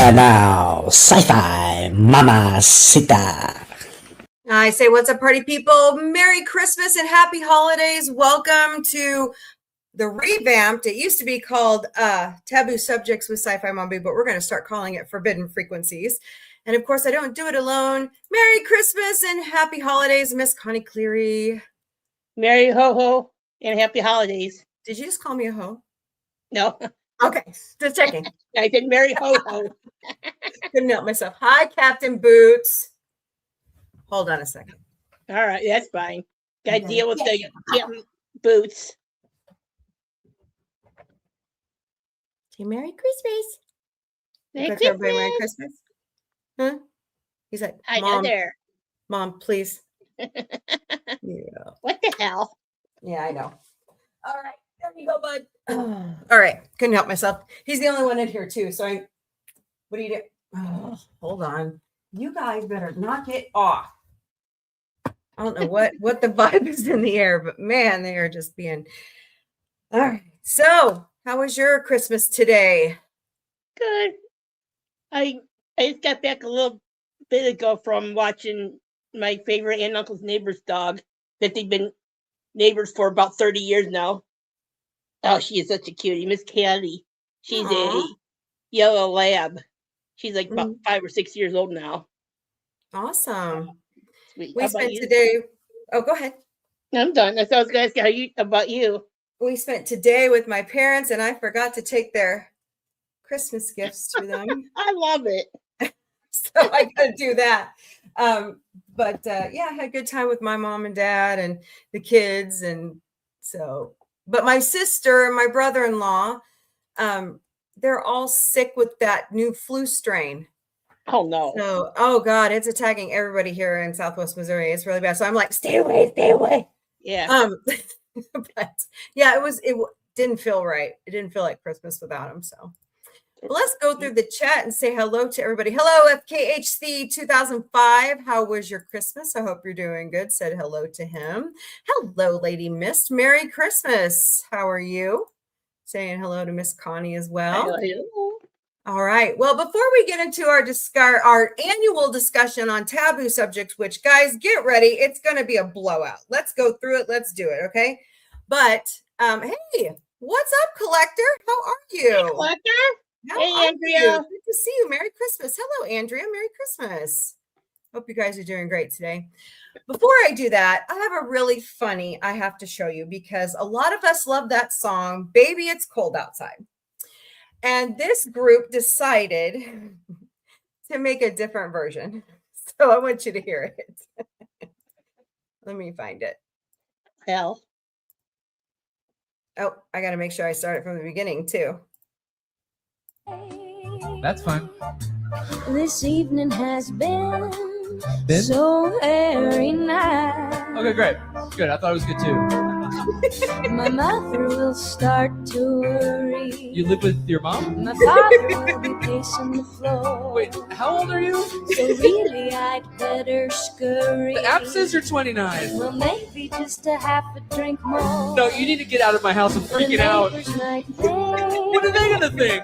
And now, Sci Fi Mamacita. I say, what's up, party people? Merry Christmas and happy holidays. Welcome to the revamped. It used to be called Taboo Subjects with Sci Fi Mombie, but we're going to start calling it Forbidden Frequencies. And of course, I don't do it alone. Merry Christmas and happy holidays, Miss Connie Cleary. Merry ho ho and happy holidays. Did you just call me a hoe? No. Okay, just checking. I said Merry ho ho. Couldn't help myself. Hi, Captain Boots. Hold on a second. All right, that's fine. Got to Okay. deal with the Captain Boots. Say Merry Christmas. Merry Quick, everybody, Merry Christmas. Christmas. Huh? He's like, I know there. Mom, please. Yeah. What the hell? Yeah, I know. All right. There you go, bud. All right. Couldn't help myself. He's the only one in here, too. So what do you do? Oh, hold on. You guys better knock it off. I don't know what the vibe is in the air, but man, they are just being. All right. So, how was your Christmas today? Good. I just got back a little bit ago from watching my favorite aunt and uncle's neighbor's dog that they've been neighbors for about 30 years now. Oh, she is such a cutie, Miss Callie. She's Aww. a yellow lab. She's like about 5 or 6 years old now. Awesome. Sweet. We spent today. Oh, go ahead. I'm done. That's what I was going to ask about you. We spent today with my parents, and I forgot to take their Christmas gifts to them. I love it. So I got to do that. But yeah, I had a good time with my mom and dad and the kids. And so, but my sister and my brother-in-law, they're all sick with that new flu strain. Oh, no. So, oh God, it's attacking everybody here in Southwest Missouri. It's really bad. So I'm like, stay away, stay away. Yeah. But yeah, it didn't feel right. It didn't feel like Christmas without him. So well, let's go through the chat and say hello to everybody. Hello, FKHC 2005. How was your Christmas? I hope you're doing good. Said hello to him. Hello, Lady Mist. Merry Christmas. How are you? Saying hello to Miss Connie as well. Hello. All right. Well, before we get into our annual discussion on taboo subjects, which guys, get ready. It's going to be a blowout. Let's go through it. Let's do it. Okay. But hey, what's up, Collector? How are you? Hey, Collector. How hey, are Andrea. You? Good to see you. Merry Christmas. Hello, Andrea. Merry Christmas. Hope you guys are doing great today. Before I do that, I have a really funny I have to show you because a lot of us love that song, Baby It's Cold Outside. And this group decided to make a different version. So I want you to hear it. Let me find it. Hell. Oh, I got to make sure I start it from the beginning too. That's fine. This evening has been so very nice. Okay, great. Good. I thought it was good too. My mother will start to worry. You live with your mom? My father will be pacing the floor. Wait, how old are you? So really I'd better scurry. The app says you're 29. Well, maybe just a half a drink more. No, you need to get out of my house. I'm freaking out. What are they gonna think?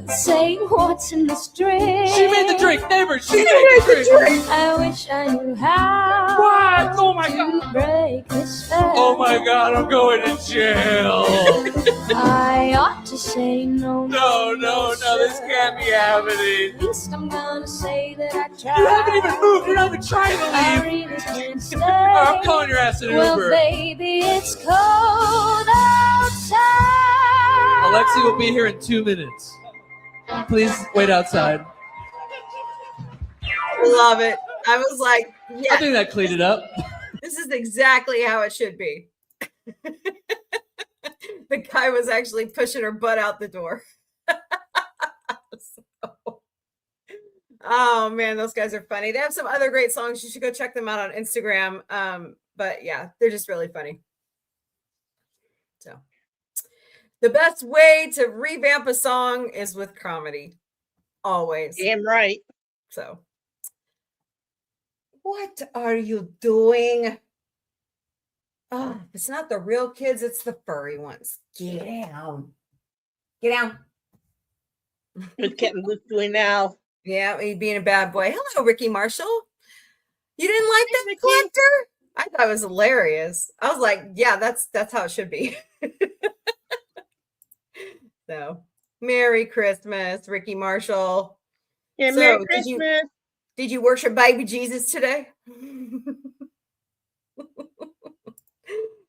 Say what's in this drink. She made the drink, neighbors. She made the drink. I wish I knew how. What? Oh my god. To break this spell. Oh my god, I'm going to jail. I ought to say no. No, this can't be happening. At least I'm gonna say that I tried. You haven't even moved. You're not even trying to I leave. really can't stay. I'm calling your ass in an Well, Uber. baby, it's cold outside. Alexi will be here in 2 minutes. Please wait outside. Love it. I was like, yeah. I think that cleaned it up. This is exactly how it should be. The guy was actually pushing her butt out the door. Oh man, those guys are funny. They have some other great songs. You should go check them out on Instagram. But yeah, they're just really funny. So the best way to revamp a song is with comedy. Always. Damn right. So what are you doing? Oh, it's not the real kids, it's the furry ones. Get down. Get down. What's Captain Luke doing now? Yeah, he being a bad boy. Hello, Ricky Marshall. You didn't like Hey, that Ricky. collector? I thought it was hilarious. I was like, yeah, that's how it should be. So, Merry Christmas, Ricky Marshall. Yeah, So, Merry did you Christmas. did you worship baby Jesus today?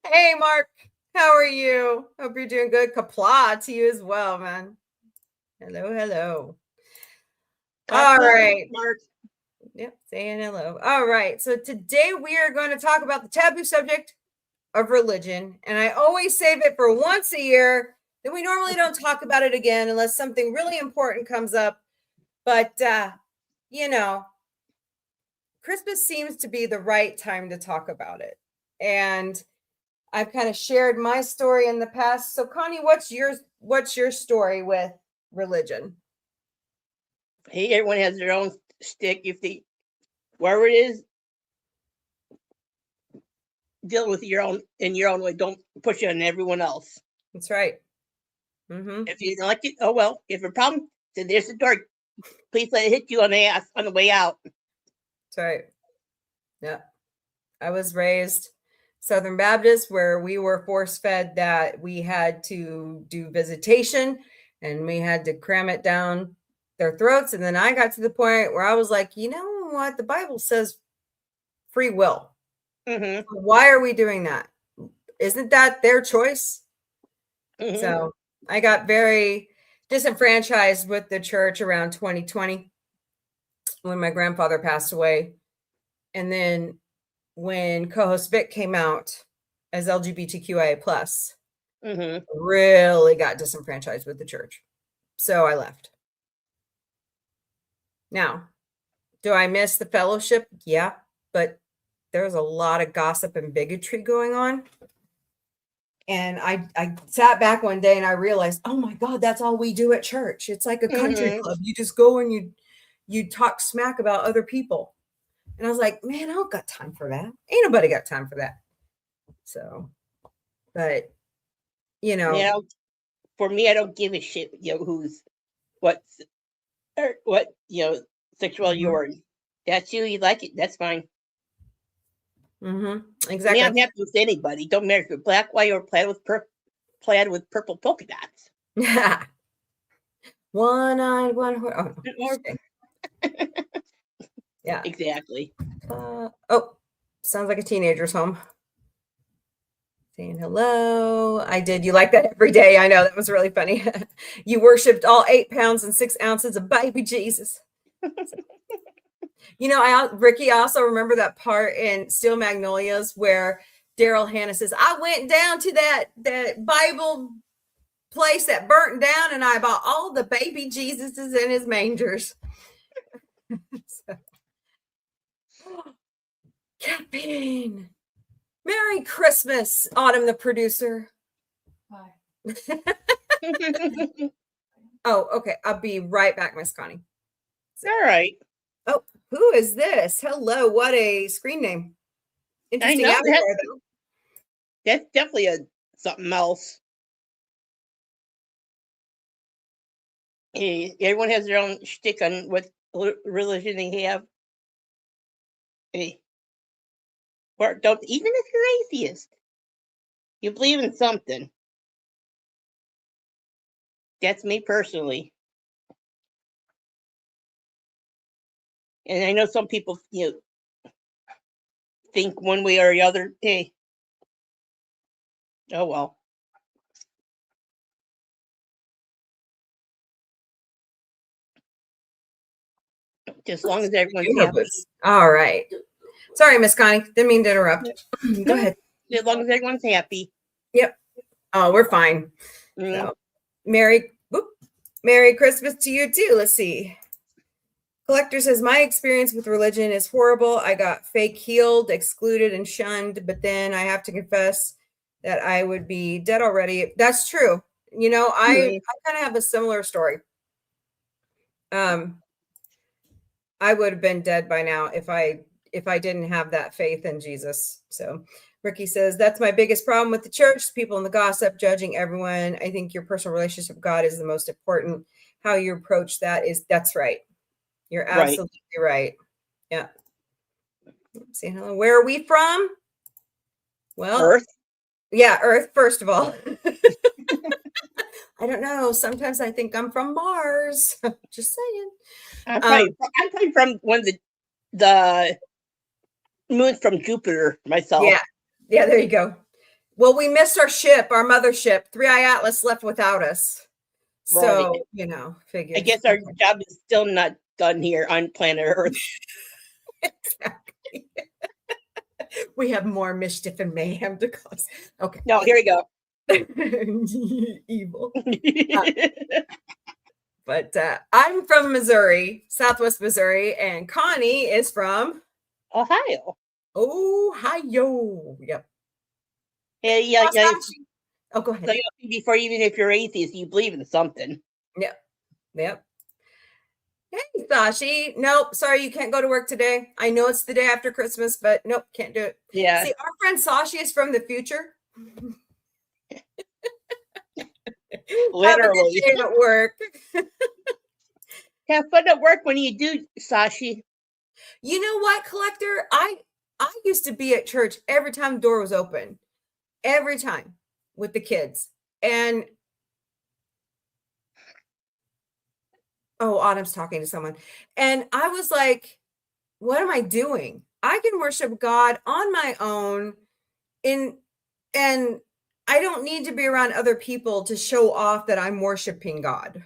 Hey, Mark, how are you? Hope you're doing good. Kapla to you as well, man. Hello, hello. All right. Mark. Yep, saying hello. All right. So today we are going to talk about the taboo subject of religion. And I always save it for once a year. Then we normally don't talk about it again unless something really important comes up. But, you know, Christmas seems to be the right time to talk about it. And I've kind of shared my story in the past. So Connie, what's your story with religion? Hey, everyone has their own stick. If they, wherever it is, deal with your own in your own way. Don't push it on everyone else. That's right. Mm-hmm. If you don't like it, oh well. If a problem, then there's the door. Please let it hit you on the ass on the way out. That's right. Yeah. I was raised Southern Baptist where we were force fed that we had to do visitation and we had to cram it down their throats. And then I got to the point where I was like, you know what? The Bible says free will. Mm-hmm. Why are we doing that? Isn't that their choice? Mm-hmm. So I got very disenfranchised with the church around 2020 when my grandfather passed away. And then when co-host Vic came out as LGBTQIA+, Mm-hmm. really got disenfranchised with the church. So I left. Now, do I miss the fellowship? Yeah, but there's a lot of gossip and bigotry going on. And I sat back one day and I realized, oh my God, that's all we do at church. It's like a country club. You just go and you talk smack about other people. And I was like, man, I don't got time for that. Ain't nobody got time for that. So, but Yeah, for me, I don't give a shit. Who's what's or what sexuality you're. That's you. You like it. That's fine. Exactly. I'm happy with anybody. Don't matter if you're black, white, or plaid with purple polka dots. One-eyed, one horse. Oh, yeah, exactly. Sounds like a teenager's home. Saying hello. I did. You like that every day? I know that was really funny. You worshipped all 8 pounds and 6 ounces of baby Jesus. Ricky, I also remember that part in Steel Magnolias where Daryl Hannah says, I went down to that Bible place that burnt down and I bought all the baby Jesuses in his mangers. Captain, Merry Christmas, Autumn, the producer. Hi. Oh, okay. I'll be right back, Miss Connie. All right. Oh, who is this? Hello. What a screen name. Interesting avatar, though. That's definitely something else. Hey, everyone has their own shtick on what religion they have. Hey, or don't, even if you're atheist, you believe in something. That's me personally. And I know some people, think one way or the other. Hey, oh well. Just as long as everyone's happy. All right. Sorry, Miss Connie. Didn't mean to interrupt. Go ahead. As long as everyone's happy. Yep. Oh, we're fine. So, Merry Christmas to you too. Let's see. Collector says, my experience with religion is horrible. I got fake healed, excluded, and shunned, but then I have to confess that I would be dead already. That's true. I kind of have a similar story. I would have been dead by now if I didn't have that faith in Jesus. So Ricky says, that's my biggest problem with the church, people in the gossip, judging everyone. I think your personal relationship with God is the most important. how you approach that's right. You're Right. absolutely right. Yeah. Say hello. Where are we from? Well, Earth. yeah, Earth, first of all. I don't know. Sometimes I think I'm from Mars. Just saying. I'm probably from one of the moons from Jupiter myself. Yeah. Yeah, there you go. Well, we missed our ship, our mothership. 3i Atlas left without us. So, Right. figures. I guess our job is still not done here on planet Earth. Exactly. We have more mischief and mayhem to cause. Okay. No, here we go. Evil. But I'm from Missouri, Southwest Missouri, and Connie is from Ohio. Ohio. Yep. Hey, yeah. Oh, go ahead. So, before even if you're atheist, you believe in something. Yep. Hey, Sashi. Nope. Sorry, you can't go to work today. I know it's the day after Christmas, but nope, can't do it. Yeah. See, our friend Sashi is from the future. Literally. Have a good day at work. Have fun at work when you do, Sashi. You know what, Collector? I used to be at church every time the door was open. Every time with the kids. And Autumn's talking to someone. And I was like, what am I doing? I can worship God on my own and I don't need to be around other people to show off that I'm worshiping God.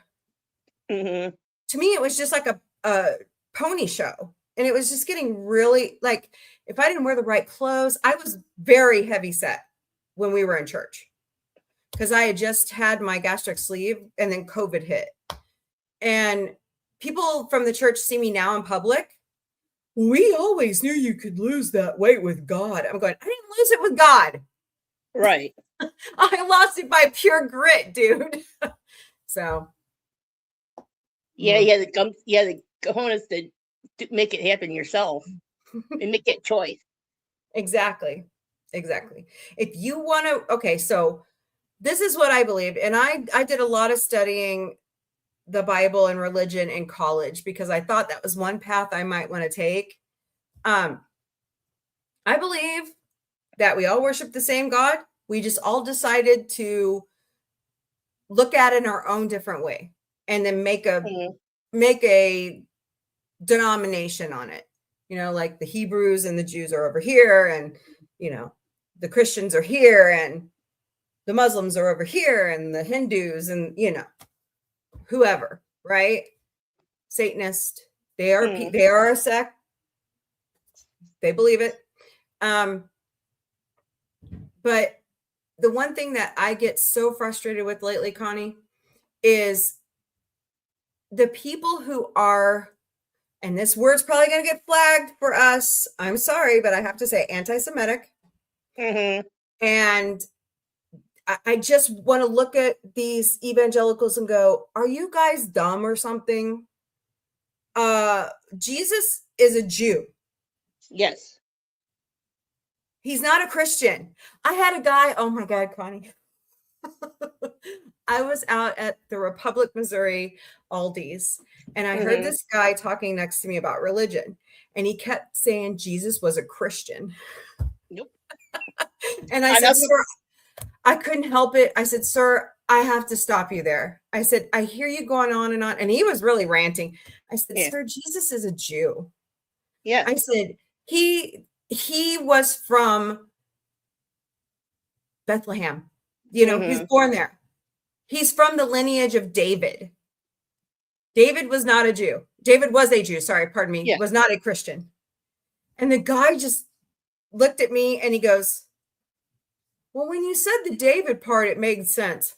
Mm-hmm. To me, it was just like a pony show. And it was just getting really like, if I didn't wear the right clothes, I was very heavy set when we were in church because I had just had my gastric sleeve and then COVID hit. And people from the church see me now in public. We always knew you could lose that weight with God. I'm going, I didn't lose it with God. Right. I lost it by pure grit, dude. So. Yeah, you had the cojones to make it happen yourself and make that choice. Exactly. If you want to, okay, so this is what I believed. And I did a lot of studying the Bible and religion in college because I thought that was one path I might want to take. I believe that we all worship the same God. We just all decided to look at it in our own different way and then make a denomination on it. Like the Hebrews and the Jews are over here and, the Christians are here and the Muslims are over here and the Hindus and, whoever, right? Satanist. They are a sect. They believe it. But the one thing that I get so frustrated with lately, Connie, is the people who are, and this word's probably going to get flagged for us. I'm sorry, but I have to say anti-Semitic. Mm-hmm. And I just want to look at these evangelicals and go, are you guys dumb or something? Jesus is a Jew. Yes. He's not a Christian. I had a guy, oh my God, Connie. I was out at the Republic, Missouri Aldi's, and I heard this guy talking next to me about religion, and he kept saying Jesus was a Christian. Nope. And I said, sir, I couldn't help it. I said, sir, I have to stop you there. I said, I hear you going on. And he was really ranting. I said, sir, Jesus is a Jew. Yeah. I said, he was from Bethlehem. He's born there. He's from the lineage of David. David was not a Jew. David was a Jew. Sorry, pardon me. Yeah. Was not a Christian. And the guy just looked at me and he goes, well, when you said the David part, it made sense.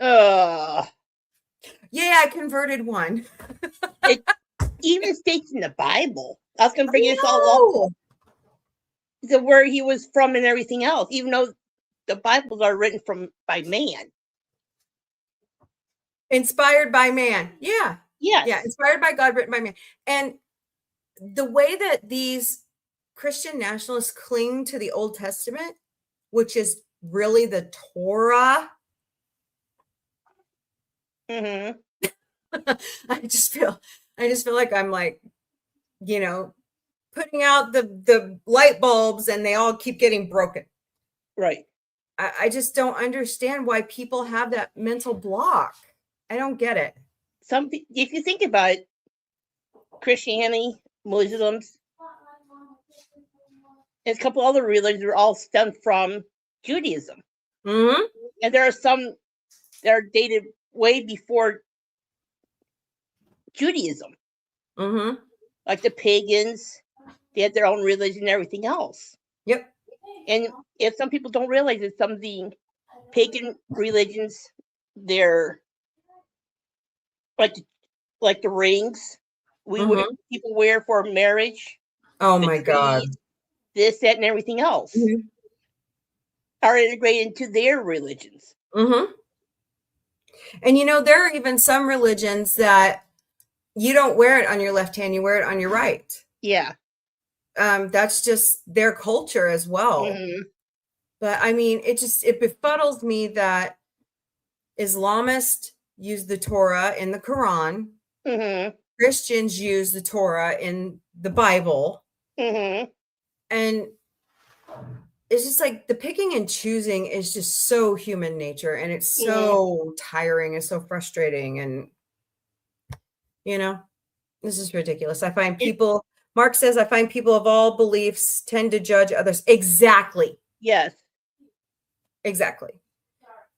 Yeah, I converted one. It even states in the Bible. I was going to bring this all up. The where he was from and everything else, even though the Bibles are written by man. Inspired by man. Yeah. Yes. Yeah. Inspired by God, written by man. And the way that these Christian nationalists cling to the Old Testament, which is really the Torah. Mm-hmm. I just feel like I'm like, you know, putting out the light bulbs and they all keep getting broken. Right. I just don't understand why people have that mental block. I don't get it. If you think about it, Christianity, Muslims, and a couple other religions are all stemmed from Judaism. Mm-hmm. And there are some that are dated way before Judaism. Mm-hmm. Like the pagans, they had their own religion and everything else. Yep. And if some people don't realize that some of the pagan religions, they're like the rings people wear for marriage. Oh the my God. trees, this, that, and everything else are integrated into their religions. Mm-hmm. And you know, there are even some religions that you don't wear it on your left hand, you wear it on your right. Yeah. That's just their culture as well. Mm-hmm. But I mean, it befuddles me that Islamists use the Torah in the Quran. Mm-hmm. Christians use the Torah in the Bible. Mm-hmm. And it's just like the picking and choosing is just so human nature. And it's so tiring and so frustrating. And, you know, this is ridiculous. I find people, Mark says, I find people of all beliefs tend to judge others. Exactly. Yes. Exactly.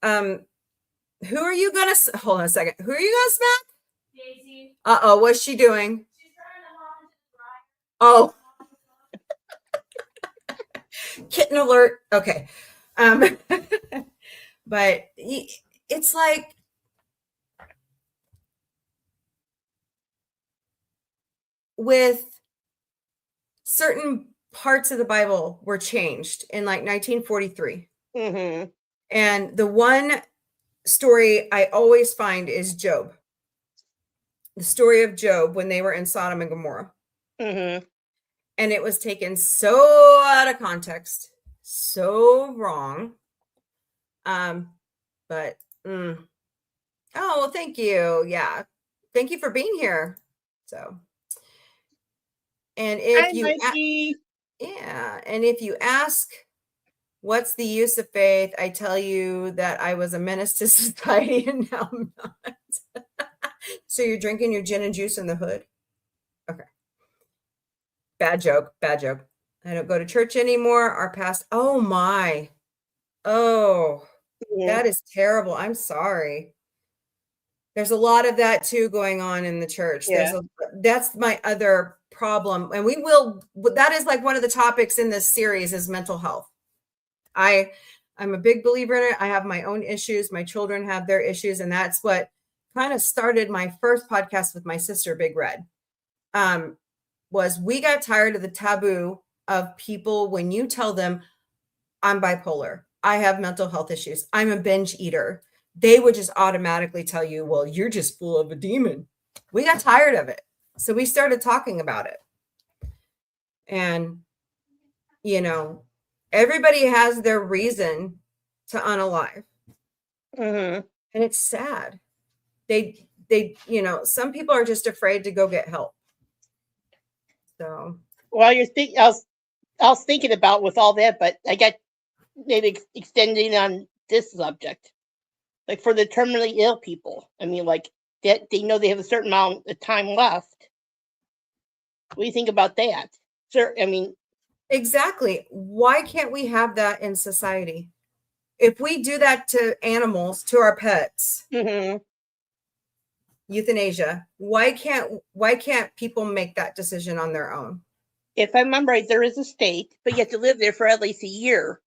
Who are you gonna hold on a second? Who are you gonna smack? Daisy. Uh-oh, what's she doing? She's trying to hop into the dryer. Oh, kitten alert. Okay. But it's like with certain parts of the Bible were changed in like 1943. Mm-hmm. And the one story I always find is Job. The story of Job when they were in Sodom and Gomorrah. Mm-hmm. And it was taken so out of context, so wrong. But oh, well, thank you. Yeah. Thank you for being here. So, and if you ask, what's the use of faith? I tell you that I was a menace to society and now I'm not. So you're drinking your gin and juice in the hood? Okay. Bad joke. Bad joke. I don't go to church anymore. Our past. Oh my. Oh, that is terrible. I'm sorry. There's a lot of that too going on in the church. Yeah. That's my other problem. And that is like one of the topics in this series is mental health. I'm a big believer in it. I have my own issues. My children have their issues. And that's what kind of started my first podcast with my sister, Big Red. Was we got tired of the taboo of people when you tell them I'm bipolar, I have mental health issues, I'm a binge eater, they would just automatically tell you, well, you're just full of a demon. We got tired of it. So we started talking about it. And, you know, everybody has their reason to unalive. Mm-hmm. And it's sad. They, you know, some people are just afraid to go get help. So, well, I was thinking about with all that, but I got maybe extending on this subject, like for the terminally ill people. I mean, like that they know they have a certain amount of time left. What do you think about that? Sir, I mean, exactly. Why can't we have that in society? If we do that to animals, to our pets, euthanasia, why can't people make that decision on their own? If I remember right, there is a state, but you have to live there for at least a year.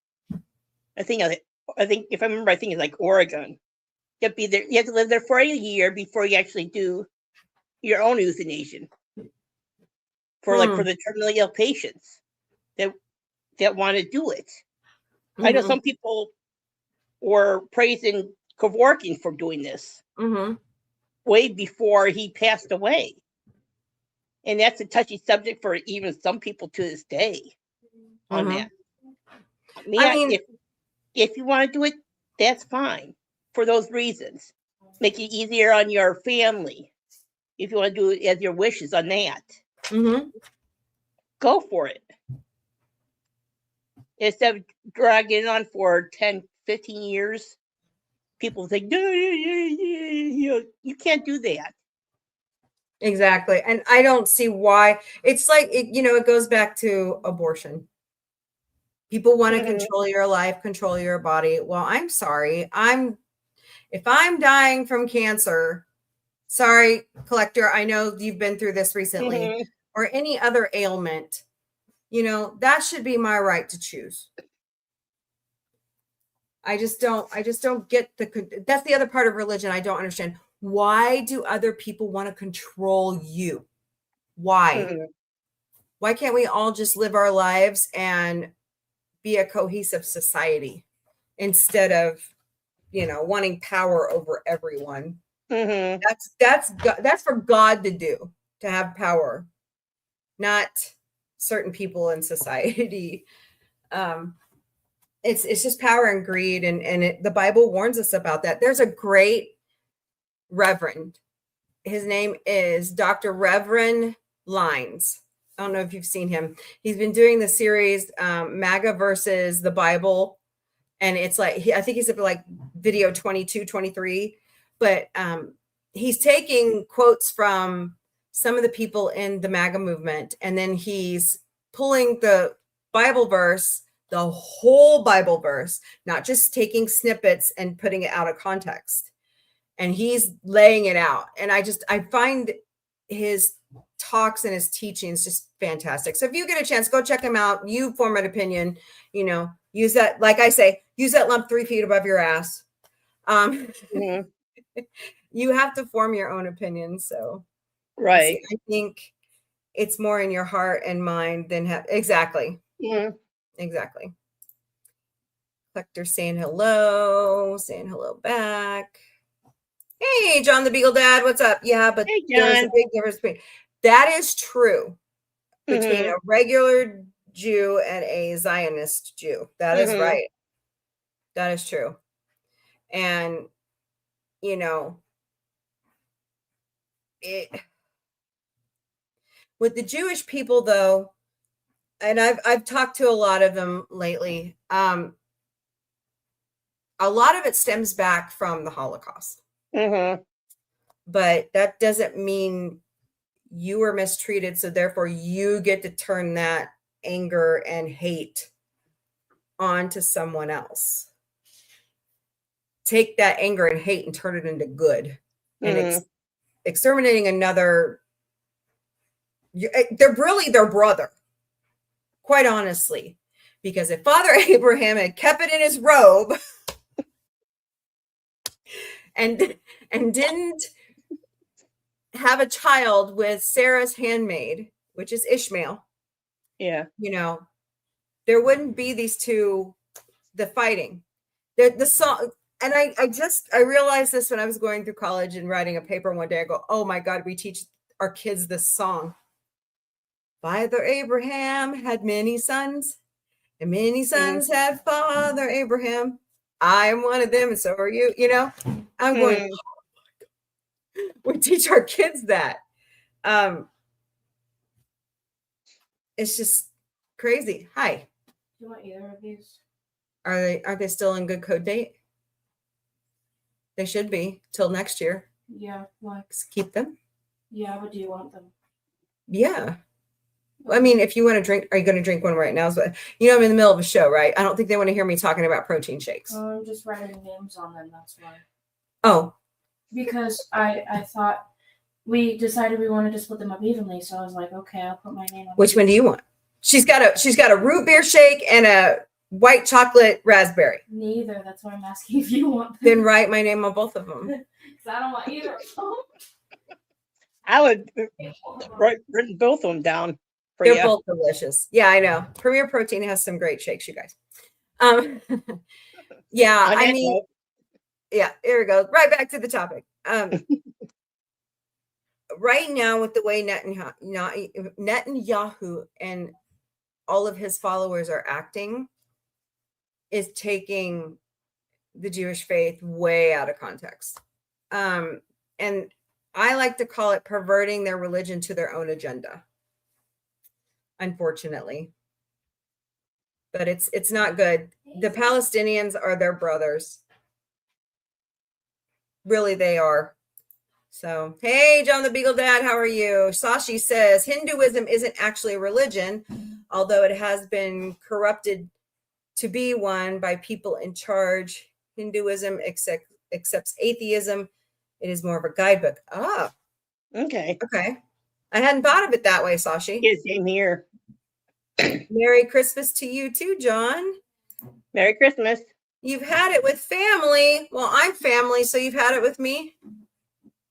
I think if I remember, I think it's like Oregon. You have to be there. You have to live there for a year before you actually do your own euthanasia. For the terminally ill patients that want to do it. I know some people were praising Kevorkian for doing this way before he passed away. And that's a touchy subject for even some people to this day on that. I mean, if you want to do it, that's fine for those reasons. Make it easier on your family. if you want to do it as your wishes on that, Mm-hmm. go for it. Instead of dragging it on for 10, 15 years, people think, no, you can't do that. Exactly. And I don't see why. It's like, it goes back to abortion. People want to control your life, control your body. Well, I'm sorry. If I'm dying from cancer, sorry, collector, I know you've been through this recently, or any other ailment, that should be my right to choose. I just don't get that's the other part of religion I don't understand. Why do other people want to control you? Why? Why can't we all just live our lives and be a cohesive society instead of, wanting power over everyone? That's for God to do, to have power, not certain people in society. It's just power and greed, and the Bible warns us about that. There's a great reverend. His name is Dr. Reverend Lines. I don't know if you've seen him. He's been doing the series MAGA versus the Bible, and it's like I think he's up to like video 22, 23, but he's taking quotes from some of the people in the MAGA movement, and then he's pulling the Bible verse, the whole Bible verse, not just taking snippets and putting it out of context. And he's laying it out. And I find his talks and his teachings just fantastic. So if you get a chance, go check him out. You form an opinion, use that, like I say, use that lump 3 feet above your ass. You have to form your own opinion. So, right. I think it's more in your heart and mind than exactly. Exactly. Collector saying hello back. Hey, John the Beagle Dad, what's up? Yeah, but hey, there's a big difference between that is true between a regular Jew and a Zionist Jew. That is right. That is true. And with the Jewish people though, and I've talked to a lot of them lately, a lot of it stems back from the Holocaust. But that doesn't mean you were mistreated, so therefore you get to turn that anger and hate onto someone else. Take that anger and hate and turn it into good. And exterminating another, they're really their brother, quite honestly. Because if Father Abraham had kept it in his robe and didn't have a child with Sarah's handmaid, which is Ishmael, there wouldn't be these two, the fighting. The song, and I realized this when I was going through college and writing a paper one day. I go, oh my God, we teach our kids this song. Father Abraham had many sons, and many sons had Father Abraham. I am one of them, and so are you. I'm going, we teach our kids that. It's just crazy. Hi. Do you want either of these? Are they still in good code date? They should be till next year. Yeah, why? Keep them. Yeah, but do you want them? Yeah. I mean, if you want to drink, are you going to drink one right now? So, I'm in the middle of a show, right? I don't think they want to hear me talking about protein shakes. Oh, I'm just writing names on them. That's why. Oh. Because I thought we decided we wanted to split them up evenly, so I was like, okay, I'll put my name on. Which one do you want? She's got a root beer shake and a white chocolate raspberry. Neither. That's why I'm asking if you want them. Then write my name on both of them. Because I don't want either of them. I would write both of them down. They're both delicious. Yeah, I know. Premier Protein has some great shakes, you guys. Yeah, I mean, yeah, here we go. Right back to the topic. Right now, with the way Netanyahu and all of his followers are acting, is taking the Jewish faith way out of context. And I like to call it perverting their religion to their own agenda. Unfortunately. But it's not good. The Palestinians are their brothers. Really, they are. So, hey, John the Beagle Dad, how are you? Sashi says Hinduism isn't actually a religion, although it has been corrupted to be one by people in charge. Hinduism accepts atheism. It is more of a guidebook. Ah, Okay. okay. I hadn't thought of it that way, Sashi. Yeah, same here. Merry Christmas to you too, John. Merry Christmas. You've had it with family. Well, I'm family, so you've had it with me.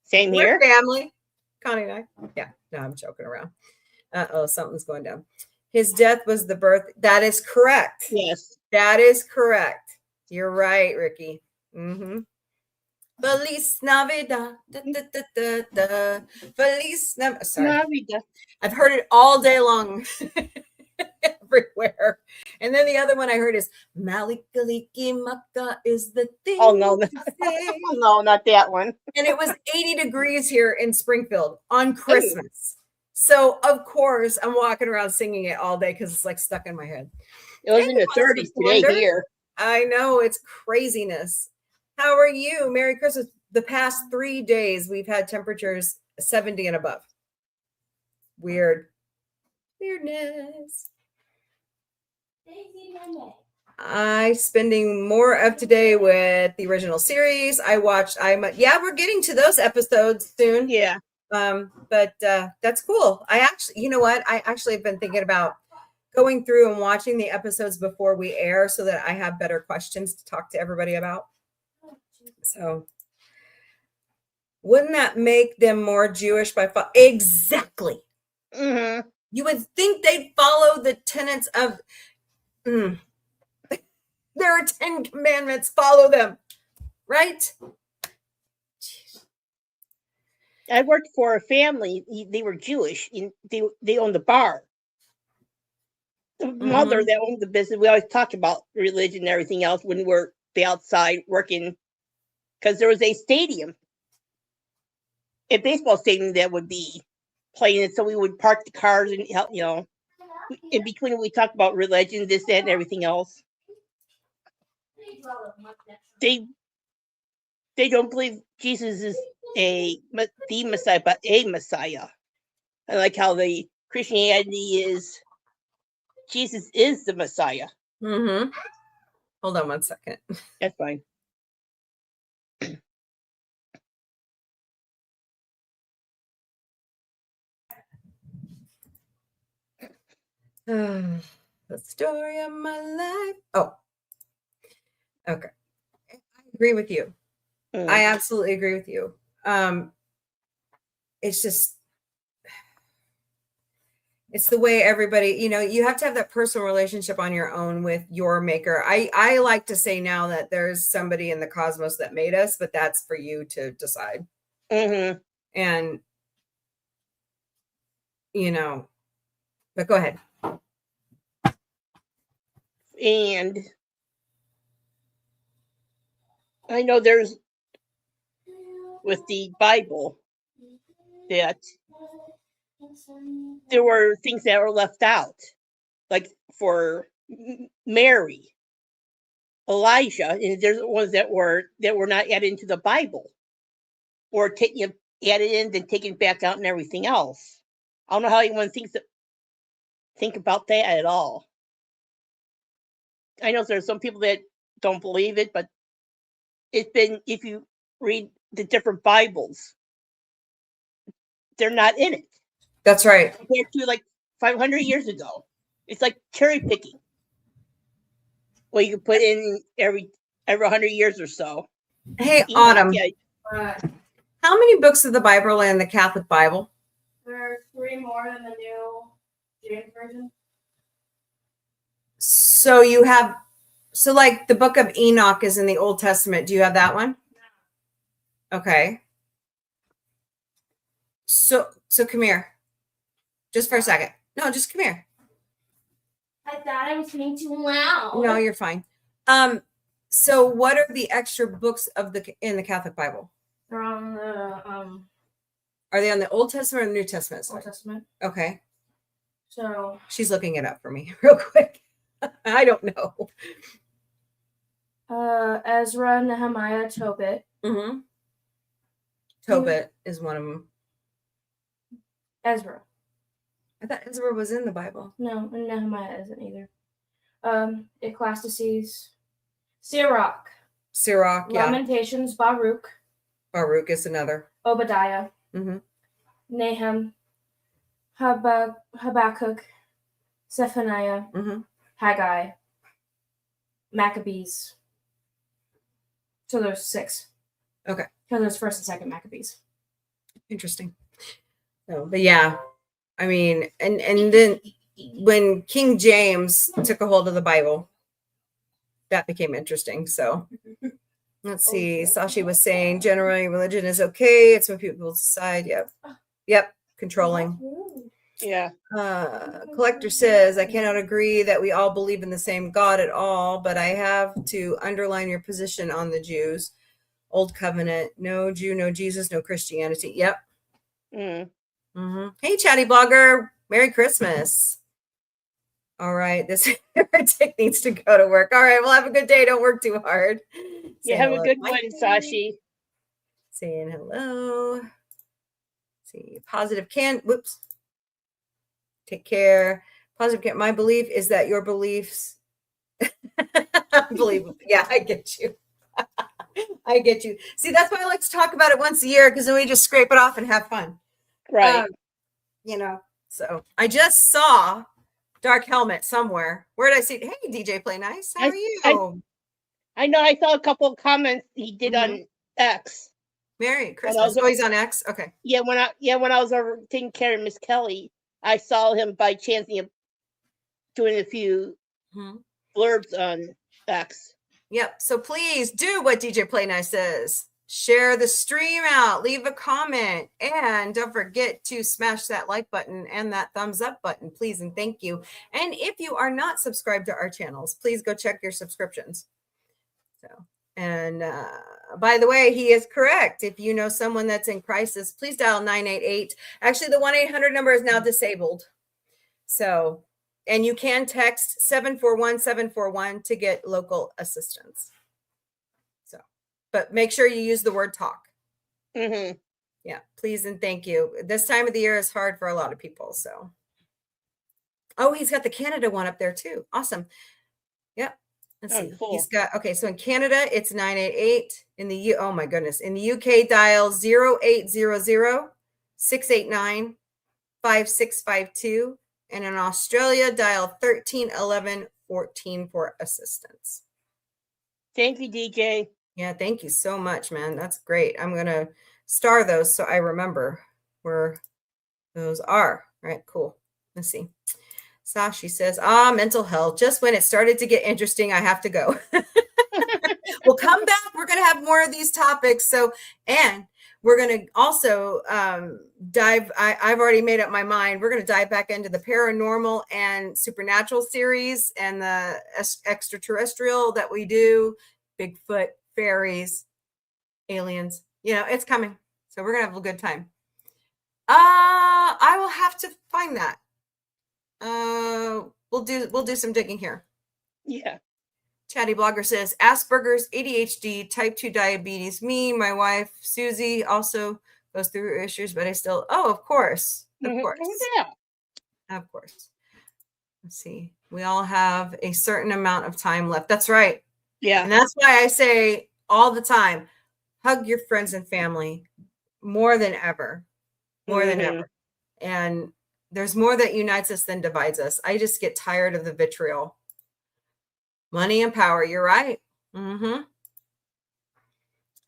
Same We're here. family. Connie and I. Yeah, no, I'm joking around. Uh-oh, something's going down. His death was the birth. That is correct. Yes. That is correct. You're right, Ricky. Mm-hmm. Feliz Navidad. Da, da, da, da, da. Feliz Navidad. Sorry. Navidad. I've heard it all day long. Everywhere. And then the other one I heard is Malikaliki Maka is the thing. Oh, no. to say. No, not that one. And it was 80 degrees here in Springfield on Christmas. So, of course, I'm walking around singing it all day because it's like stuck in my head. It was Hey, in the Monster 30s today Wonder. here. I know, it's craziness. How are you? Merry Christmas. The past 3 days, we've had temperatures 70 and above. Weird. Weirdness. I spending more of today with the original series. We're getting to those episodes soon. Yeah. But that's cool. I actually have been thinking about going through and watching the episodes before we air so that I have better questions to talk to everybody about. So wouldn't that make them more Jewish by exactly? Mm-hmm. You would think they'd follow the tenets of there are 10 commandments, follow them, right? I worked for a family. They were Jewish. They owned a bar. The mother that owned the business, we always talked about religion and everything else when we were outside working, because there was a stadium, a baseball stadium that would be playing it. So we would park the cars and, in between we talked about religion, this, that, and everything else. They don't believe Jesus is the Messiah, but a Messiah. I like how the Christianity is Jesus is the Messiah. Mm-hmm. Hold on one second. That's fine. The story of my life. Oh, okay. I agree with you. I absolutely agree with you. It's just, it's the way everybody, you have to have that personal relationship on your own with your maker. I like to say now that there's somebody in the cosmos that made us, but that's for you to decide. Mm-hmm. And, but go ahead. And I know there's, with the Bible, that there were things that were left out, like for Mary, Elijah, and there's ones that were not added into the Bible, or added in, then taken back out, and everything else. I don't know how anyone think about that at all. I know there's some people that don't believe it, but it's been, if you read the different Bibles, they're not in it. That's right. Compared to like 500 years ago. It's like cherry picking. Well, you can put in every 100 years or so. Hey, Autumn. Yeah. How many books of the Bible are in the Catholic Bible? There are 3 more than the New James Version. So like the book of Enoch is in the Old Testament. Do you have that one? Okay. So come here. Just for a second. No, just come here. I thought I was being too loud. No, you're fine. So what are the extra books in the Catholic Bible? From the Are they on the Old Testament or the New Testament Old side? Testament. Okay. So She's looking it up for me real quick. I don't know. Ezra, Nehemiah, Tobit. Mm-hmm. Tobit is one of them. Ezra. I thought Ezra was in the Bible. No, and Nehemiah isn't either. Ecclesiastes, Sirach, Sirach, yeah. Lamentations, Baruch, Baruch is another. Obadiah, Mm-hmm. Nahum, Habakkuk, Zephaniah, Mm-hmm. Haggai, Maccabees. So there's 6. Okay. So there's 1st and 2nd Maccabees. Interesting. So, but yeah, I mean, and then when King James took a hold of the Bible, that became interesting. So let's see. Sashi was saying generally religion is okay. It's when people decide. Yep. Controlling. Yeah. Collector says, I cannot agree that we all believe in the same God at all, but I have to underline your position on the Jews. Old covenant, no Jew, no Jesus, no Christianity. Yep. Mm. Mm-hmm. Hey, chatty blogger. Merry Christmas. All right. This heretic needs to go to work. All right. Well, have a good day. Don't work too hard. You Say have a hello good to one, Mikey. Sashi. Saying hello. See, positive whoops. Take care. Positive can. My belief is that your beliefs. Unbelievable. Yeah, I get you. I get you. See, that's why I like to talk about it once a year, because then we just scrape it off and have fun. Right. You know, so I just saw Dark Helmet somewhere. Where did I see it? Hey, DJ Play Nice. How are you? I know I saw a couple of comments he did Mhm. on X. Merry Christmas. Oh, he's on X? Okay. Yeah, when I was over taking care of Miss Kelly, I saw him by chance doing a few blurbs on X. Yep. So please do what DJ Play Nice says. Share the stream out, leave a comment, and don't forget to smash that like button and that thumbs up button, please, and thank you. And if you are not subscribed to our channels, please go check your subscriptions. So, and by the way, he is correct. If you know someone that's in crisis, please dial 988. Actually, the 1-800 number is now disabled. So, and you can text 741-741 to get local assistance. So, but make sure you use the word talk. Mm-hmm. Yeah, please and thank you. This time of the year is hard for a lot of people. So, oh, he's got the Canada one up there too. Awesome. Yep. Let's see. Cool. He's got, okay, so in Canada, it's 988. In the oh my goodness. In the UK, dial 0800-689-5652. And in Australia, dial 1311-14 for assistance. Thank you, DJ. Yeah, thank you so much, man. That's great. I'm going to star those so I remember where those are. All right, cool. Let's see. Sashi says, mental health. Just when it started to get interesting, I have to go. We'll come back. We're going to have more of these topics. So, and we're going to also dive. I've already made up my mind. We're going to dive back into the paranormal and supernatural series and the extraterrestrial that we do. Bigfoot, fairies, aliens. You know, it's coming. So we're going to have a good time. I will have to find that. We'll do some digging here. Yeah. Chatty Blogger says Asperger's, ADHD, type 2 diabetes. Me, my wife, Susie also goes through her issues, but I still, of course. Of course. Yeah. Of course. Let's see. We all have a certain amount of time left. That's right. Yeah. And that's why I say all the time, hug your friends and family more than ever. More than ever. And there's more that unites us than divides us. I just get tired of the vitriol. Money and power. You're right. I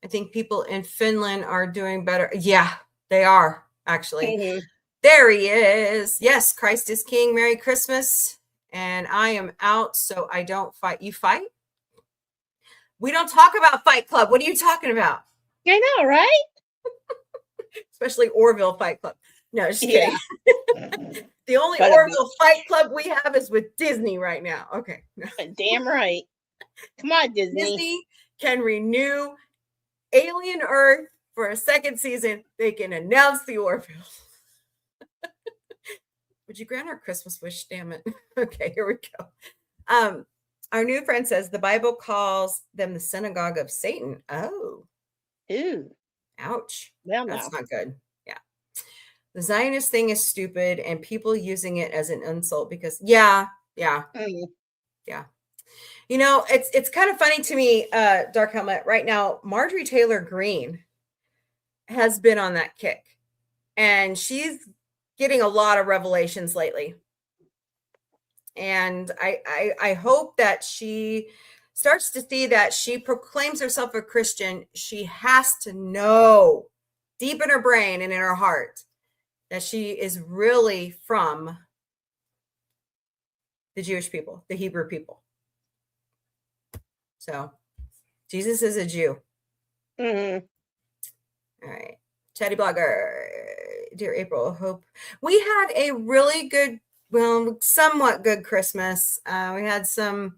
think people in Finland are doing better. Yeah, they are actually. There he is. Yes, Christ is King. Merry Christmas. And I am out, so I don't fight. You fight? We don't talk about Fight Club. What are you talking about? I know, right? Especially Orville Fight Club. No, just kidding. The only But Orville Fight Club we have is with Disney right now. Okay. Damn right. Come on, Disney. Disney can renew Alien Earth for a second season, they can announce the Orville. Would you grant our Christmas wish? Damn it. Okay, here we go. Our new friend says the Bible calls them the synagogue of Satan. Oh, Ew. ouch. Well, That's now. not good. Yeah. The Zionist thing is stupid and people using it as an insult because, yeah. Mm. You know, it's kind of funny to me, Dark Helmet, right now, Marjorie Taylor Greene has been on that kick. And she's getting a lot of revelations lately. And I hope that she starts to see that she proclaims herself a Christian. She has to know deep in her brain and in her heart that she is really from the Jewish people, the Hebrew people. So Jesus is a Jew. Mm-hmm. All right. Chatty Blogger, dear April, hope we had a really good, well, somewhat good Christmas. We had some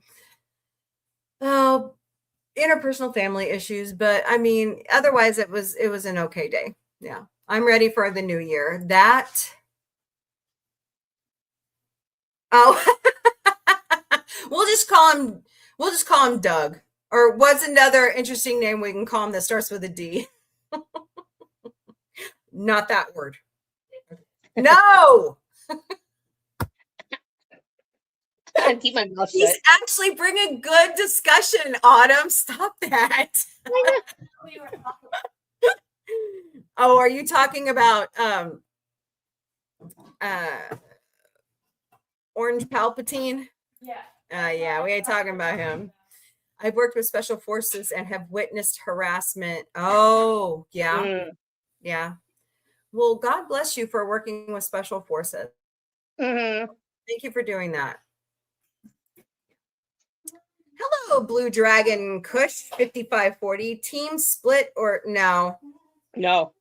interpersonal family issues, but I mean, otherwise it was an okay day. Yeah. I'm ready for the new year. Oh, we'll just call him Doug. Or what's another interesting name we can call him that starts with a D? Not that word. No. Keep my mouth He's shut. actually bringing good discussion, Autumn. Stop that. Oh, are you talking about Orange Palpatine? Yeah. Yeah, we ain't talking about him. I've worked with special forces and have witnessed harassment. Oh, yeah. Mm. Yeah. Well, God bless you for working with special forces. Mm-hmm. Thank you for doing that. Hello, Blue Dragon Kush 5540. Team split or no? No.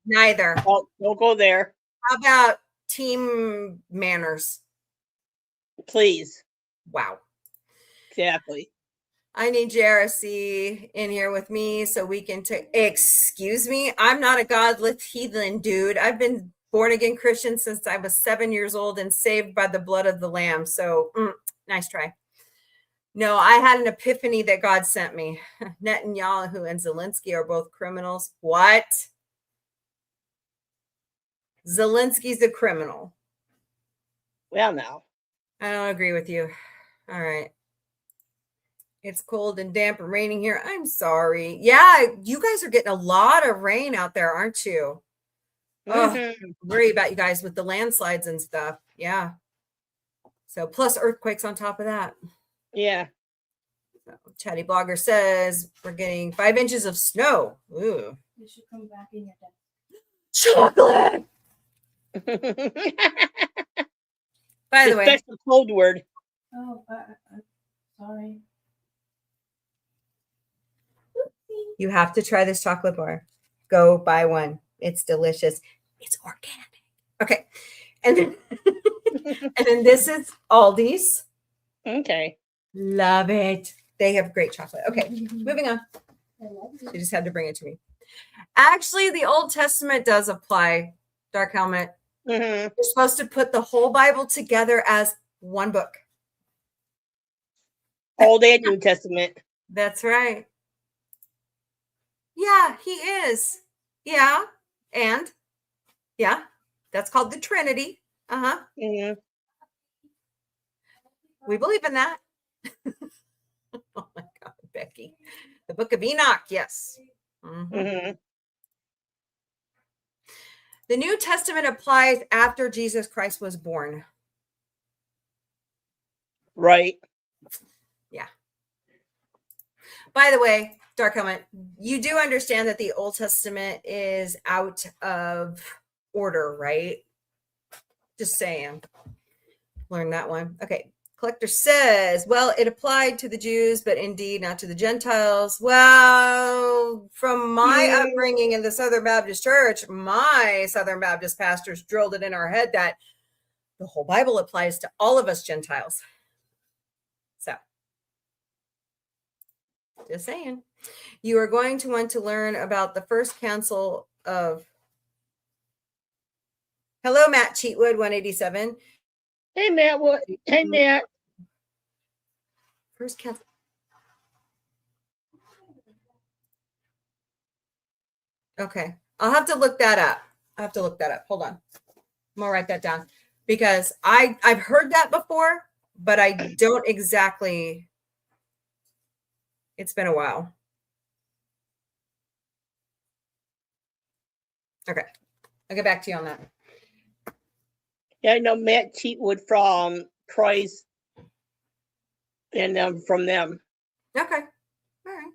Neither. Don't go there. How about team manners? Please. Wow. Exactly. I need JRC in here with me so we can take. Excuse me, I'm not a godless heathen dude. I've been born again Christian since I was 7 years old and saved by the blood of the Lamb. So nice try. No, I had an epiphany that God sent me. Netanyahu and Zelensky are both criminals. What? Zelensky's a criminal. Well, now. I don't agree with you. All right. It's cold and damp and raining here. I'm sorry. Yeah, you guys are getting a lot of rain out there, aren't you? Mm-hmm. Worry about you guys with the landslides and stuff. Yeah. So plus earthquakes on top of that. Yeah. So, Chatty Blogger says we're getting 5 inches of snow. Ooh. You should come back in your desk. Chocolate. By the way, special code word. Oh, sorry. you have to try this chocolate bar. Go buy one. It's delicious. It's organic. Okay. And then, and then this is Aldi's. Okay. Love it. They have great chocolate. Okay, moving on. I love you. She just had to bring it to me. Actually, the Old Testament does apply, Dark Helmet. Mm-hmm. You're supposed to put the whole Bible together as one book. Old and New Testament. That's right. Yeah, he is. Yeah. And yeah, that's called the Trinity. Uh-huh. Mm-hmm. We believe in that. Oh my God, Becky. The Book of Enoch, yes. Mhm. Mm-hmm. The New Testament applies after Jesus Christ was born. Right. Yeah. By the way, Dark Helmet, you do understand that the Old Testament is out of order, right? Just saying. Learn that one. Okay. Collector says, well, it applied to the Jews, but indeed not to the Gentiles. Well, from my upbringing in the Southern Baptist Church, my Southern Baptist pastors drilled it in our head that the whole Bible applies to all of us Gentiles. So Just saying. You are going to want to learn about the first council of. Hello, Matt Cheatwood, 187. Hey, Matt. What? Hey, Matt. First council. Okay. I'll have to look that up. Hold on. I'm gonna write that down because I've heard that before, but I don't exactly. It's been a while. Okay. I'll get back to you on that. Yeah, I know Matt Cheatwood from Troy's and from them. Okay. All right.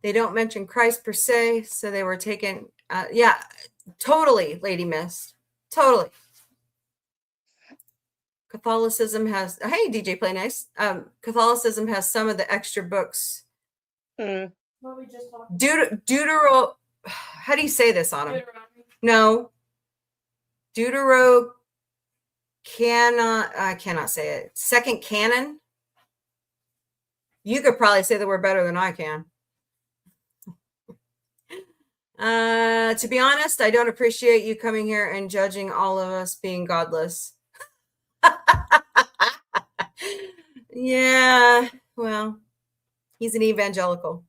They don't mention Christ per se, so they were taken. Yeah, totally, Lady Mist. Totally. Catholicism has. Hey, DJ Play Nice. Catholicism has some of the extra books. Mm. What we just talked Deutero. How do you say this, Autumn? Deuteronomy. No. Deutero. I cannot say it. Second canon. You could probably say the word better than I can. To be honest, I don't appreciate you coming here and judging all of us being godless. Yeah, well, he's an evangelical.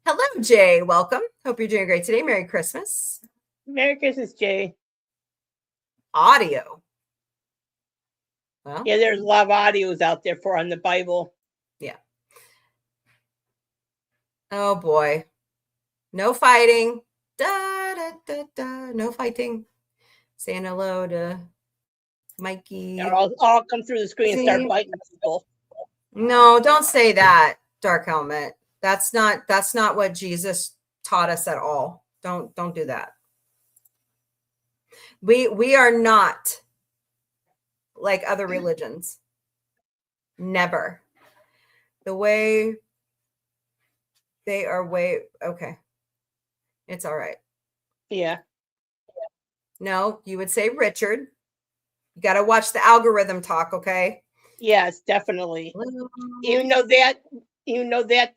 Hello, Jay. Welcome. Hope you're doing great today. Merry Christmas. Merry Christmas, Jay. Audio. Well, Yeah, there's a lot of audios out there for on the Bible. yeah. Oh boy. No fighting. Da, da, da, da. No fighting. Saying hello to Mikey. They'll all come through the screen and start See? biting people. No, don't say that, Dark Helmet. That's not what Jesus taught us at all. Don't do that. We are not like other religions. Never. The way they are okay. It's all right. Yeah. No, you would say Richard. You got to watch the algorithm talk, okay? Yes, definitely. You know that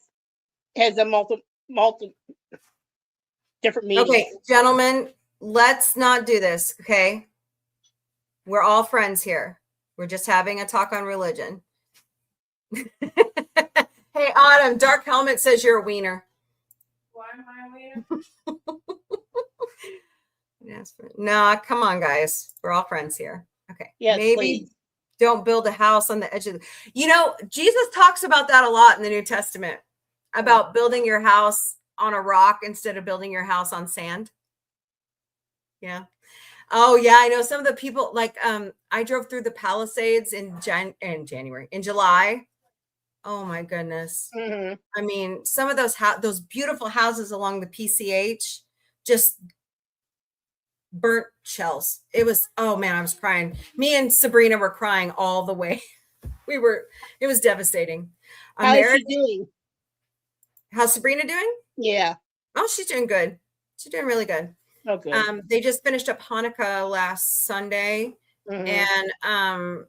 has a multi different meanings. Okay, gentlemen, let's not do this, okay? We're all friends here. We're just having a talk on religion. Hey, Autumn, Dark Helmet says you're a wiener. Why am I a wiener? Yes, no, come on, guys. We're all friends here. Okay. Yes, maybe please. don't build a house on the edge of Jesus talks about that a lot in the New Testament, about building your house on a rock instead of building your house on sand. Yeah. Oh yeah, I know some of the people like I drove through the Palisades in July. Oh my goodness. Mm-hmm. I mean, some of those beautiful houses along the PCH just burnt shells. It was, oh man, I was crying. Me and Sabrina were crying all the way. It was devastating. How is she doing? How's Sabrina doing? Yeah. Oh, she's doing good. She's doing really good. Okay. They just finished up Hanukkah last Sunday, and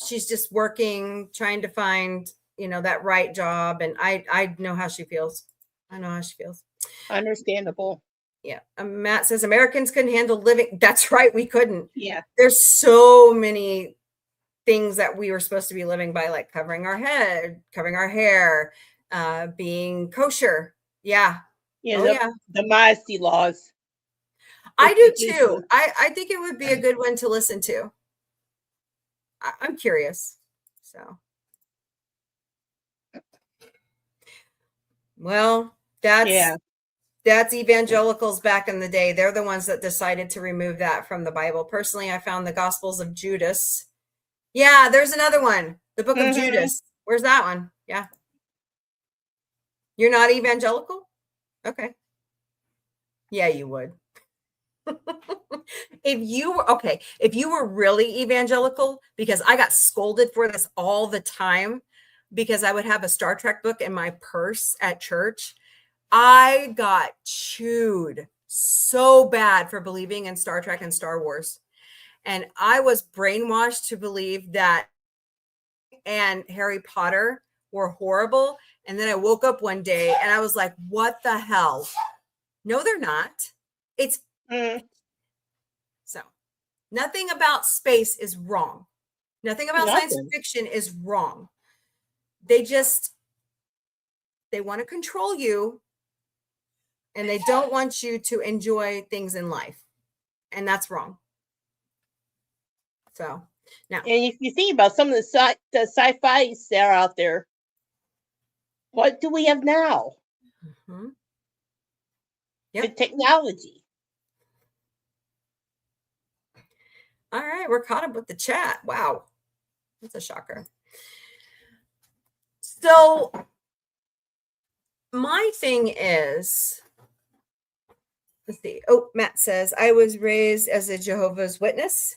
she's just working, trying to find, that right job. And I know how she feels. I know how she feels. Understandable. Yeah. Matt says Americans couldn't handle living. That's right. We couldn't. Yeah. There's so many things that we were supposed to be living by, like covering our head, covering our hair, being kosher. Yeah. Yeah. The modesty laws. I do too. I think it would be a good one to listen to. I'm curious. So. Well, that's evangelicals back in the day. They're the ones that decided to remove that from the Bible. Personally, I found the Gospels of Judas. Yeah, there's another one. The Book of Judas. Where's that one? Yeah. You're not evangelical? Okay. Yeah, you would. If you were really evangelical, because I got scolded for this all the time because I would have a Star Trek book in my purse at church. I got chewed so bad for believing in Star Trek and Star Wars. And I was brainwashed to believe that and Harry Potter were horrible. And then I woke up one day and I was like, what the hell? No, they're not. It's so nothing about space is wrong. Nothing about science Nothing. fiction is wrong. They want to control you and they don't want you to enjoy things in life. And that's wrong. So now, And if you think about some of the sci-fis that are out there, what do we have now? mhm. The Yep. technology. All right, we're caught up with the chat. Wow. That's a shocker. So my thing is, let's see. Oh, Matt says, I was raised as a Jehovah's Witness,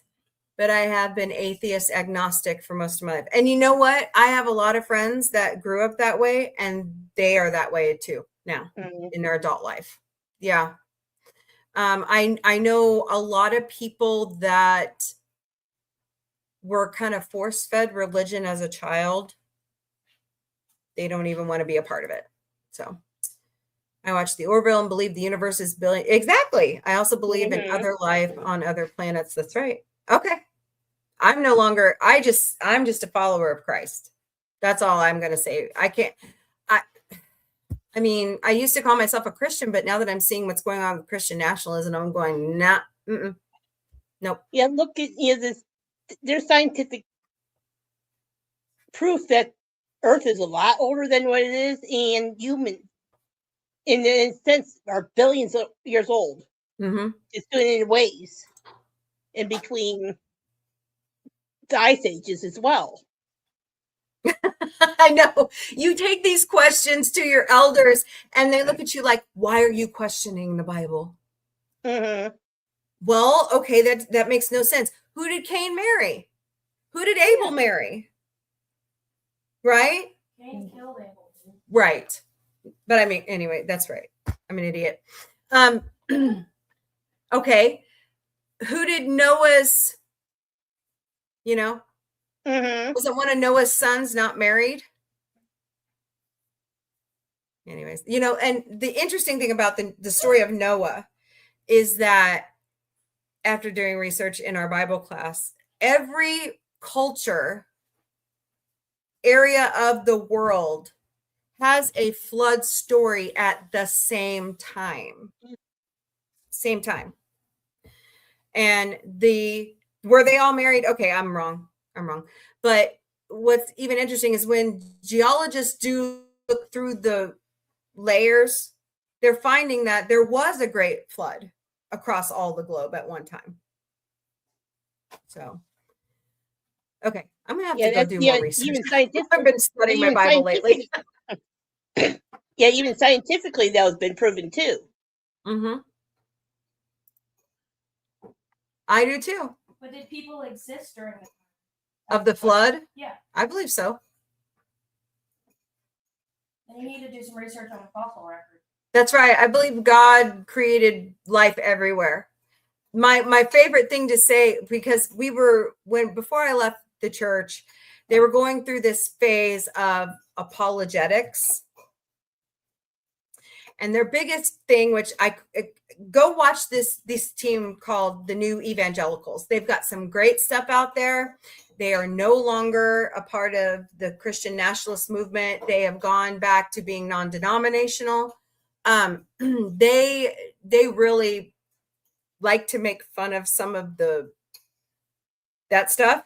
but I have been atheist agnostic for most of my life. And you know what? I have a lot of friends that grew up that way, and they are that way too now in their adult life. Yeah. I know a lot of people that were kind of force-fed religion as a child. They don't even want to be a part of it. So I watched the Orville and believe the universe is billion. Exactly. I also believe in other life on other planets. That's right. Okay. I'm no longer, I'm just a follower of Christ. That's all I'm going to say. I mean, I used to call myself a Christian, but now that I'm seeing what's going on with Christian nationalism, I'm going, nah, nope. Yeah, look at this. There's scientific proof that Earth is a lot older than what it is, and humans, in a sense, are billions of years old. Mm-hmm. It's doing in ways in between the ice ages as well. I know. You take these questions to your elders and they look at you like, why are you questioning the Bible? Mm-hmm. Well, okay, that makes no sense. Who did Cain marry? Who did Abel marry? Right? Cain killed Abel. Right. But I mean, anyway, that's right. I'm an idiot. Okay. Who did Noah's, wasn't one of Noah's sons not married? Anyways, and the interesting thing about the story of Noah is that after doing research in our Bible class, every culture area of the world has a flood story at the same time. And were they all married? Okay, I'm wrong. But what's even interesting is when geologists do look through the layers, they're finding that there was a great flood across all the globe at one time. So, okay, I'm gonna have to go do more research. I've been studying my Bible lately. Yeah, even scientifically, that has been proven too. Mm-hmm. I do too. But did people exist during the time Of the flood? Yeah. I believe so. And you need to do some research on the fossil record. That's right. I believe God created life everywhere. My favorite thing to say, because before I left the church, they were going through this phase of apologetics. And their biggest thing, which I go watch this team called the New Evangelicals. They've got some great stuff out there. They are no longer a part of the Christian nationalist movement. They have gone back to being non-denominational. They really like to make fun of some of that stuff.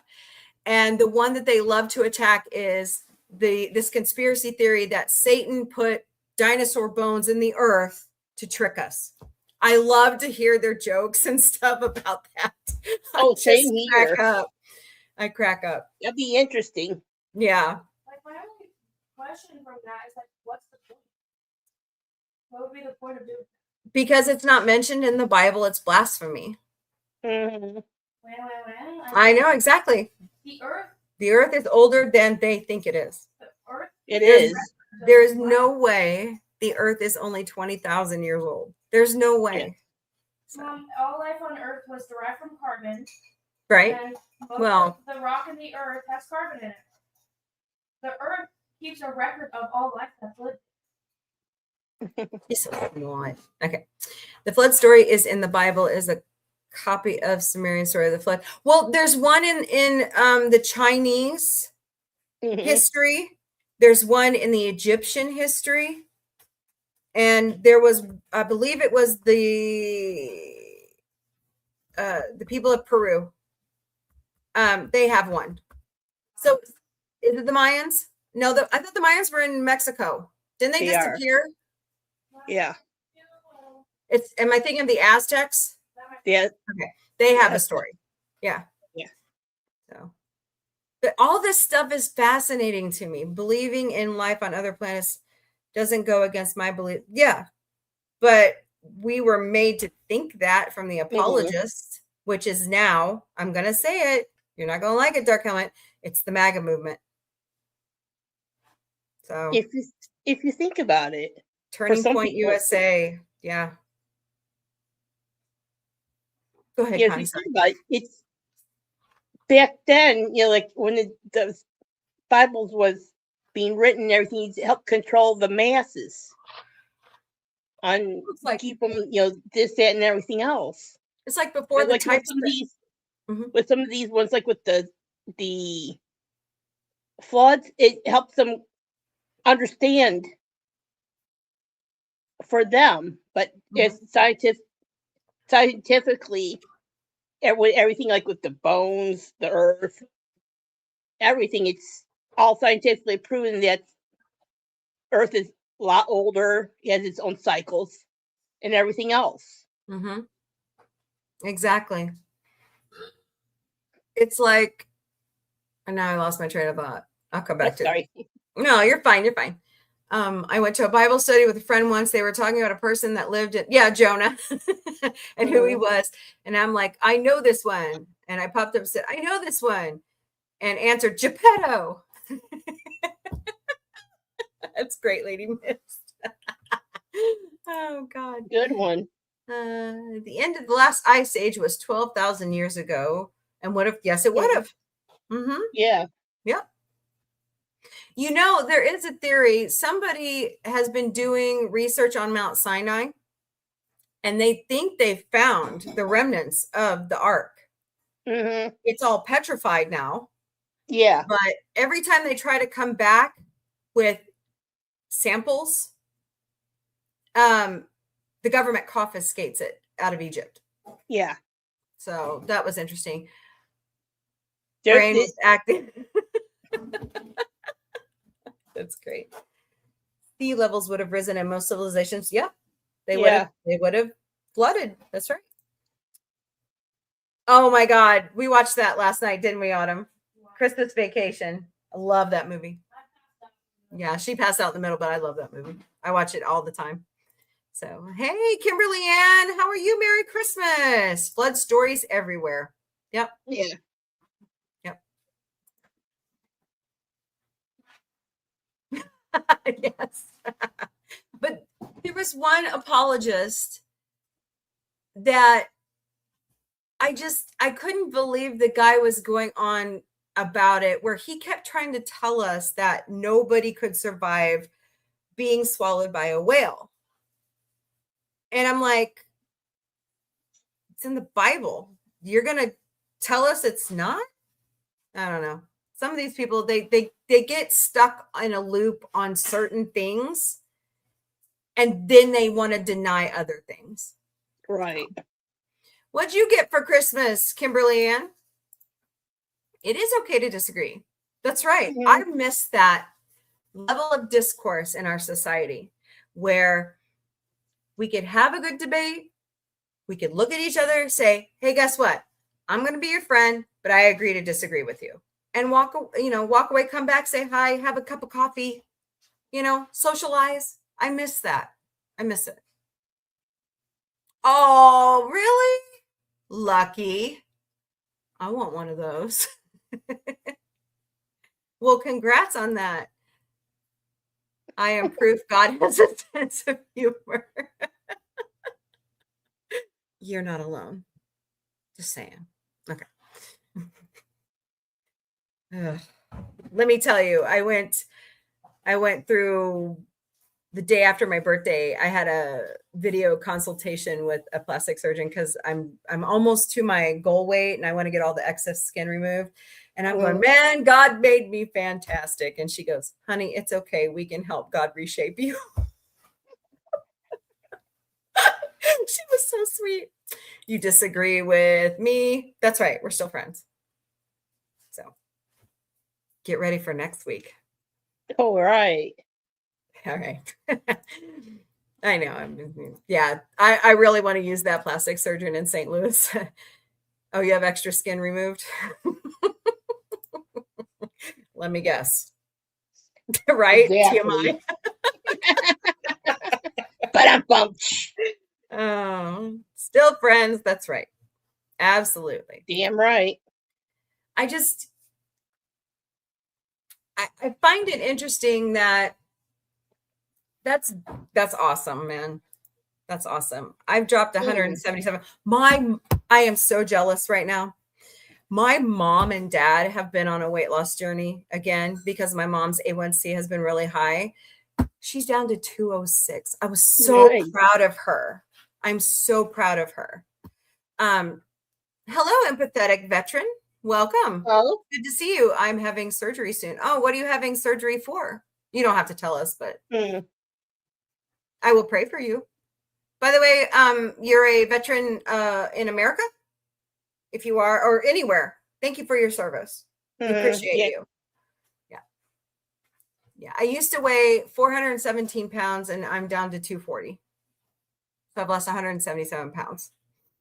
And the one that they love to attack is this conspiracy theory that Satan put dinosaur bones in the earth to trick us. I love to hear their jokes and stuff about that. Oh, same here. I crack up. That'd be interesting. Yeah. Like my only question from that is like, what's the point? What would be the point of doing that? Because it's not mentioned in the Bible, it's blasphemy. Mm-hmm. When? I know exactly. The earth. The earth is older than they think it is. The earth. It is. There is no way the earth is only 20,000 years old. There's no way. So, all life on earth was derived from carbon. right? And Well, the rock in the earth has carbon in it. The earth keeps a record of all lifetime flood. Yes, what? Okay. The flood story is in the Bible, is a copy of Sumerian story of the flood. Well, there's one in the Chinese history. There's one in the Egyptian history. And there was, I believe it was the people of Peru. They have one. So is it the Mayans? No, I thought the Mayans were in Mexico. Didn't they disappear? Yeah. Am I thinking of the Aztecs? Yeah. Okay. They have a story. Yeah. Yeah. So, but all this stuff is fascinating to me. Believing in life on other planets doesn't go against my belief. Yeah. But we were made to think that from the apologists, which is now, I'm going to say it. You're not going to like it, Dark Helmet. It's the MAGA movement. So if you think about it, Turning Point people, USA. Yeah. Go ahead, yeah, Connie. if you think about it, it's back then, like when the Bibles was being written and everything to help control the masses on keep them, this, that, and everything else. It's like before the types with some of these ones, like with the floods, it helps them understand for them, but it's scientifically, everything, like with the bones, the earth, everything, it's all scientifically proven that earth is a lot older, it has its own cycles and everything else. Exactly. It's like, and now I lost my train of thought. I'll come back to it. No, you're fine. You're fine. I went to a Bible study with a friend once. They were talking about a person that lived in, Jonah, and who he was. And I'm like, I know this one. And I popped up and said, I know this one. And answered, Geppetto. That's great, Lady Mist. Oh, God. Good one. The end of the last ice age was 12,000 years ago. And what if, yes, it would have. Yeah. Yep. There is a theory. Somebody has been doing research on Mount Sinai, and they think they've found the remnants of the ark. It's all petrified now. Yeah. But every time they try to come back with samples, the government confiscates it out of Egypt. Yeah. So that was interesting. Brain was acting. That's great. Sea levels would have risen in most civilizations. Yeah, they would have flooded. That's right. Oh my God, we watched that last night, didn't we, Autumn? Christmas Vacation. I love that movie. Yeah, she passed out in the middle, but I love that movie. I watch it all the time. So, hey, Kimberly Ann, how are you? Merry Christmas. Flood stories everywhere. Yep. Yeah. Yep. Yes. But there was one apologist that I couldn't believe the guy was going on about it, where he kept trying to tell us that nobody could survive being swallowed by a whale. And I'm like, it's in the Bible. You're going to tell us it's not? I don't know. Some of these people, they get stuck in a loop on certain things, and then they want to deny other things. Right. What'd you get for Christmas, Kimberly Ann? It is okay to disagree. That's right. I miss that level of discourse in our society where we could have a good debate. We could look at each other, say, hey, guess what? I'm going to be your friend, but I agree to disagree with you. And walk away, come back, say hi, have a cup of coffee, socialize. I miss that. I miss it. Oh, really? Lucky. I want one of those. Well, congrats on that. I am proof God has a sense of humor. You're not alone. Just saying. Okay. Let me tell you, I went I went through the day after my birthday. I had a video consultation with a plastic surgeon because I'm almost to my goal weight and I want to get all the excess skin removed. And I'm going, man, God made me fantastic. And she goes, honey, it's okay. We can help God reshape you. She was so sweet. You disagree with me? That's right. We're still friends. So get ready for next week. All right. All right. I know. Yeah, I really want to use that plastic surgeon in St. Louis. Oh, you have extra skin removed? Let me guess. Right? Exactly. TMI. But I'm bummed. Oh, still friends. That's right. Absolutely. Damn right. I find it interesting that that's awesome, man. That's awesome. I've dropped 177. I am so jealous right now. My mom and dad have been on a weight loss journey again because my mom's A1C has been really high. She's down to 206. I was so proud of her. I'm so proud of her. Hello, empathetic veteran. Welcome. Oh, good to see you. I'm having surgery soon. Oh, what are you having surgery for? You don't have to tell us, but I will pray for you. By the way, you're a veteran in America, if you are, or anywhere. Thank you for your service. We appreciate you. Yeah. I used to weigh 417 pounds and I'm down to 240. So I've lost 177 pounds.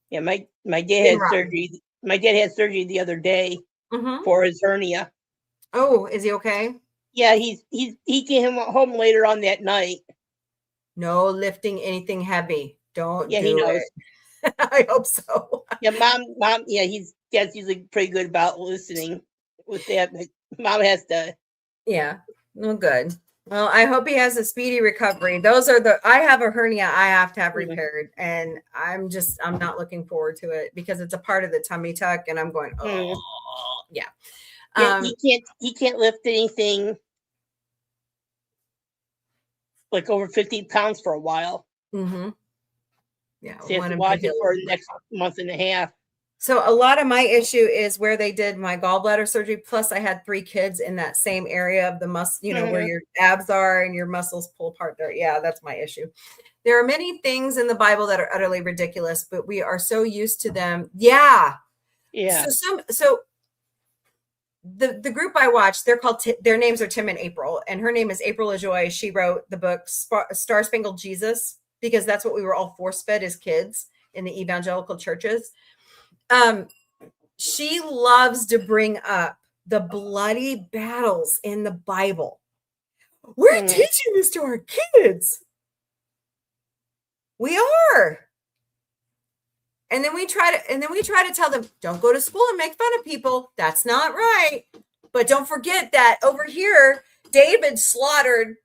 Yeah, my dad had surgery. My dad had surgery the other day for his hernia. Oh, is he okay? Yeah, he came home later on that night. No lifting anything heavy. Don't do he knows. it. I hope so. Yeah, mom. Yeah, dad's usually pretty good about listening with that. Mom has to. Yeah. Well, good. Well, I hope he has a speedy recovery. I have a hernia I have to have repaired, and I'm not looking forward to it because it's a part of the tummy tuck, and I'm going, yeah. He can't lift anything like over 50 pounds for a while. Yeah. So you have to watch it for the next month and a half. So a lot of my issue is where they did my gallbladder surgery. Plus I had 3 kids in that same area of the muscle, where your abs are and your muscles pull apart there. Yeah, that's my issue. There are many things in the Bible that are utterly ridiculous, but we are so used to them. Yeah. Yeah. So the group I watched, their names are Tim and April, and her name is April LaJoy. She wrote the book Star Spangled Jesus because that's what we were all force-fed as kids in the evangelical churches. She loves to bring up the bloody battles in the Bible. We're teaching this to our kids. We are. And then we try to tell them, don't go to school and make fun of people. That's not right. But don't forget that over here, David slaughtered,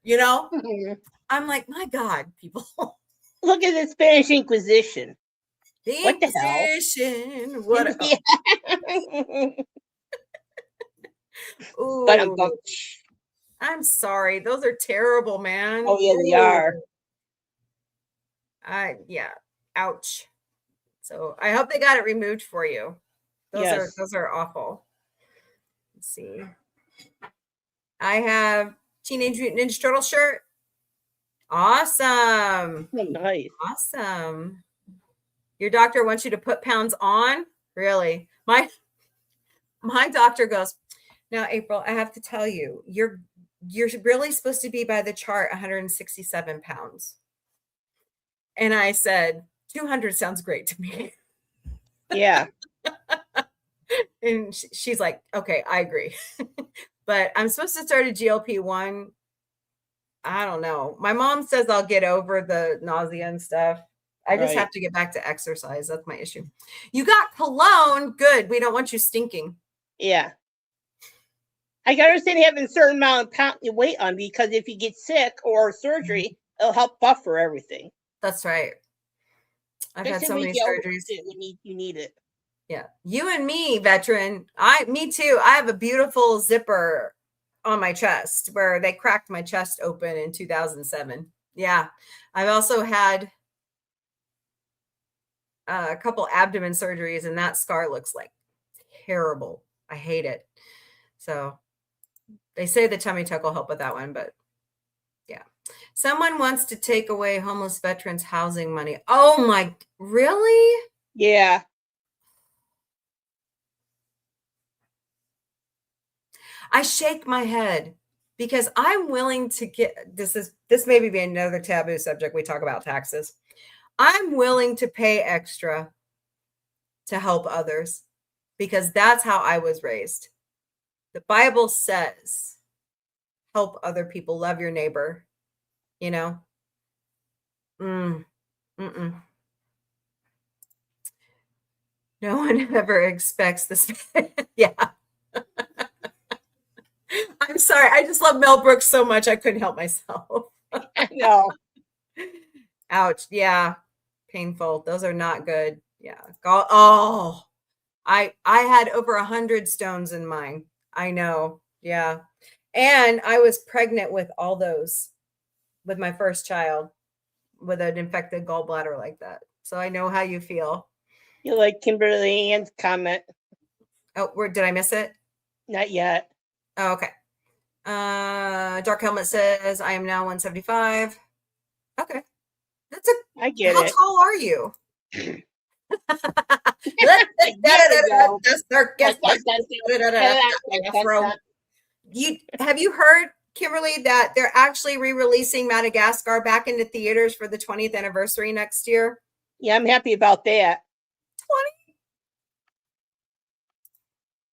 I'm like, my God, people. Look at the Spanish Inquisition. What the hell? What? Ooh, I'm sorry. Those are terrible, man. Oh yeah, they are. Yeah. Ouch. So I hope they got it removed for you. Those are awful. Let's see. I have Teenage Mutant Ninja Turtle shirt. Awesome. Nice. Awesome. Your doctor wants you to put pounds on? Really? My doctor goes, now, April, I have to tell you, you're really supposed to be by the chart 167 pounds. And I said, 200 sounds great to me. Yeah. And she's like, okay, I agree. But I'm supposed to start a GLP-1. I don't know. My mom says I'll get over the nausea and stuff. I just have to get back to exercise. That's my issue. You got cologne. Good. We don't want you stinking. Yeah. I can understand having a certain amount of weight on because if you get sick or surgery, it'll help buffer everything. That's right. I've had so many surgeries. You need it. Yeah. You and me, veteran. Me too. I have a beautiful zipper on my chest where they cracked my chest open in 2007. Yeah. I've also had a couple abdomen surgeries, and that scar looks like terrible. I hate it. So they say the tummy tuck will help with that one, but yeah. Someone wants to take away homeless veterans' housing money. Oh my, really? Yeah. I shake my head because I'm willing to get this may be another taboo subject. We talk about taxes. I'm willing to pay extra to help others because that's how I was raised. The Bible says, help other people, love your neighbor, you know? Mm-mm. No one ever expects this. Yeah. I'm sorry. I just love Mel Brooks so much. I couldn't help myself. I know. Ouch. Yeah. Painful. Those are not good. Yeah. Oh, I had over 100 stones in mine. I know. Yeah. And I was pregnant with all those with my first child with an infected gallbladder like that. So I know how you feel. You like Kimberly Ann's comment? Oh, did I miss it? Not yet. Oh, okay. Dark Helmet says, I am now 175. Okay. I get How it. tall are you? Have you heard, Kimberly, that they're actually re-releasing Madagascar back into theaters for the 20th anniversary next year? Yeah, I'm happy about that. 20?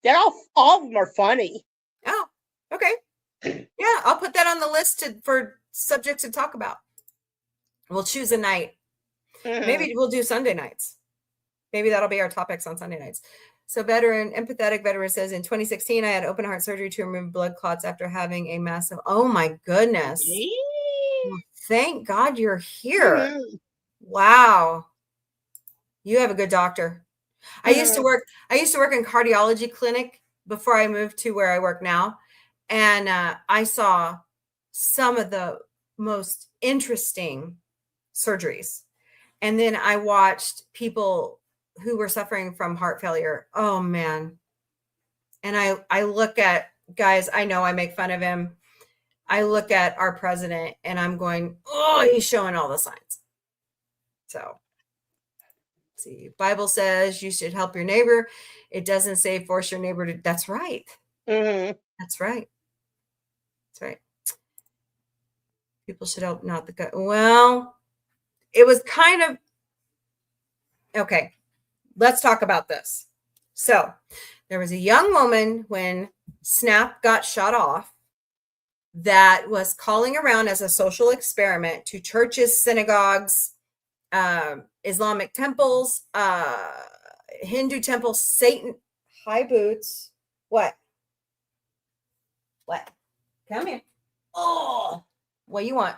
They're all of them are funny. Oh, okay. Yeah, I'll put that on the list for subjects to talk about. We'll choose a night. Maybe we'll do Sunday nights. Maybe that'll be our topics on Sunday nights. So empathetic veteran says, in 2016, I had open heart surgery to remove blood clots after having a massive, oh my goodness. Well, thank God you're here. Wow. You have a good doctor. I used to work in cardiology clinic before I moved to where I work now. And I saw some of the most interesting surgeries. And then I watched people who were suffering from heart failure. Oh man. And I look at guys, I know I make fun of him. I look at our president and I'm going, oh, he's showing all the signs. So see, Bible says you should help your neighbor. It doesn't say force your neighbor to. That's right. That's right. That's right. People should help, not the guy. Well, it was kind of okay. Let's talk about this. So there was a young woman when SNAP got shut off that was calling around as a social experiment to churches, synagogues, Islamic temples, Hindu temples, Satan, high boots. What? Come here. Oh, what you want?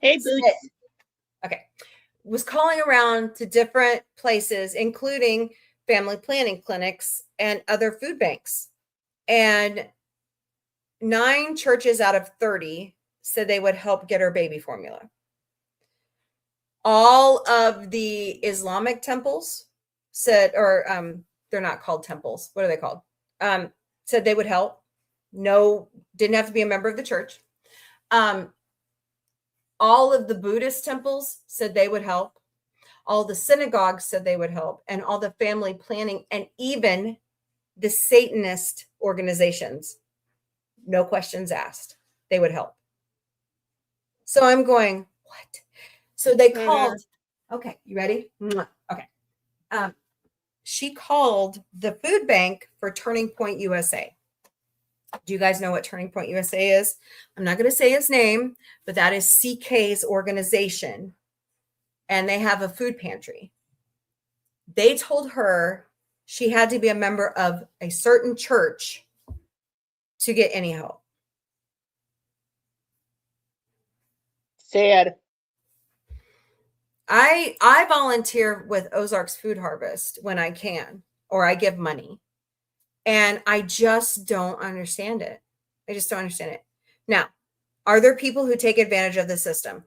Hey, boots. Okay. Was calling around to different places, including family planning clinics and other food banks. And 9 churches out of 30 said they would help get her baby formula. All of the Islamic temples said, or they're not called temples. What are they called? Said they would help. No, didn't have to be a member of the church. All of the Buddhist temples said they would help. All the synagogues said they would help. And all the family planning and even the Satanist organizations, no questions asked, they would help. So I'm going, what? So they called. Okay, you ready? Okay. She called the food bank for Turning Point USA. Do you guys know what Turning Point USA is? I'm not going to say his name, but that is CK's organization. And they have a food pantry. They told her she had to be a member of a certain church to get any help. Sad. I volunteer with Ozarks Food Harvest when I can, or I give money. And I just don't understand it. I just don't understand it. Now, are there people who take advantage of the system?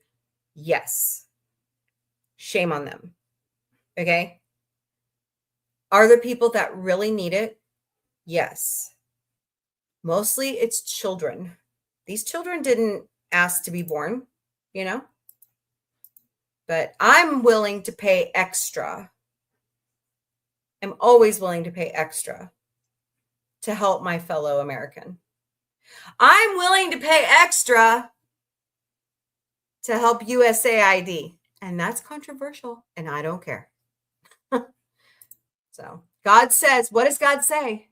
Yes. Shame on them. Okay. Are there people that really need it? Yes. Mostly it's children. These children didn't ask to be born, you know? But I'm willing to pay extra. I'm always willing to pay extra to help my fellow American. I'm willing to pay extra to help USAID. And that's controversial, and I don't care. So God says, what does God say?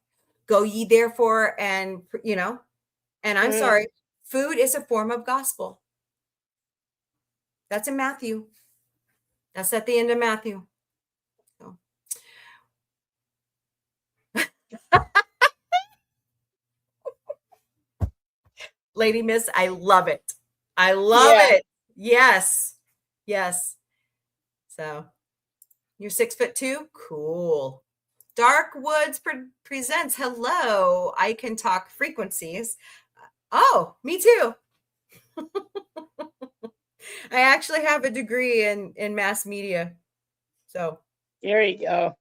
Go ye therefore, and and I'm sorry, food is a form of gospel. That's in Matthew. That's at the end of Matthew. So. Lady Miss, I love it. I love it. Yes. Yes. So you're 6'2"? Cool. Dark Woods presents Hello, I Can Talk Frequencies. Oh, me too. I actually have a degree in mass media. So there you go.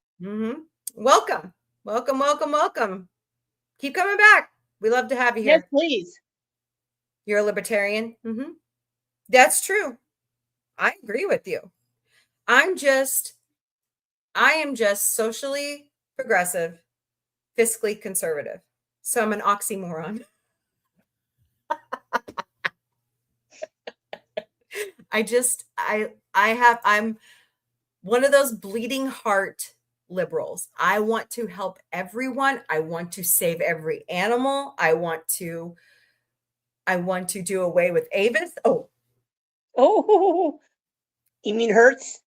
Welcome. Welcome, welcome, welcome. Keep coming back. We love to have you here. Yes, please. You're a libertarian? That's true. I agree with you. I am just socially progressive, fiscally conservative. So I'm an oxymoron. I'm one of those bleeding heart liberals. I want to help everyone. I want to save every animal. I want to do away with Avis. Oh, you mean Hertz?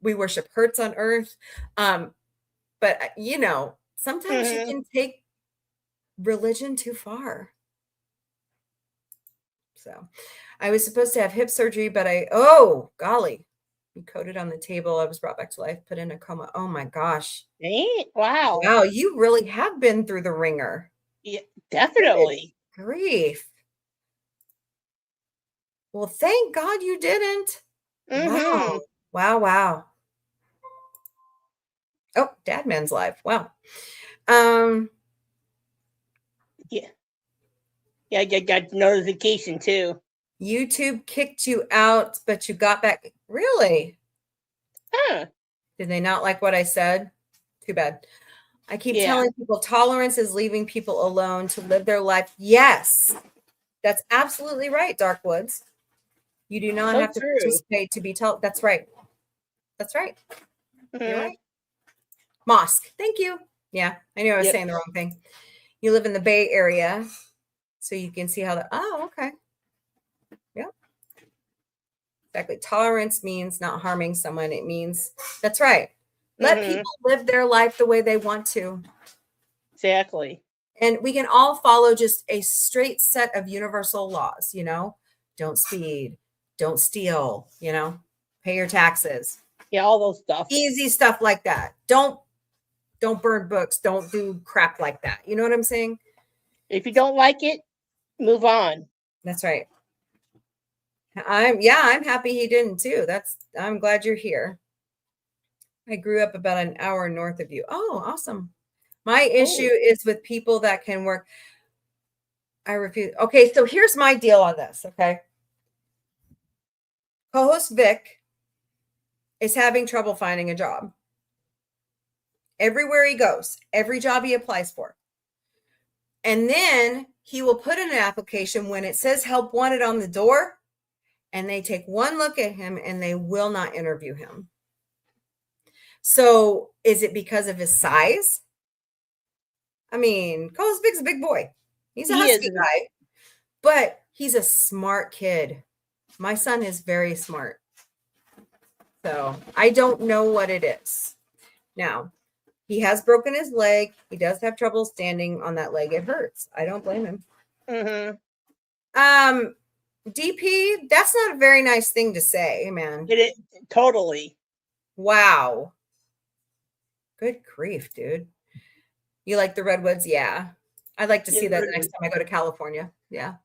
We worship Hertz on earth. But sometimes you can take religion too far. So I was supposed to have hip surgery, but oh golly, you coded on the table. I was brought back to life, put in a coma. Oh my gosh. Wow. Wow, you really have been through the ringer. Yeah, definitely. Good grief. Well, thank God you didn't. Wow. Wow, wow. Oh, Dadman's live. Wow. Yeah. Yeah, I got notification too. YouTube kicked you out, but you got back. Really? Huh. Did they not like what I said? Too bad. I keep telling people tolerance is leaving people alone to live their life. Yes, that's absolutely right, Dark Woods. You do not have to participate to be told. That's right. That's right. You're right. Mosque. Thank you. Yeah, I knew I was saying the wrong thing. You live in the Bay Area, so you can see how okay. Yeah. Exactly. Tolerance means not harming someone. It means, that's right. Let people live their life the way they want to. Exactly. And we can all follow just a straight set of universal laws, don't speed, don't steal, pay your taxes. Yeah, all those stuff. Easy stuff like that. Don't burn books. Don't do crap like that. You know what I'm saying? If you don't like it, move on. That's right. I'm happy he didn't too. I'm glad you're here. I grew up about an hour north of you. Oh, awesome. My issue is with people that can work. I refuse. Okay, so here's my deal on this, okay? Co-host Vic is having trouble finding a job. Everywhere he goes, every job he applies for. And then he will put in an application when it says help wanted on the door, and they take one look at him and they will not interview him. So is it because of his size? I mean, Co-host Vic's a big boy. He's a husky guy, but he's a smart kid. My son is very smart. So I don't know what it is. Now, he has broken his leg. He does have trouble standing on that leg. It hurts. I don't blame him. DP, that's not a very nice thing to say, man. It is totally. Wow. Good grief, dude. You like the redwoods? Yeah. I'd like to see that the Yeah. next time I go to California. Yeah.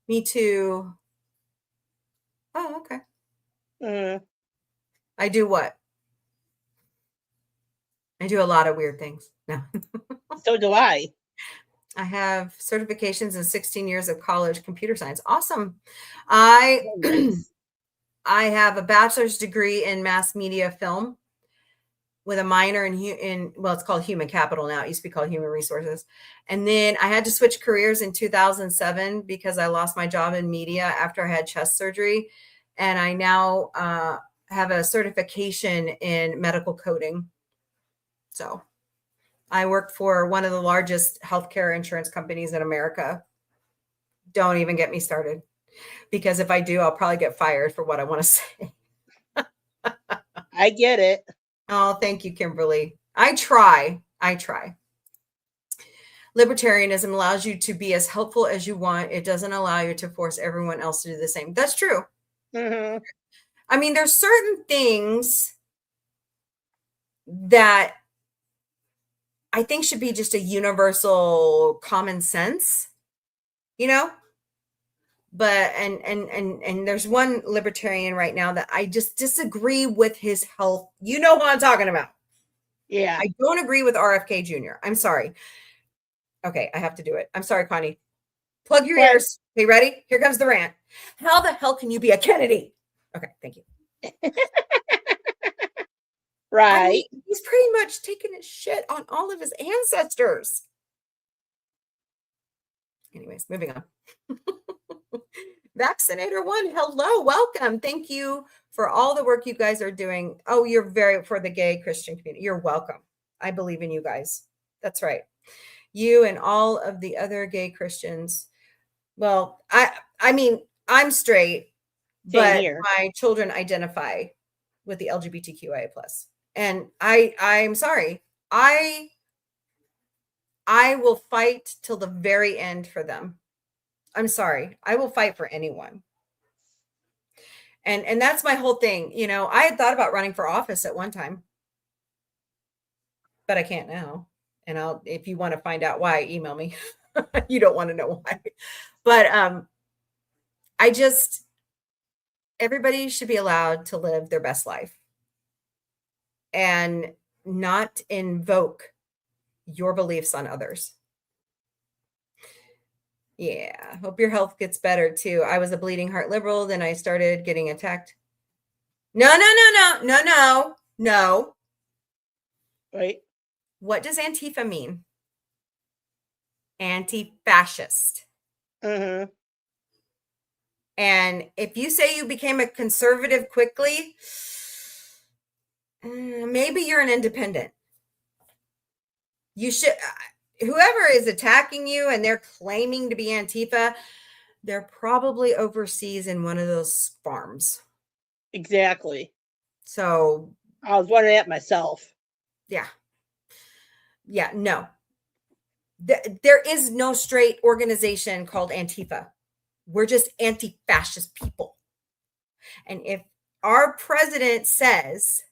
Me too. Oh, okay. Mm, I do what? I do a lot of weird things. No. so do I. I have certifications in 16 years of college computer science. Awesome. I Oh, nice. I have a bachelor's degree in mass media film with a minor in well, it's called human capital now. It used to be called human resources. And then I had to switch careers in 2007 because I lost my job in media after I had chest surgery. And I now have a certification in medical coding. So I worked for one of the largest healthcare insurance companies in America. Don't even get me started, because if I do, I'll probably get fired for what I want to say. I get it. Oh, thank you, Kimberly. I try. Libertarianism allows you to be as helpful as you want. It doesn't allow you to force everyone else to do the same. That's true. Hmm. I mean, there's certain things that I think should be just a universal common sense, you know? But and there's one libertarian right now that I just disagree with his health. You know what I'm talking about. Yeah. I don't agree with RFK Jr. I'm sorry. Okay, I have to do it. I'm sorry, Connie. Plug your What? ears. Okay, ready? Here comes the rant. How the hell can you be a Kennedy? Okay, thank you. Right. I mean, he's pretty much taking his shit on all of his ancestors. Anyways, moving on. Vaccinator One, hello, welcome. Thank you for all the work you guys are doing. Oh, you're for the gay Christian community. You're welcome. I believe in you guys. That's right. You and all of the other gay Christians. Well, I mean, I'm straight, but here. my children identify with the LGBTQIA plus. And I'm sorry. I will fight till the very end for them. I'm sorry. I will fight for anyone. And that's my whole thing. You know, I had thought about running for office at one time, but I can't now. And if you want to find out why, email me. You don't want to know why. But everybody should be allowed to live their best life and not invoke your beliefs on others. Yeah. Hope your health gets better too. I was a bleeding heart liberal. Then I started getting attacked. No. Right. What does Antifa mean? Anti-fascist. Hmm. And if you say you became a conservative quickly, maybe you're an independent. You should, whoever is attacking you and they're claiming to be Antifa, they're probably overseas in one of those farms. Exactly. So I was wondering that myself. yeah, no. There is no straight organization called Antifa. We're just anti-fascist people. And if our president says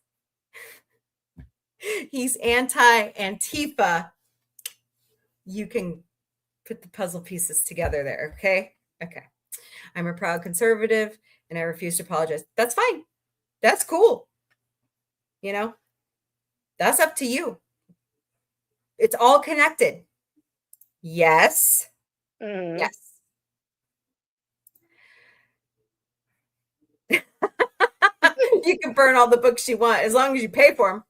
he's anti-Antifa, you can put the puzzle pieces together there, okay? Okay. I'm a proud conservative and I refuse to apologize. That's fine. That's cool. You know, that's up to you. It's all connected. Yes. Mhm. Yes. You can burn all the books you want as long as you pay for them.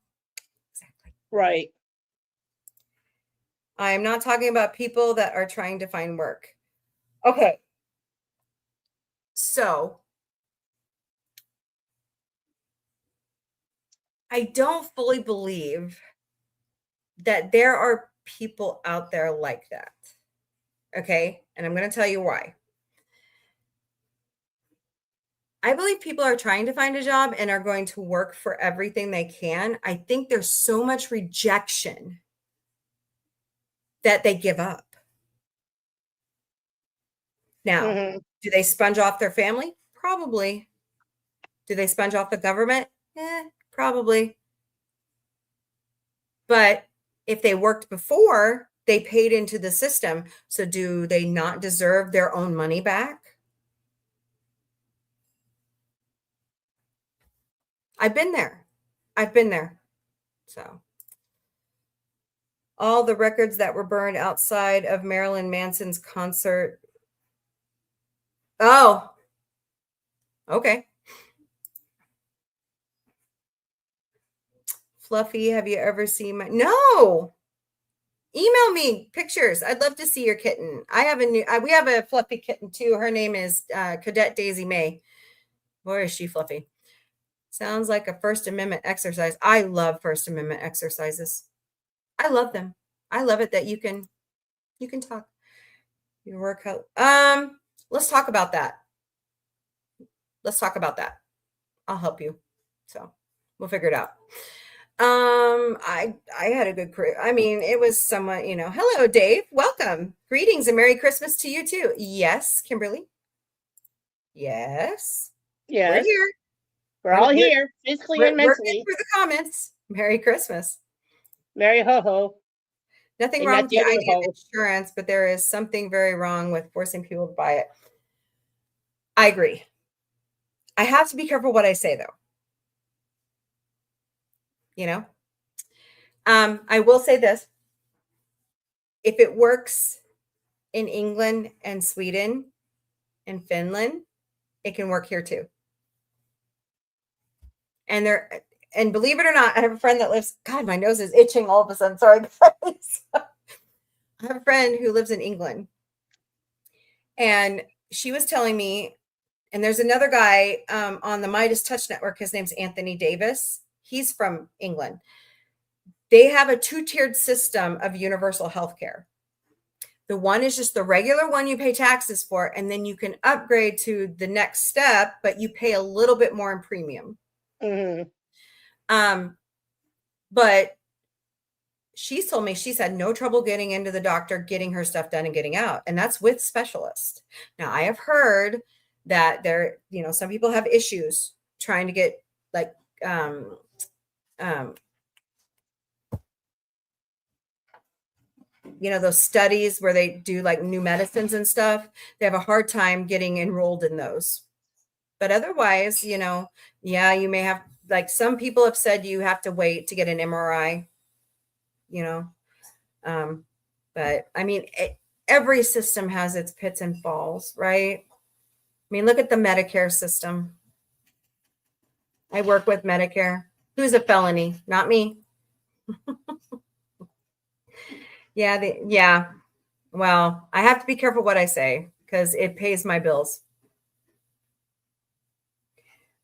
Exactly. Right. I am not talking about people that are trying to find work. Okay. So I don't fully believe that there are people out there like that. Okay. And I'm going to tell you why. I believe people are trying to find a job and are going to work for everything they can. I think there's so much rejection that they give up. Now, Mhm. do they sponge off their family? Probably. Do they sponge off the government? Probably. But if they worked before, They paid into the system. So do they not deserve their own money back? I've been there. So all the records that were burned outside of Marilyn Manson's concert. Oh, okay. Fluffy, have you ever seen my? No. Email me pictures. I'd love to see your kitten. I have we have a fluffy kitten too. Her name is Cadet Daisy May. Boy, is she fluffy. Sounds like a First Amendment exercise. I love First Amendment exercises. I love them. I love it that you can talk. Your work out. Let's talk about that. I'll help you. So we'll figure it out. I had a good career. I mean, it was somewhat, hello, Dave. Welcome. Greetings and Merry Christmas to you too. Yes, Kimberly. Yes. Yes. We're here. We're all here, physically and mentally. We're through the comments. Merry Christmas. Merry ho-ho. Nothing wrong with the idea of insurance, but there is something very wrong with forcing people to buy it. I agree. I have to be careful what I say, though. I will say this. If it works in England and Sweden and Finland, it can work here too. And believe it or not, I have a friend that lives, God, my nose is itching all of a sudden. Sorry, guys. I have a friend who lives in England. And she was telling me, and there's another guy on the Midas Touch Network. His name's Anthony Davis. He's from England. They have a 2-tiered system of universal health care. The one is just the regular one you pay taxes for, and then you can upgrade to the next step, but you pay a little bit more in premium. Mm-hmm. But she told me she's had no trouble getting into the doctor, getting her stuff done and getting out. And that's with specialists. Now, I have heard that some people have issues trying to get those studies where they do like new medicines and stuff. They have a hard time getting enrolled in those. But otherwise, you may have, like some people have said you have to wait to get an MRI, but I mean, every system has its pits and falls, right? I mean, look at the Medicare system. I work with Medicare. Who's a felony? Not me. Yeah. Well, I have to be careful what I say because it pays my bills.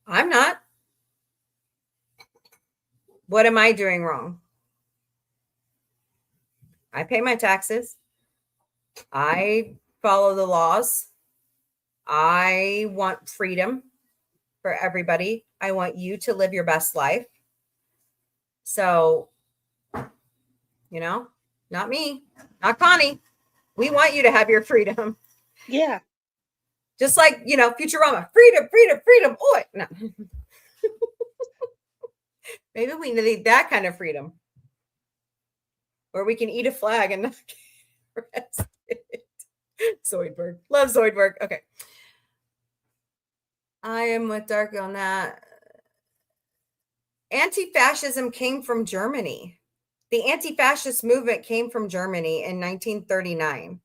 I'm not. What am I doing wrong? I pay my taxes. I follow the laws. I want freedom for everybody. I want you to live your best life. So, not me, not Connie. We want you to have your freedom. Yeah. Just like, Futurama, freedom. Oh, no. Maybe we need that kind of freedom where we can eat a flag and not get arrested. Zoidberg. Love Zoidberg. Okay. I am with Dark on that. Anti-fascism came from Germany. The anti-fascist movement came from Germany in 1939.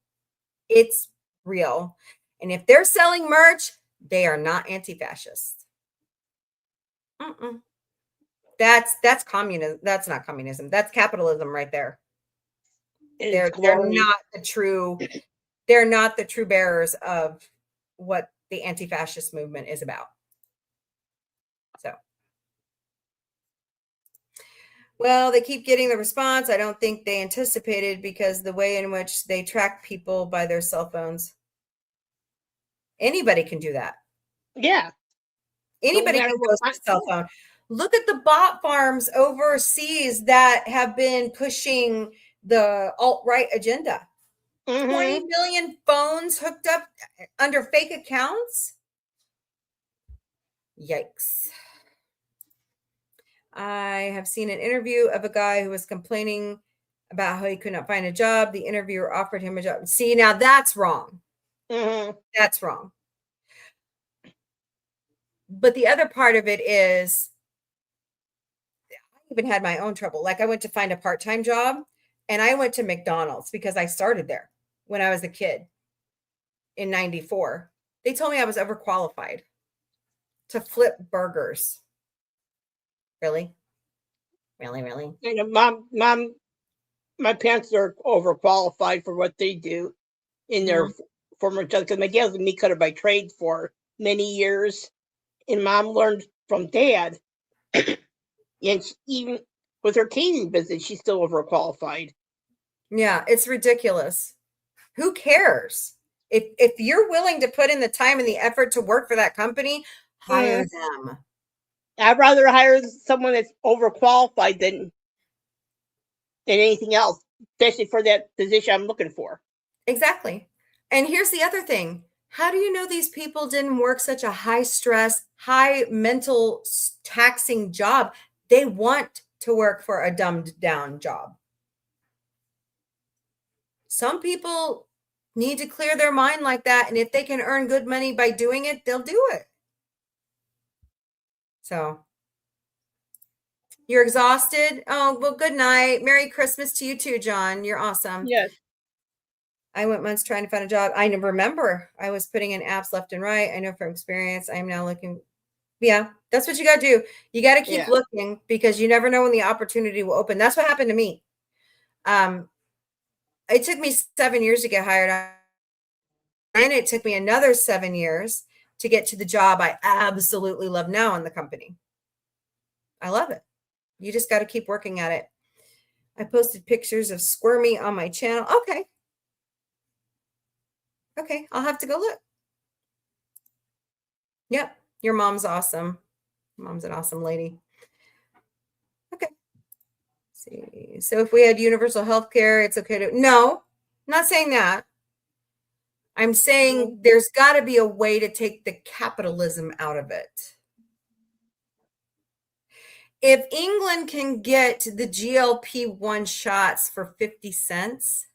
It's real. And if they're selling merch, they are not anti-fascist. That's communism. That's not communism. That's capitalism right there. They're not the true bearers of what the anti-fascist movement is about. So, well, they keep getting the response. I don't think they anticipated because the way in which they track people by their cell phones. Anybody can do that. Yeah. Anybody can post a cell phone. Look at the bot farms overseas that have been pushing the alt-right agenda. 20 million phones hooked up under fake accounts. Yikes. I have seen an interview of a guy who was complaining about how he could not find a job. The interviewer offered him a job. See, now that's wrong. That's wrong. But the other part of it is, I even had my own trouble. Like I went to find a part-time job and I went to McDonald's because I started there when I was a kid in 94. They told me I was overqualified to flip burgers. Really? Really? And mom, my parents are overqualified for what they do in their former job. Because my dad was a meat cutter by trade for many years, and mom learned from dad. And even with her catering business, she's still overqualified. Yeah, it's ridiculous. Who cares? If you're willing to put in the time and the effort to work for that company, hire them. I'd rather hire someone that's overqualified than anything else, especially for that position I'm looking for. Exactly. And here's the other thing. How do you know these people didn't work such a high stress, high mental taxing job? They want to work for a dumbed down job. Some people need to clear their mind like that. And if they can earn good money by doing it, they'll do it. So you're exhausted. Oh, well, good night. Merry Christmas to you too, John. You're awesome. Yes. I went months trying to find a job. I remember I was putting in apps left and right. I know from experience, I am now looking. Yeah, that's what you got to do. You got to keep looking because you never know when the opportunity will open. That's what happened to me. It took me 7 years to get hired. And it took me another 7 years to get to the job I absolutely love now in the company. I love it. You just got to keep working at it. I posted pictures of Squirmy on my channel. Okay, I'll have to go look. Yep, your mom's awesome. Mom's an awesome lady. Okay. Let's see. So if we had universal health care, it's okay to... No, I'm not saying that. I'm saying there's got to be a way to take the capitalism out of it. If England can get the GLP-1 shots for 50 cents,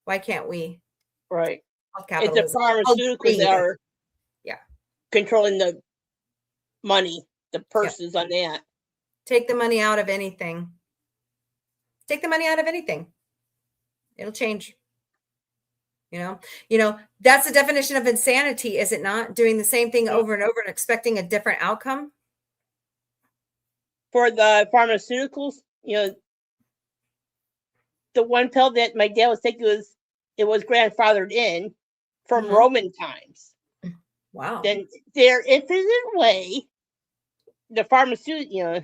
why can't we? Right. It's the pharmaceuticals that are controlling the money, the purses on that. Take the money out of anything. Take the money out of anything. It'll change. You know, that's the definition of insanity, is it not? Doing the same thing over and over and expecting a different outcome. For the pharmaceuticals, the one pill that my dad was taking was grandfathered in from Roman times. Wow. Then their infinite way, the pharmaceutical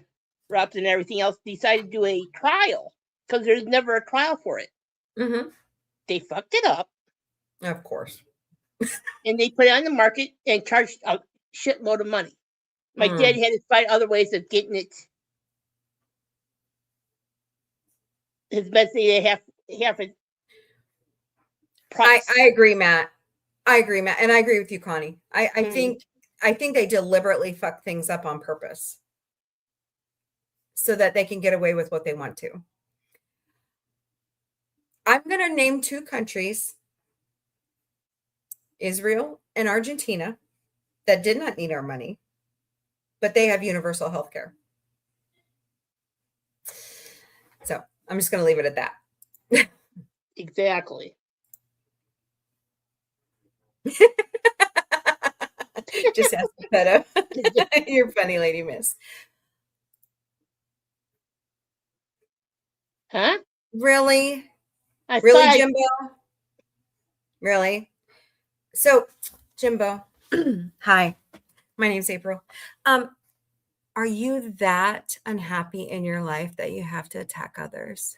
reps and everything else decided to do a trial because there's never a trial for it. They fucked it up. Of course. And they put it on the market and charged a shitload of money. My dad had to find other ways of getting it. His best thing, half it. I agree, Matt. And I agree with you, Connie. I think they deliberately fuck things up on purpose so that they can get away with what they want to. I'm going to name 2 countries, Israel and Argentina, that did not need our money, but they have universal health care. So I'm just going to leave it at that. Exactly. Just ask Peta. You're funny, Lady Miss. Huh? Really? Really, Jimbo? Really? So, Jimbo, hi. My name's April. Are you that unhappy in your life that you have to attack others?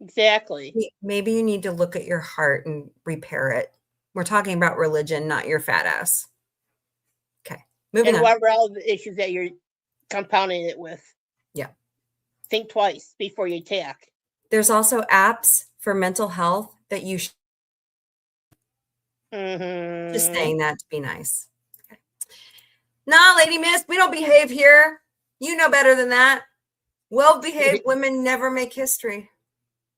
Exactly. Maybe you need to look at your heart and repair it. We're talking about religion, not your fat ass. Okay, moving on. And whatever all the issues that you're compounding it with. Yeah. Think twice before you attack. There's also apps for mental health that you should. Just saying that to be nice. Okay. Nah, Lady Miss, we don't behave here. You know better than that. Well-behaved women never make history.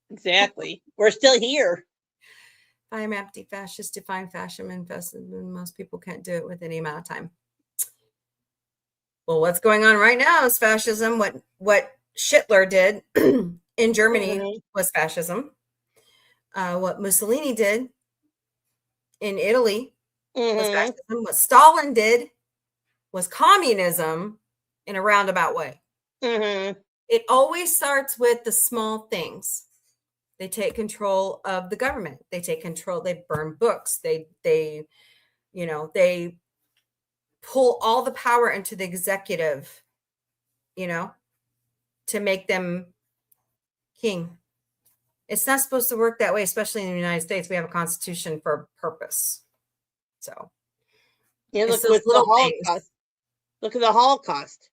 Exactly. We're still here. I am anti-fascist, define fascism, and most people can't do it with any amount of time. Well, what's going on right now is fascism. What Hitler did in Germany was fascism. What Mussolini did in Italy was fascism. What Stalin did was communism in a roundabout way. It always starts with the small things. They take control of the government. They take control. They burn books. They pull all the power into the executive, to make them king. It's not supposed to work that way, especially in the United States. We have a constitution for a purpose. So, yeah, look at the Holocaust. Look at the Holocaust.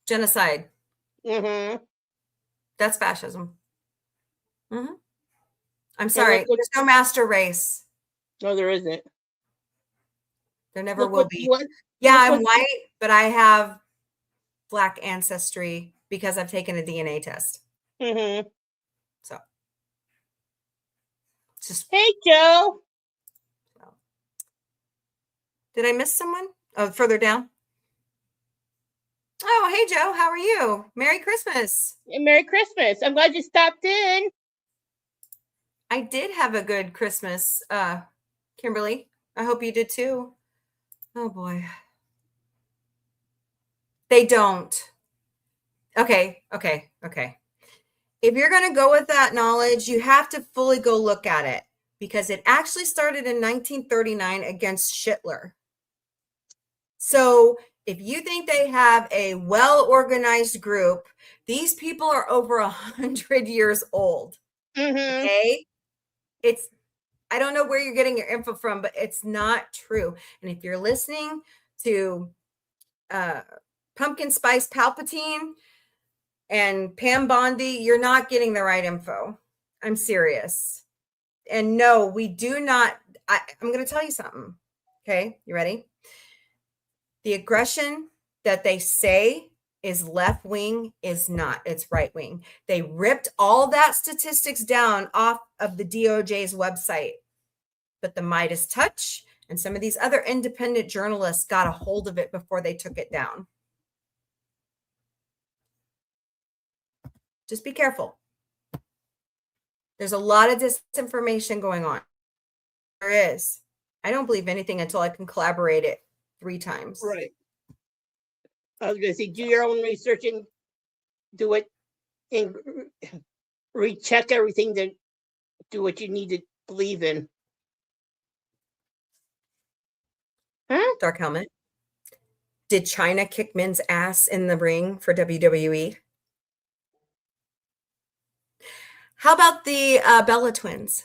Genocide. That's fascism. I'm sorry. There's no master race. No, there isn't. There never will be. I'm white, but I have Black ancestry because I've taken a DNA test. So, just hey, Joe. Did I miss someone? Oh, further down. Oh, hey, Joe. How are you? Merry Christmas. Merry Christmas. I'm glad you stopped in. I did have a good Christmas, Kimberly. I hope you did too. Oh, boy. They don't. Okay. If you're going to go with that knowledge, you have to fully go look at it because it actually started in 1939 against Hitler. So if you think they have a well-organized group, these people are over 100 years old. Okay? I don't know where you're getting your info from, but it's not true. And if you're listening to Pumpkin Spice Palpatine and Pam Bondi, you're not getting the right info. I'm serious. And no, we do not. I'm going to tell you something. Okay, you ready? The aggression that they say is left wing is not. It's right wing. They ripped all that statistics down off of the DOJ's website. But the Midas Touch and some of these other independent journalists got a hold of it before they took it down. Just be careful. There's a lot of disinformation going on. There is. I don't believe anything until I can collaborate it 3 times. Right. I was going to say, do your own research and do it and recheck everything to do what you need to believe in. Huh? Dark Helmet. Did China kick men's ass in the ring for WWE? How about the Bella twins?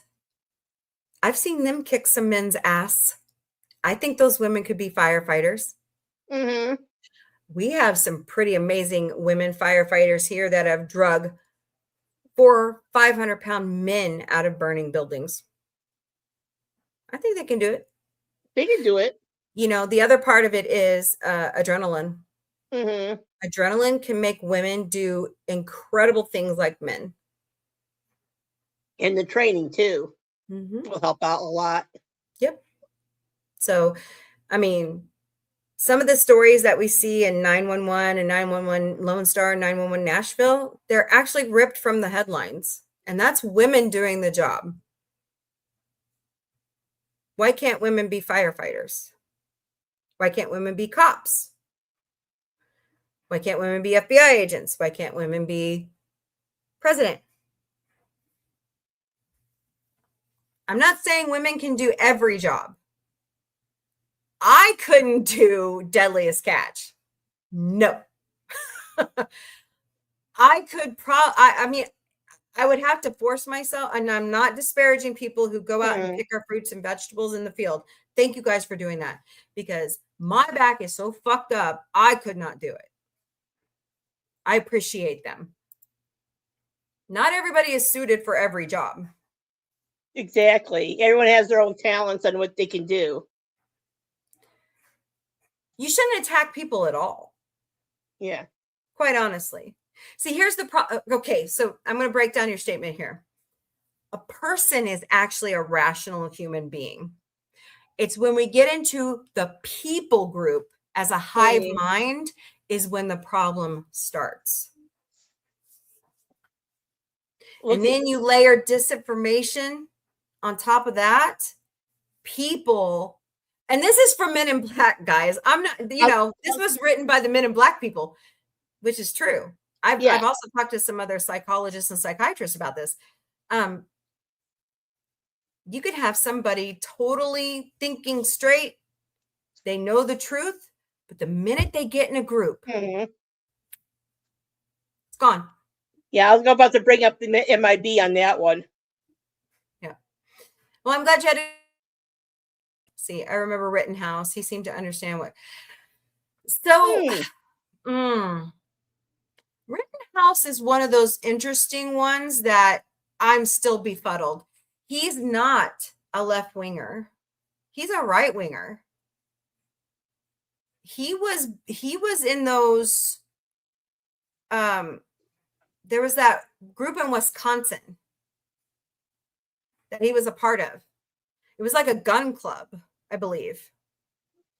I've seen them kick some men's ass. I think those women could be firefighters. We have some pretty amazing women firefighters here that have drug 400-500-pound men out of burning buildings. I think they can do it. They can do it. The other part of it is adrenaline. Adrenaline can make women do incredible things like men. And the training, too, will help out a lot. Yep. So, I mean, some of the stories that we see in 911 and 911 Lone Star and 911 Nashville, they're actually ripped from the headlines. And that's women doing the job. Why can't women be firefighters? Why can't women be cops? Why can't women be FBI agents? Why can't women be president? I'm not saying women can do every job. I couldn't do Deadliest Catch. No. I could I mean, I would have to force myself, and I'm not disparaging people who go out and pick our fruits and vegetables in the field. Thank you guys for doing that, because my back is so fucked up, I could not do it. I appreciate them. Not everybody is suited for every job. Exactly. Everyone has their own talents on what they can do. You shouldn't attack people at all. Yeah. Quite honestly. See, here's the problem. Okay, so I'm going to break down your statement here. A person is actually a rational human being. It's when we get into the people group as a hive mind is when the problem starts. And then you layer disinformation on top of that. People, and this is for Men in Black, guys. I'm not, this was written by the Men in Black people, which is true. I've also talked to some other psychologists and psychiatrists about this. You could have somebody totally thinking straight. They know the truth, but the minute they get in a group, it's gone. Yeah, I was about to bring up the MIB on that one. Yeah. Well, I'm glad you had to see. I remember Rittenhouse. He seemed to understand what. So, Rittenhouse is one of those interesting ones that I'm still befuddled. He's not a left winger. He's a right winger. He was in those. There was that group in Wisconsin that he was a part of. It was like a gun club, I believe.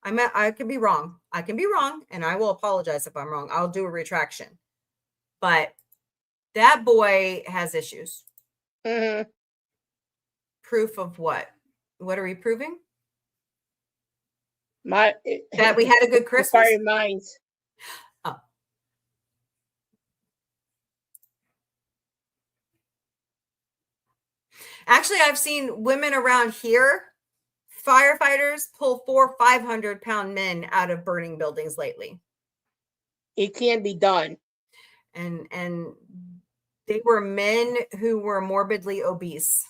I could be wrong. I can be wrong, and I will apologize if I'm wrong. I'll do a retraction. But that boy has issues. Proof of what? What are we proving? That we had a good Christmas. Fire minds. Oh. Actually, I've seen women around here, firefighters, pull 500-pound men out of burning buildings lately. It can be done. And they were men who were morbidly obese.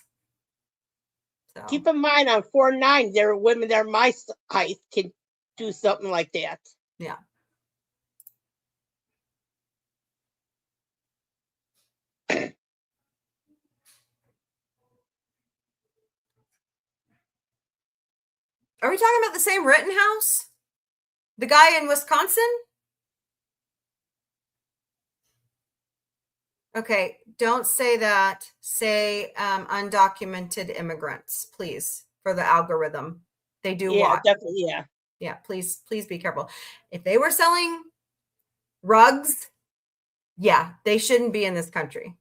So. Keep in mind, on 4'9", there are women that are my height can do something like that. Yeah. Are we talking about the same Rittenhouse? The guy in Wisconsin? Okay, don't say that. Say undocumented immigrants, please, for the algorithm. They do watch. Definitely, yeah. Yeah, please be careful. If they were selling rugs, yeah, they shouldn't be in this country.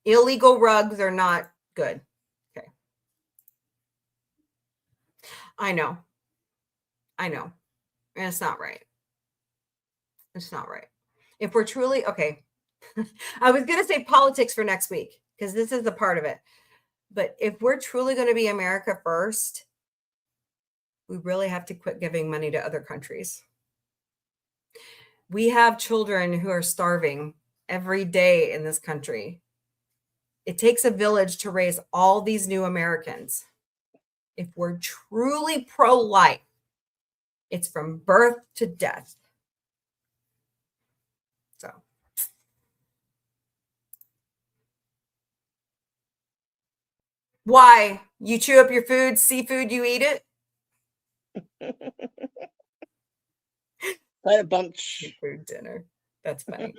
Illegal rugs are not good. Okay. I know. And it's not right. It's not right. If we're truly, okay. I was going to say politics for next week because this is a part of it. But if we're truly going to be America first, we really have to quit giving money to other countries. We have children who are starving every day in this country. It takes a village to raise all these new Americans. If we're truly pro-life, it's from birth to death. So. Why? You chew up your food, seafood, you eat it? What a bunch. Food dinner. That's funny.